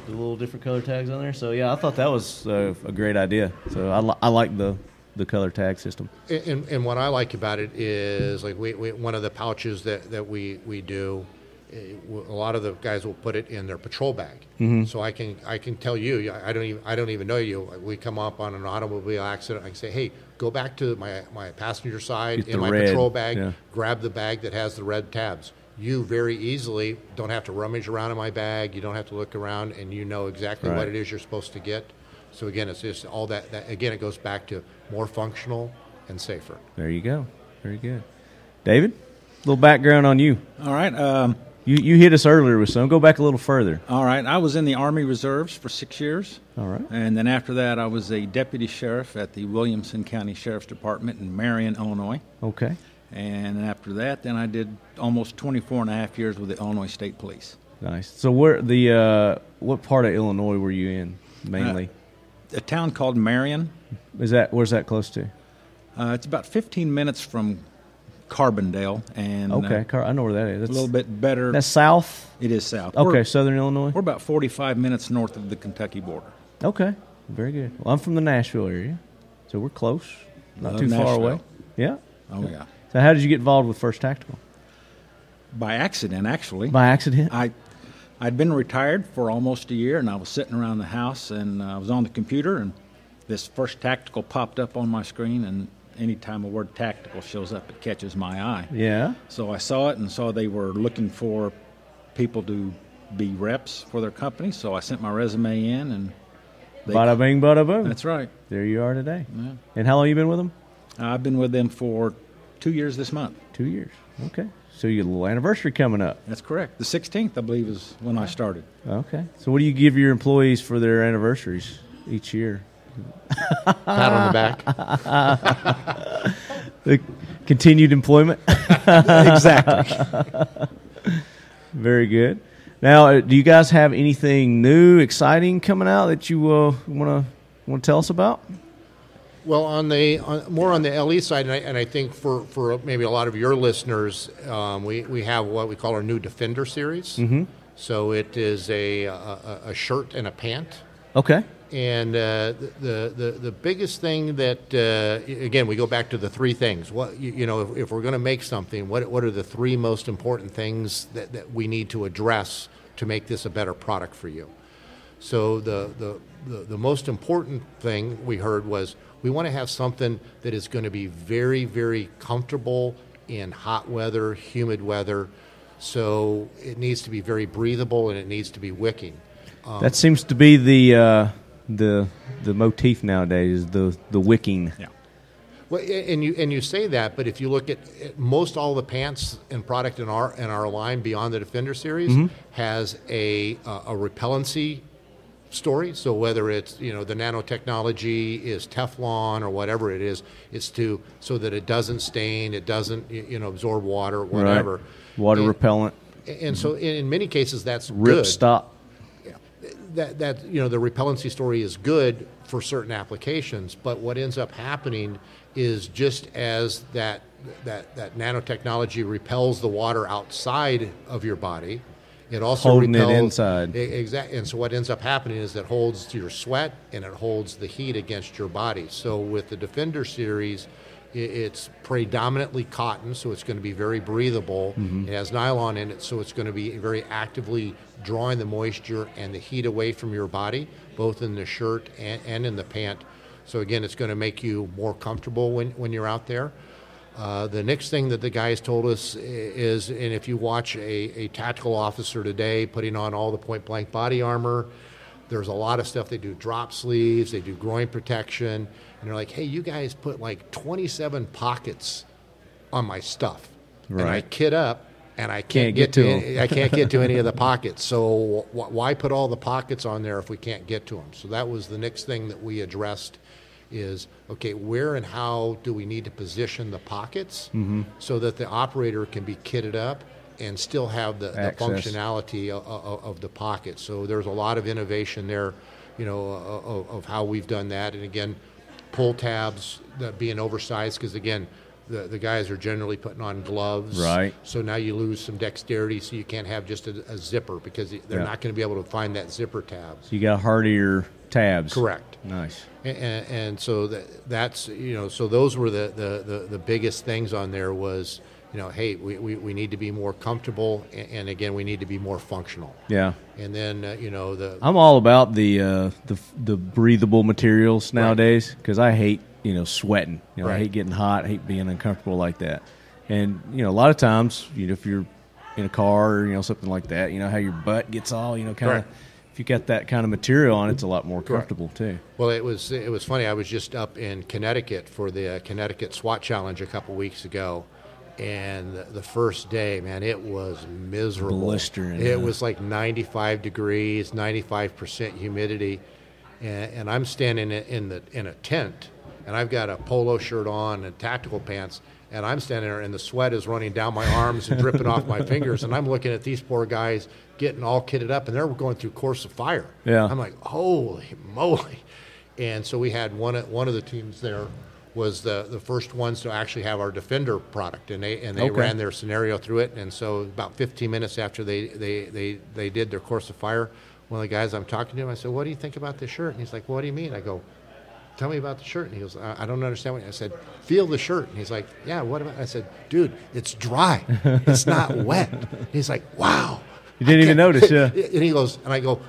little different color tags on there? So, yeah, I thought that was a great idea. So I like the color tag system. And what I like about it is, like, we one of the pouches that we do, a lot of the guys will put it in their patrol bag. So I can tell you, I don't even know you. We come up on an automobile accident, I can say, hey, go back to my passenger side in my patrol bag, grab the bag that has the red tabs. You very easily don't have to rummage around in my bag. You don't have to look around, and you know exactly what it is you're supposed to get. So again, it's just all that. Again, it goes back to more functional and safer. There you go. Very good. David, a little background on you. All right. You hit us earlier with some. Go back a little further. All right. I was in the Army Reserves for 6 years. All right. And then after that, I was a deputy sheriff at the Williamson County Sheriff's Department in Marion, Illinois. Okay. And after that, then I did almost 24 and a half years with the Illinois State Police. Nice. So what part of Illinois were you in mainly? A town called Marion. Where's that close to? It's about 15 minutes from Carbondale. And okay, I know where that is. That's a little bit better. That's south? It is south. Okay, southern Illinois? We're about 45 minutes north of the Kentucky border. Okay, very good. Well, I'm from the Nashville area, so we're close. Not too far away. Yeah. Oh, yeah. So how did you get involved with First Tactical? By accident, actually. By accident? I'd been retired for almost a year, and I was sitting around the house, and I was on the computer, and this First Tactical popped up on my screen, and anytime a word tactical shows up, it catches my eye. Yeah. So I saw it and saw they were looking for people to be reps for their company, so I sent my resume in, and bada bing, bada boom. That's right. There you are today. Yeah. And how long you been with them? I've been with them for 2 years this month. 2 years. Okay. So you got a little anniversary coming up. That's correct. The 16th, I believe, is when I started. Okay. So what do you give your employees for their anniversaries each year? Pat on the back. The continued employment. Exactly. Very good. Now, do you guys have anything new, exciting coming out that you want to tell us about? Well, more on the LE side, and I think for maybe a lot of your listeners, we have what we call our new Defender series. Mm-hmm. So it is a shirt and a pant. Okay. And the biggest thing that again, we go back to the three things. What if we're going to make something, what are the three most important things that we need to address to make this a better product for you? So the most important thing we heard was we want to have something that is going to be very, very comfortable in hot weather, humid weather. So it needs to be very breathable and it needs to be wicking. That seems to be the motif nowadays, the wicking. Yeah. Well, and you say that, but if you look at most all the pants and product in our line beyond the Defender series has a repellency story. So whether it's the nanotechnology is Teflon or whatever it is, it's so that it doesn't stain, it doesn't absorb water, whatever. Right. Water repellent. And so in many cases that's Rip good. Stop. That the repellency story is good for certain applications, but what ends up happening is just as that nanotechnology repels the water outside of your body, it also holding repels it inside. Exactly. And so what ends up happening is that holds your sweat and it holds the heat against your body. So with the Defender series, it's predominantly cotton, so it's going to be very breathable. It has nylon in it, so it's going to be very actively drawing the moisture and the heat away from your body, both in the shirt and in the pant. So again, it's going to make you more comfortable when you're out there. The next thing that the guys told us is, and if you watch a tactical officer today putting on all the point-blank body armor, there's a lot of stuff. They do drop sleeves, they do groin protection, and they're like, hey, you guys put like 27 pockets on my stuff. Right. And I kit up, and I can't get to I can't get to any of the pockets. So why put all the pockets on there if we can't get to them? So that was the next thing that we addressed is, okay, where and how do we need to position the pockets so that the operator can be kitted up and still have the functionality of the pocket. So there's a lot of innovation there, of how we've done that. And again, pull tabs that being oversized, because again, the guys are generally putting on gloves. Right. So now you lose some dexterity, so you can't have just a zipper, because they're not going to be able to find that zipper tab. So you got hardier tabs. Correct. Nice. And so that's, so those were the biggest things on there was, hey, we need to be more comfortable, and again, we need to be more functional. Yeah. And then, I'm all about the breathable materials nowadays, because I hate, sweating. I hate getting hot, I hate being uncomfortable like that. And, a lot of times, if you're in a car or, something like that, how your butt gets all, kind of, if you got that kind of material on, it's a lot more comfortable too. Well, it was funny. I was just up in Connecticut for the Connecticut SWAT Challenge a couple weeks ago. And the first day, man, it was miserable. Blistering. It was like 95 degrees, 95% humidity, and I'm standing in a tent, and I've got a polo shirt on and tactical pants, and I'm standing there, and the sweat is running down my arms and dripping off my fingers, and I'm looking at these poor guys getting all kitted up, and they're going through course of fire. Yeah. I'm like, holy moly! And so we had one of the teams there was the first ones to actually have our Defender product, and they ran their scenario through it. And so about 15 minutes after they did their course of fire, one of the guys I'm talking to him, I said, "What do you think about this shirt?" And he's like, "What do you mean?" I go, "Tell me about the shirt." And he goes, "I don't understand what." I said, "Feel the shirt." And he's like, "Yeah, what about?" I said, "Dude, it's dry. It's not wet." And he's like, "Wow." You didn't even notice, yeah. And he goes, and I go,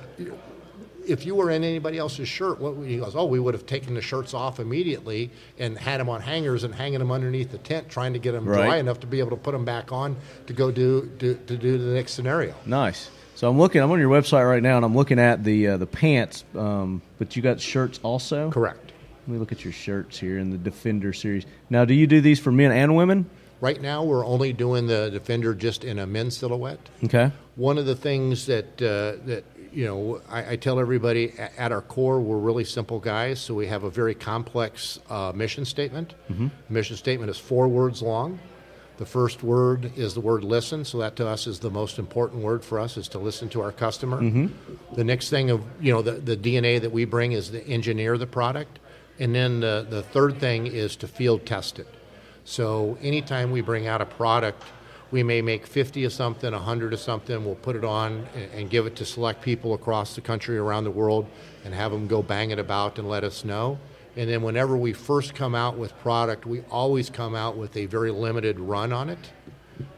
"If you were in anybody else's shirt," he goes, "Oh, we would have taken the shirts off immediately and had them on hangers and hanging them underneath the tent, trying to get them dry enough to be able to put them back on to go do the next scenario." Nice. So I'm on your website right now, and I'm looking at the pants, but you got shirts also? Correct. Let me look at your shirts here in the Defender series. Now, do you do these for men and women? Right now, we're only doing the Defender just in a men's silhouette. Okay. One of the things that I tell everybody, at our core, we're really simple guys, so we have a very complex mission statement. Mm-hmm. The mission statement is 4 words long. The first word is the word listen, so that to us is the most important word for us, is to listen to our customer. Mm-hmm. The next thing of, the DNA that we bring is to engineer the product. And then the third thing is to field test it. So anytime we bring out a product, we may make 50 of something, 100 of something. We'll put it on and give it to select people across the country, around the world, and have them go bang it about and let us know. And then whenever we first come out with product, we always come out with a very limited run on it,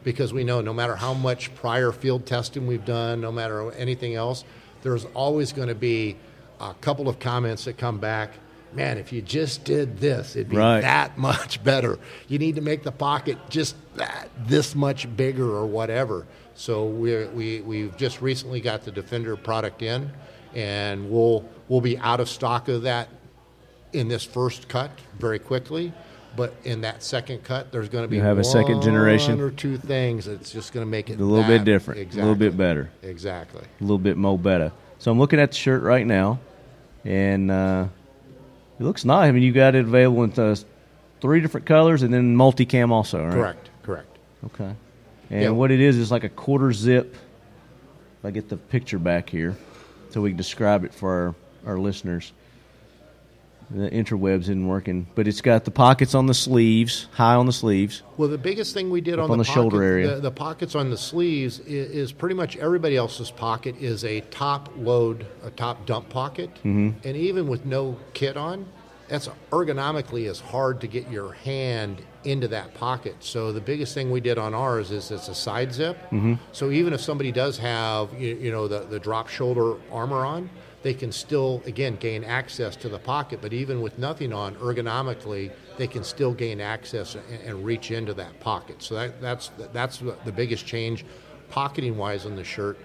because we know no matter how much prior field testing we've done, no matter anything else, there's always going to be a couple of comments that come back. Man, if you just did this, it'd be that much better. You need to make the pocket just this much bigger or whatever. So we've just recently got the Defender product in, and we'll be out of stock of that in this first cut very quickly. But in that second cut, there's going to be a second generation, 1 or 2 things that's just going to make it a little bit different, exactly. A little bit better. Exactly. A little bit more better. So I'm looking at the shirt right now, and it looks nice. I mean, you got it available in 3 different colors, and then multicam also, right? Correct. Okay. And what it is like a quarter zip. If I get the picture back here, so we can describe it for our listeners. The interwebs isn't working, but it's got the pockets on the sleeves, high on the sleeves. Well, the biggest thing we did on the shoulder area, the pockets on the sleeves is pretty much everybody else's pocket is a top load, a top dump pocket, and even with no kit on, that's ergonomically is hard to get your hand into that pocket. So the biggest thing we did on ours is it's a side zip. So even if somebody does have the drop shoulder armor on, they can still, again, gain access to the pocket. But even with nothing on, ergonomically, they can still gain access and reach into that pocket. So that's the biggest change, pocketing-wise, on the shirt.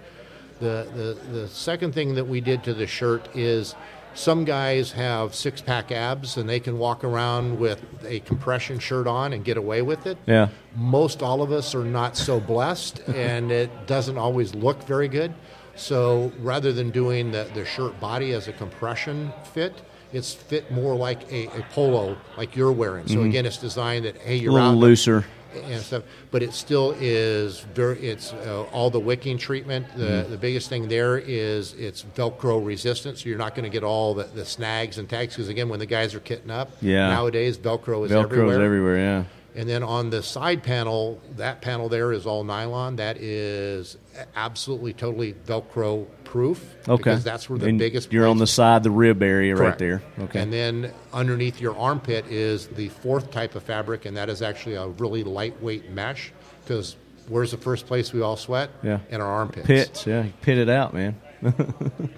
The second thing that we did to the shirt is some guys have 6-pack abs, and they can walk around with a compression shirt on and get away with it. Yeah. Most all of us are not so blessed, and it doesn't always look very good. So rather than doing the shirt body as a compression fit, it's fit more like a polo like you're wearing. So again, it's designed that, hey, you're a little out looser and stuff, but it still is it's all the wicking treatment. The biggest thing there is it's Velcro resistant, so you're not going to get all the snags and tags, because again, when the guys are kitting up, nowadays Velcro is everywhere. Yeah. And then on the side panel, that panel there is all nylon. That is absolutely totally Velcro proof. Okay. Because that's where the biggest you're on the side, the rib area. Correct. Right there. Okay. And then underneath your armpit is the fourth type of fabric, and that is actually a really lightweight mesh, because where's the first place we all sweat? Yeah. In our armpits. Pits, yeah. You pit it out, man.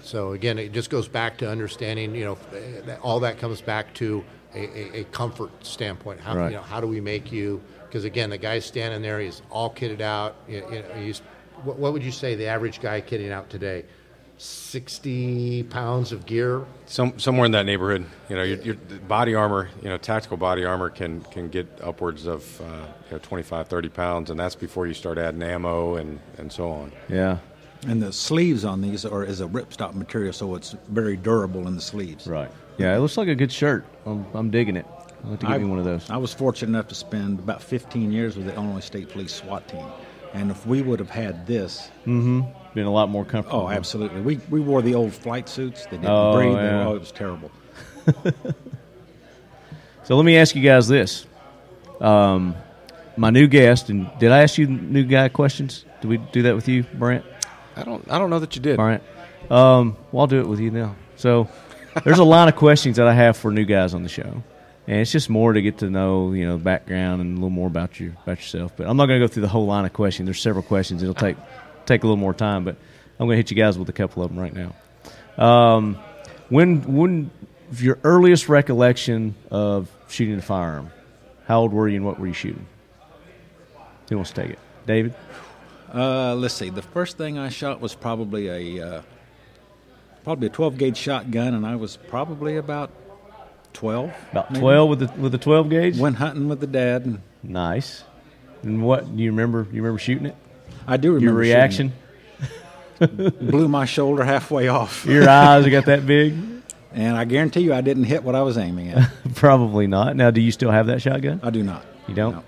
So again, it just goes back to understanding, all that comes back to a comfort standpoint. How, right. How do we make you, because again, the guy's standing there, he's all kitted out. What would you say the average guy kitting out today? 60 pounds of gear? Somewhere in that neighborhood. Your body armor, tactical body armor can get upwards of 25, 30 pounds, and that's before you start adding ammo and so on. Yeah. And the sleeves on these is a ripstop material, so it's very durable in the sleeves. Right. Yeah, it looks like a good shirt. I'm digging it. I'll have to get me one of those. I was fortunate enough to spend about 15 years with the Illinois State Police SWAT team. And if we would have had this... been a lot more comfortable. Oh, absolutely. We wore the old flight suits. They didn't breathe. Yeah. It was terrible. So let me ask you guys this. My new guest, and did I ask you new guy questions? Did we do that with you, Brant? I don't know that you did. Brant. Well, I'll do it with you now. So there's a lot of questions that I have for new guys on the show. And it's just more to get to know, background and a little more about yourself. But I'm not going to go through the whole line of questions. There's several questions. It'll take a little more time, but I'm going to hit you guys with a couple of them right now. When your earliest recollection of shooting a firearm, how old were you and what were you shooting? Who wants to take it? David? Let's see. The first thing I shot was probably a 12-gauge shotgun, and I was probably about 12. About maybe. 12 with the 12 gauge? Went hunting with the dad. Nice. And what do you remember? You remember shooting it? I do remember. Your reaction? Blew my shoulder halfway off. Your eyes got that big? And I guarantee you I didn't hit what I was aiming at. Probably not. Now, do you still have that shotgun? I do not. You don't? No.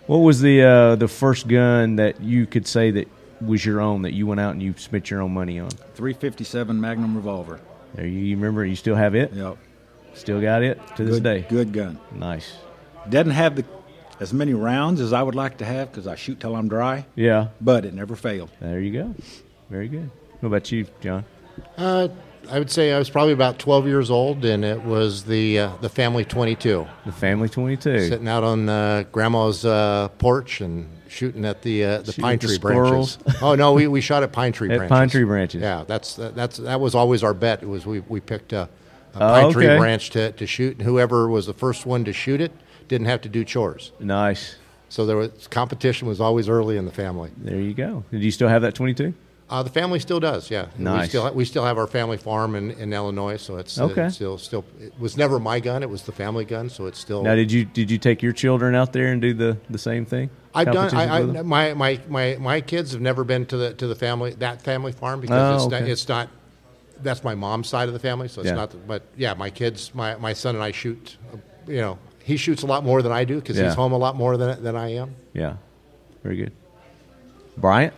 What was the first gun that you could say that was your own, that you went out and you spent your own money on? .357 Magnum revolver. There, you remember? You still have it? Yep. Still got it to this day? Good gun. Nice. Doesn't have as many rounds as I would like to have, because I shoot till I'm dry. Yeah. But it never failed. There you go. Very good. What about you, John? I would say I was probably about 12 years old, and it was the Family 22. The Family 22. Sitting out on Grandma's porch and shooting at the pine tree branches. Oh no, we shot at pine tree branches. Pine tree branches. Yeah, that was always our bet. It was we picked a pine tree branch to shoot, and whoever was the first one to shoot it didn't have to do chores. Nice. So there was competition was always early in the family. There you go. Did you still have that 22? The family still does, yeah. Nice. We still have our family farm in Illinois, so it's okay. Still. It was never my gun; it was the family gun, so it's still. Now, did you take your children out there and do the same thing? I've done. My kids have never been to the family farm, because it's not. That's my mom's side of the family, so it's not. But yeah, my kids, my son and I shoot. He shoots a lot more than I do, because he's home a lot more than I am. Yeah, very good. Bryant.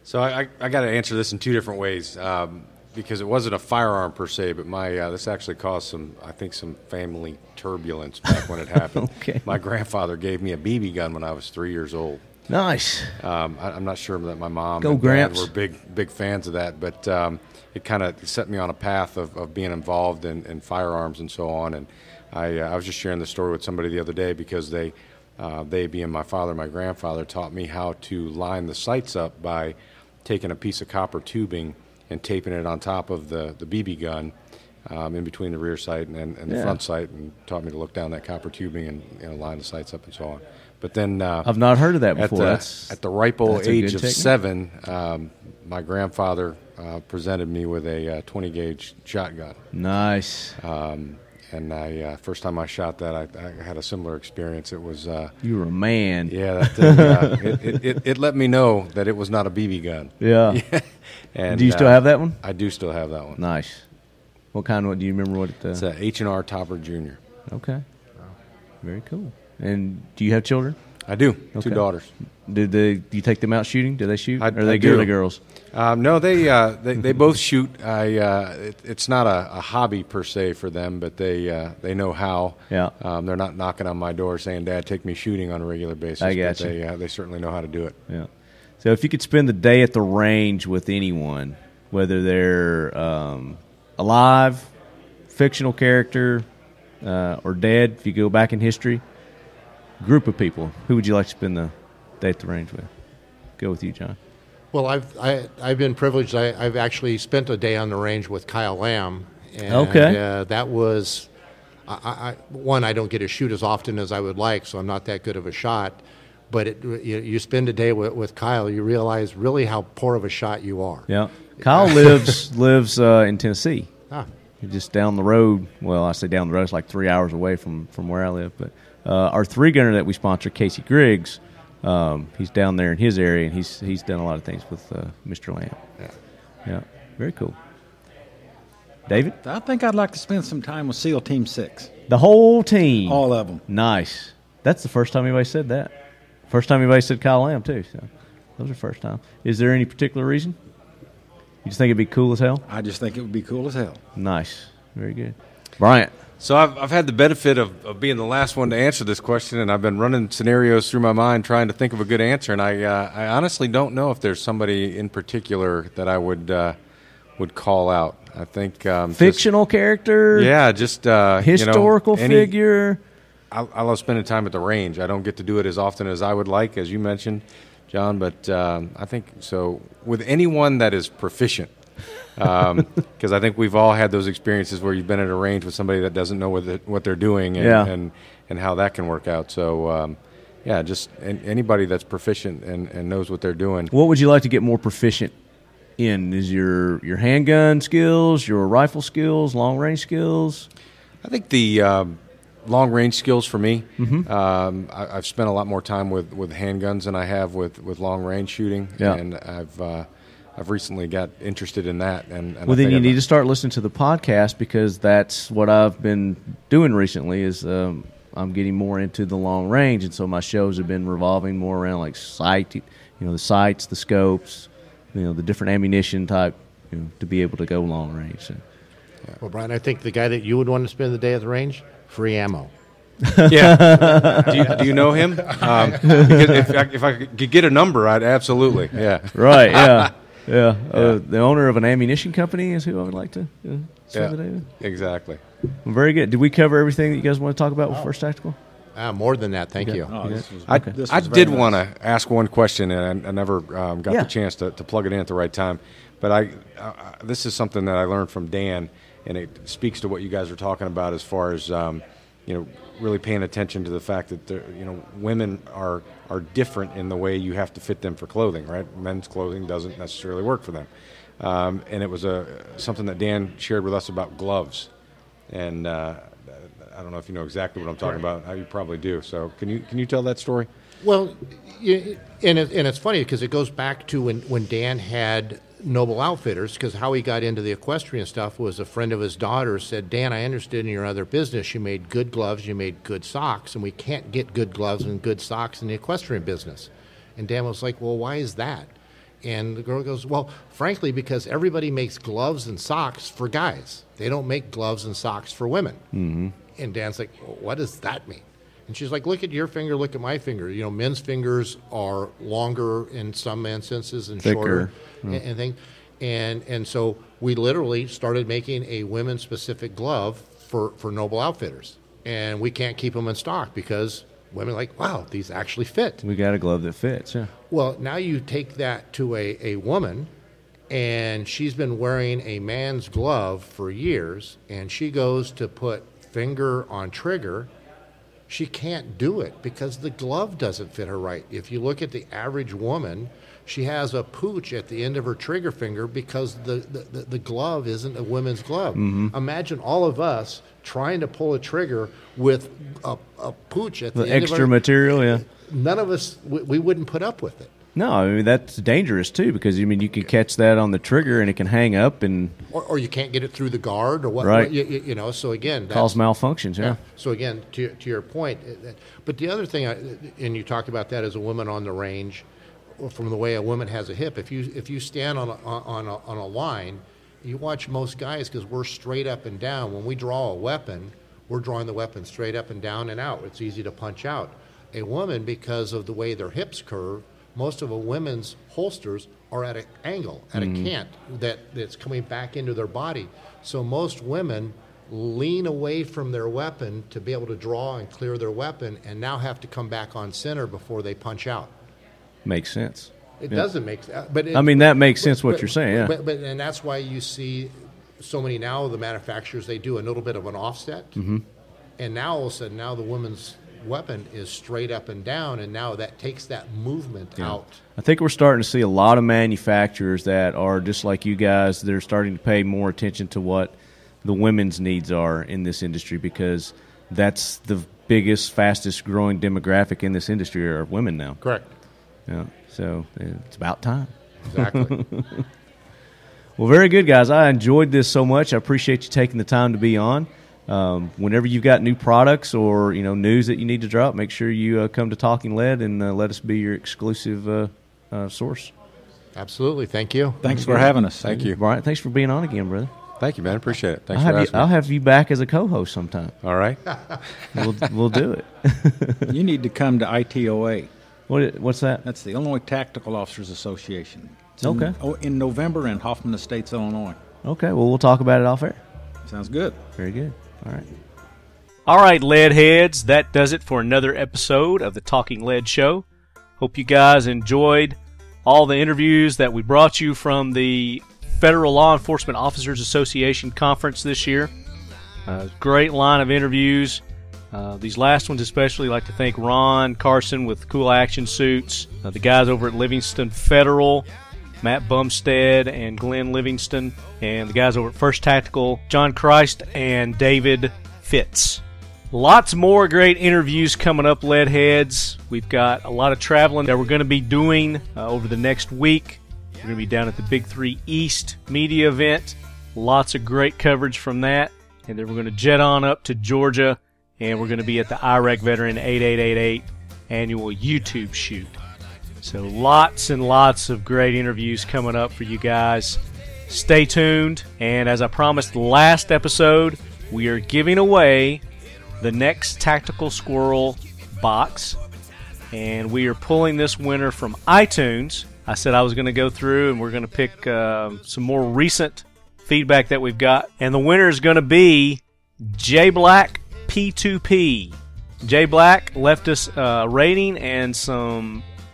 So I got to answer this in two different ways, because it wasn't a firearm per se, but this actually caused some family turbulence back when it happened. Okay. My grandfather gave me a BB gun when I was 3 years old. Nice. I'm not sure that my mom and dad were big fans of that, but it kind of set me on a path of being involved in firearms and so on. And I was just sharing the story with somebody the other day, because they being my father and my grandfather, taught me how to line the sights up by taking a piece of copper tubing and taping it on top of the BB gun in between the rear sight and the front sight, and taught me to look down that copper tubing and line the sights up and so on. But then I've not heard of that before. At the ripe old age of 7, my grandfather presented me with a 20-gauge shotgun. Nice. And first time I shot that, I had a similar experience. It was you were a man. Yeah, it let me know that it was not a BB gun. Yeah. And do you still have that one? I do still have that one. Nice. What kind? What do you remember? What It's a H&R Topper Junior. Okay, very cool. And do you have children? I do. Okay. 2 daughters. Do you take them out shooting? Do they shoot? Or are they I do. girly girls? No, they both shoot. It's not a hobby per se for them, but they know how. Yeah. They're not knocking on my door saying, "Dad, take me shooting" on a regular basis. I got but you. they certainly know how to do it. Yeah. So if you could spend the day at the range with anyone, whether they're alive, fictional character, or dead, if you go back in history, group of people, who would you like to spend the day at the range with? Go with you, John. Well, I've been privileged. I've actually spent a day on the range with Kyle Lamb. And, okay. That was, I don't get to shoot as often as I would like, so I'm not that good of a shot. But you spend a day with Kyle, you realize really how poor of a shot you are. Yeah. Kyle lives in Tennessee. Ah. Just down the road. Well, I say down the road. It's like 3 hours away from where I live. But our 3-gunner that we sponsor, Casey Griggs, he's down there in his area, and he's done a lot of things with Mr. Lamb. Yeah, very cool. David? I think I'd like to spend some time with SEAL Team 6. The whole team? All of them. Nice. That's the first time anybody said that. First time anybody said Kyle Lamb, too. So those are first time. Is there any particular reason? You just think it'd be cool as hell? I just think it would be cool as hell. Nice. Very good. Bryant? So I've had the benefit of being the last one to answer this question, and I've been running scenarios through my mind trying to think of a good answer, and I honestly don't know if there's somebody in particular that I would call out. I think fictional character. Yeah, just historical figure. I love spending time at the range. I don't get to do it as often as I would like, as you mentioned, John. But I think so with anyone that is proficient. Because I think we've all had those experiences where you've been at a range with somebody that doesn't know what they're doing and how that can work out. So, just anybody that's proficient and knows what they're doing. What would you like to get more proficient in? Is your handgun skills, your rifle skills, long-range skills? I think the long-range skills for me. Mm-hmm. I've spent a lot more time with handguns than I have with long-range shooting. Yeah. And I've recently got interested in that. And well, then you need to start listening to the podcast, because that's what I've been doing recently is I'm getting more into the long range. And so my shows have been revolving more around like sight, the sights, the scopes, the different ammunition type, to be able to go long range. So. Yeah. Well, Brian, I think the guy that you would want to spend the day at the range, free ammo. Yeah. Do you know him? Because if I could get a number, I'd absolutely. Yeah. Right. Yeah. Yeah. The owner of an ammunition company is who I would like to spend the day with. Exactly. Well, very good. Did we cover everything that you guys want to talk about with First Tactical? More than that, thank you. I did want to ask one question, and I never got the chance to plug it in at the right time. But this is something that I learned from Dan, and it speaks to what you guys are talking about as far as really paying attention to the fact that women are different in the way you have to fit them for clothing. Right, men's clothing doesn't necessarily work for them, and it was something that Dan shared with us about gloves, and I don't know if you know exactly what I'm talking about. You probably do. So can you tell that story? Well, and it's funny because it goes back to when Dan had Noble Outfitters, because how he got into the equestrian stuff was a friend of his daughter said, Dan, I understood in your other business you made good gloves, you made good socks, and we can't get good gloves and good socks in the equestrian business. And Dan was like, well, why is that? And the girl goes, well, frankly, because everybody makes gloves and socks for guys. They don't make gloves and socks for women. Mm-hmm. And Dan's like, well, what does that mean? And she's like, look at your finger, look at my finger. Men's fingers are longer in some instances and thicker. Shorter and things. And so we literally started making a women-specific glove for Noble Outfitters. And we can't keep them in stock because women are like, wow, these actually fit. We got a glove that fits, yeah. Well, now you take that to a woman, and she's been wearing a man's glove for years, and she goes to put finger on trigger. She can't do it because the glove doesn't fit her right. If you look at the average woman, she has a pooch at the end of her trigger finger because the glove isn't a women's glove. Mm-hmm. Imagine all of us trying to pull a trigger with a pooch at the end extra of our material, yeah. None of us, we wouldn't put up with it. No, I mean, that's dangerous, too, because, I mean, you can catch that on the trigger and it can hang up and... Or you can't get it through the guard or what, right. you know, so again... Cause malfunctions, yeah. So again, to your point, but the other thing, and you talked about that as a woman on the range, or from the way a woman has a hip, if you stand on a line, you watch most guys, because we're straight up and down. When we draw a weapon, we're drawing the weapon straight up and down and out. It's easy to punch out. A woman, because of the way their hips curve, most of a women's holsters are at an angle, at a cant that's coming back into their body. So most women lean away from their weapon to be able to draw and clear their weapon, and now have to come back on center before they punch out. Makes sense. It doesn't make sense. But I mean, that makes sense what you're saying, yeah. But and that's why you see so many now, the manufacturers, they do a little bit of an offset. And now all of a sudden, now the woman's weapon is straight up and down, and now that takes that movement out. I think we're starting to see a lot of manufacturers that are just like you guys. They're starting to pay more attention to what the women's needs are in this industry, because that's the biggest, fastest growing demographic in this industry are women now. Correct. Yeah, so it's about time. Exactly. Well, very good, guys. I enjoyed this so much. I appreciate you taking the time to be on. Whenever you've got new products or news that you need to drop, make sure you come to Talking Lead and let us be your exclusive source. Absolutely. Thank you. Thanks for having us. Thank you. Brian, thanks for being on again, brother. Thank you, man. Appreciate it. Thanks for asking me. I'll have you back as a co-host sometime. All right. We'll do it. You need to come to ITOA. What's that? That's the Illinois Tactical Officers Association. It's in November in Hoffman Estates, Illinois. Okay. Well, we'll talk about it off air. Sounds good. Very good. All right. All right, lead heads. That does it for another episode of the Talking Lead Show. Hope you guys enjoyed all the interviews that we brought you from the Federal Law Enforcement Officers Association conference this year. Great line of interviews. These last ones especially, like to thank Ron Carson with Cool Action Suits, the guys over at Livingston Federal, Matt Bumstead and Glenn Livingston, and the guys over at First Tactical, John Christ and David Fitz. Lots more great interviews coming up, Leadheads. We've got a lot of traveling that we're going to be doing over the next week. We're going to be down at the Big 3 East media event. Lots of great coverage from that. And then we're going to jet on up to Georgia, and we're going to be at the Iraq Veteran 8888 annual YouTube shoot. So lots and lots of great interviews coming up for you guys. Stay tuned. And as I promised last episode, we are giving away the next Tactical Squirrel box. And we are pulling this winner from iTunes. I said I was going to go through and we're going to pick some more recent feedback that we've got. And the winner is going to be J Black P2P. J Black left us a rating and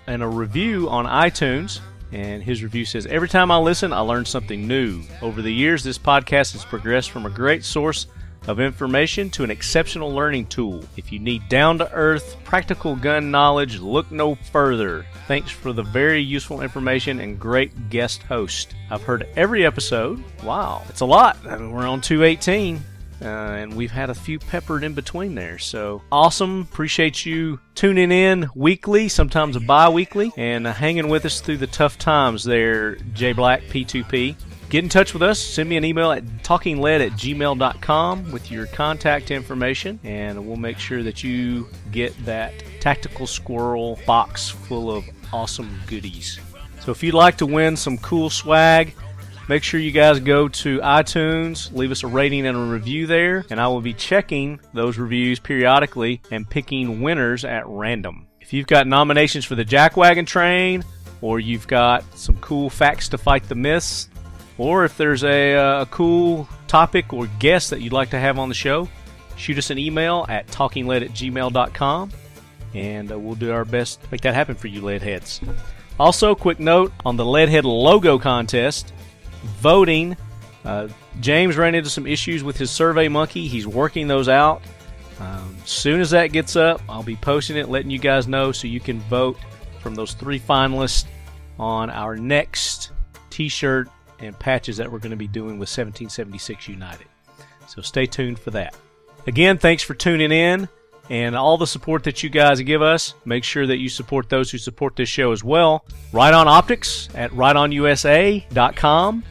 a review on iTunes, and his review says, "Every time I listen, I learn something new. Over the years, this podcast has progressed from a great source of information to an exceptional learning tool. If you need down-to-earth, practical gun knowledge, look no further. Thanks for the very useful information and great guest host. I've heard every episode." Wow, that's a lot. I mean, we're on 218. And we've had a few peppered in between there. So awesome. Appreciate you tuning in weekly, sometimes bi-weekly, and hanging with us through the tough times there, J Black P2P. Get in touch with us. Send me an email at talkingled@gmail.com with your contact information, and we'll make sure that you get that Tactical Squirrel box full of awesome goodies. So if you'd like to win some cool swag, make sure you guys go to iTunes, leave us a rating and a review there, and I will be checking those reviews periodically and picking winners at random. If you've got nominations for the Jackwagon Train, or you've got some cool facts to fight the myths, or if there's a cool topic or guest that you'd like to have on the show, shoot us an email at talkingled@gmail.com, and we'll do our best to make that happen for you, Leadheads. Also, quick note on the Leadhead logo contest. Voting. James ran into some issues with his Survey Monkey. He's working those out. Soon as that gets up, I'll be posting it, letting you guys know so you can vote from those 3 finalists on our next t-shirt and patches that we're going to be doing with 1776 United. So stay tuned for that. Again, thanks for tuning in, and all the support that you guys give us. Make sure that you support those who support this show as well. Right On Optics at rightonusa.com.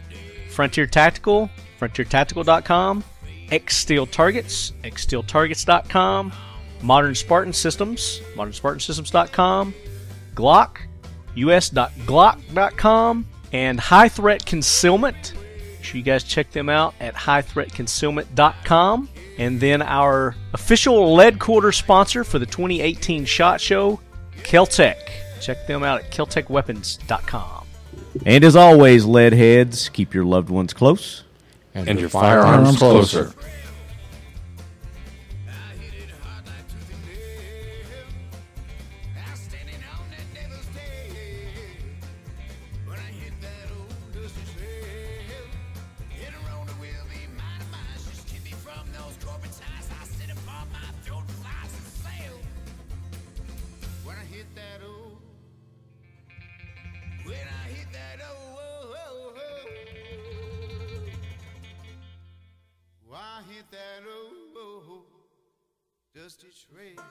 Frontier Tactical, frontiertactical.com. X-Steel Targets, xsteeltargets.com. Modern Spartan Systems, modernspartansystems.com. Glock, us.glock.com. And High Threat Concealment. Make sure you guys check them out at highthreatconcealment.com. And then our official lead quarter sponsor for the 2018 SHOT Show, Kel-Tec. Check them out at keltecweapons.com. And as always, lead heads, keep your loved ones close. And your firearms closer. Just a trail.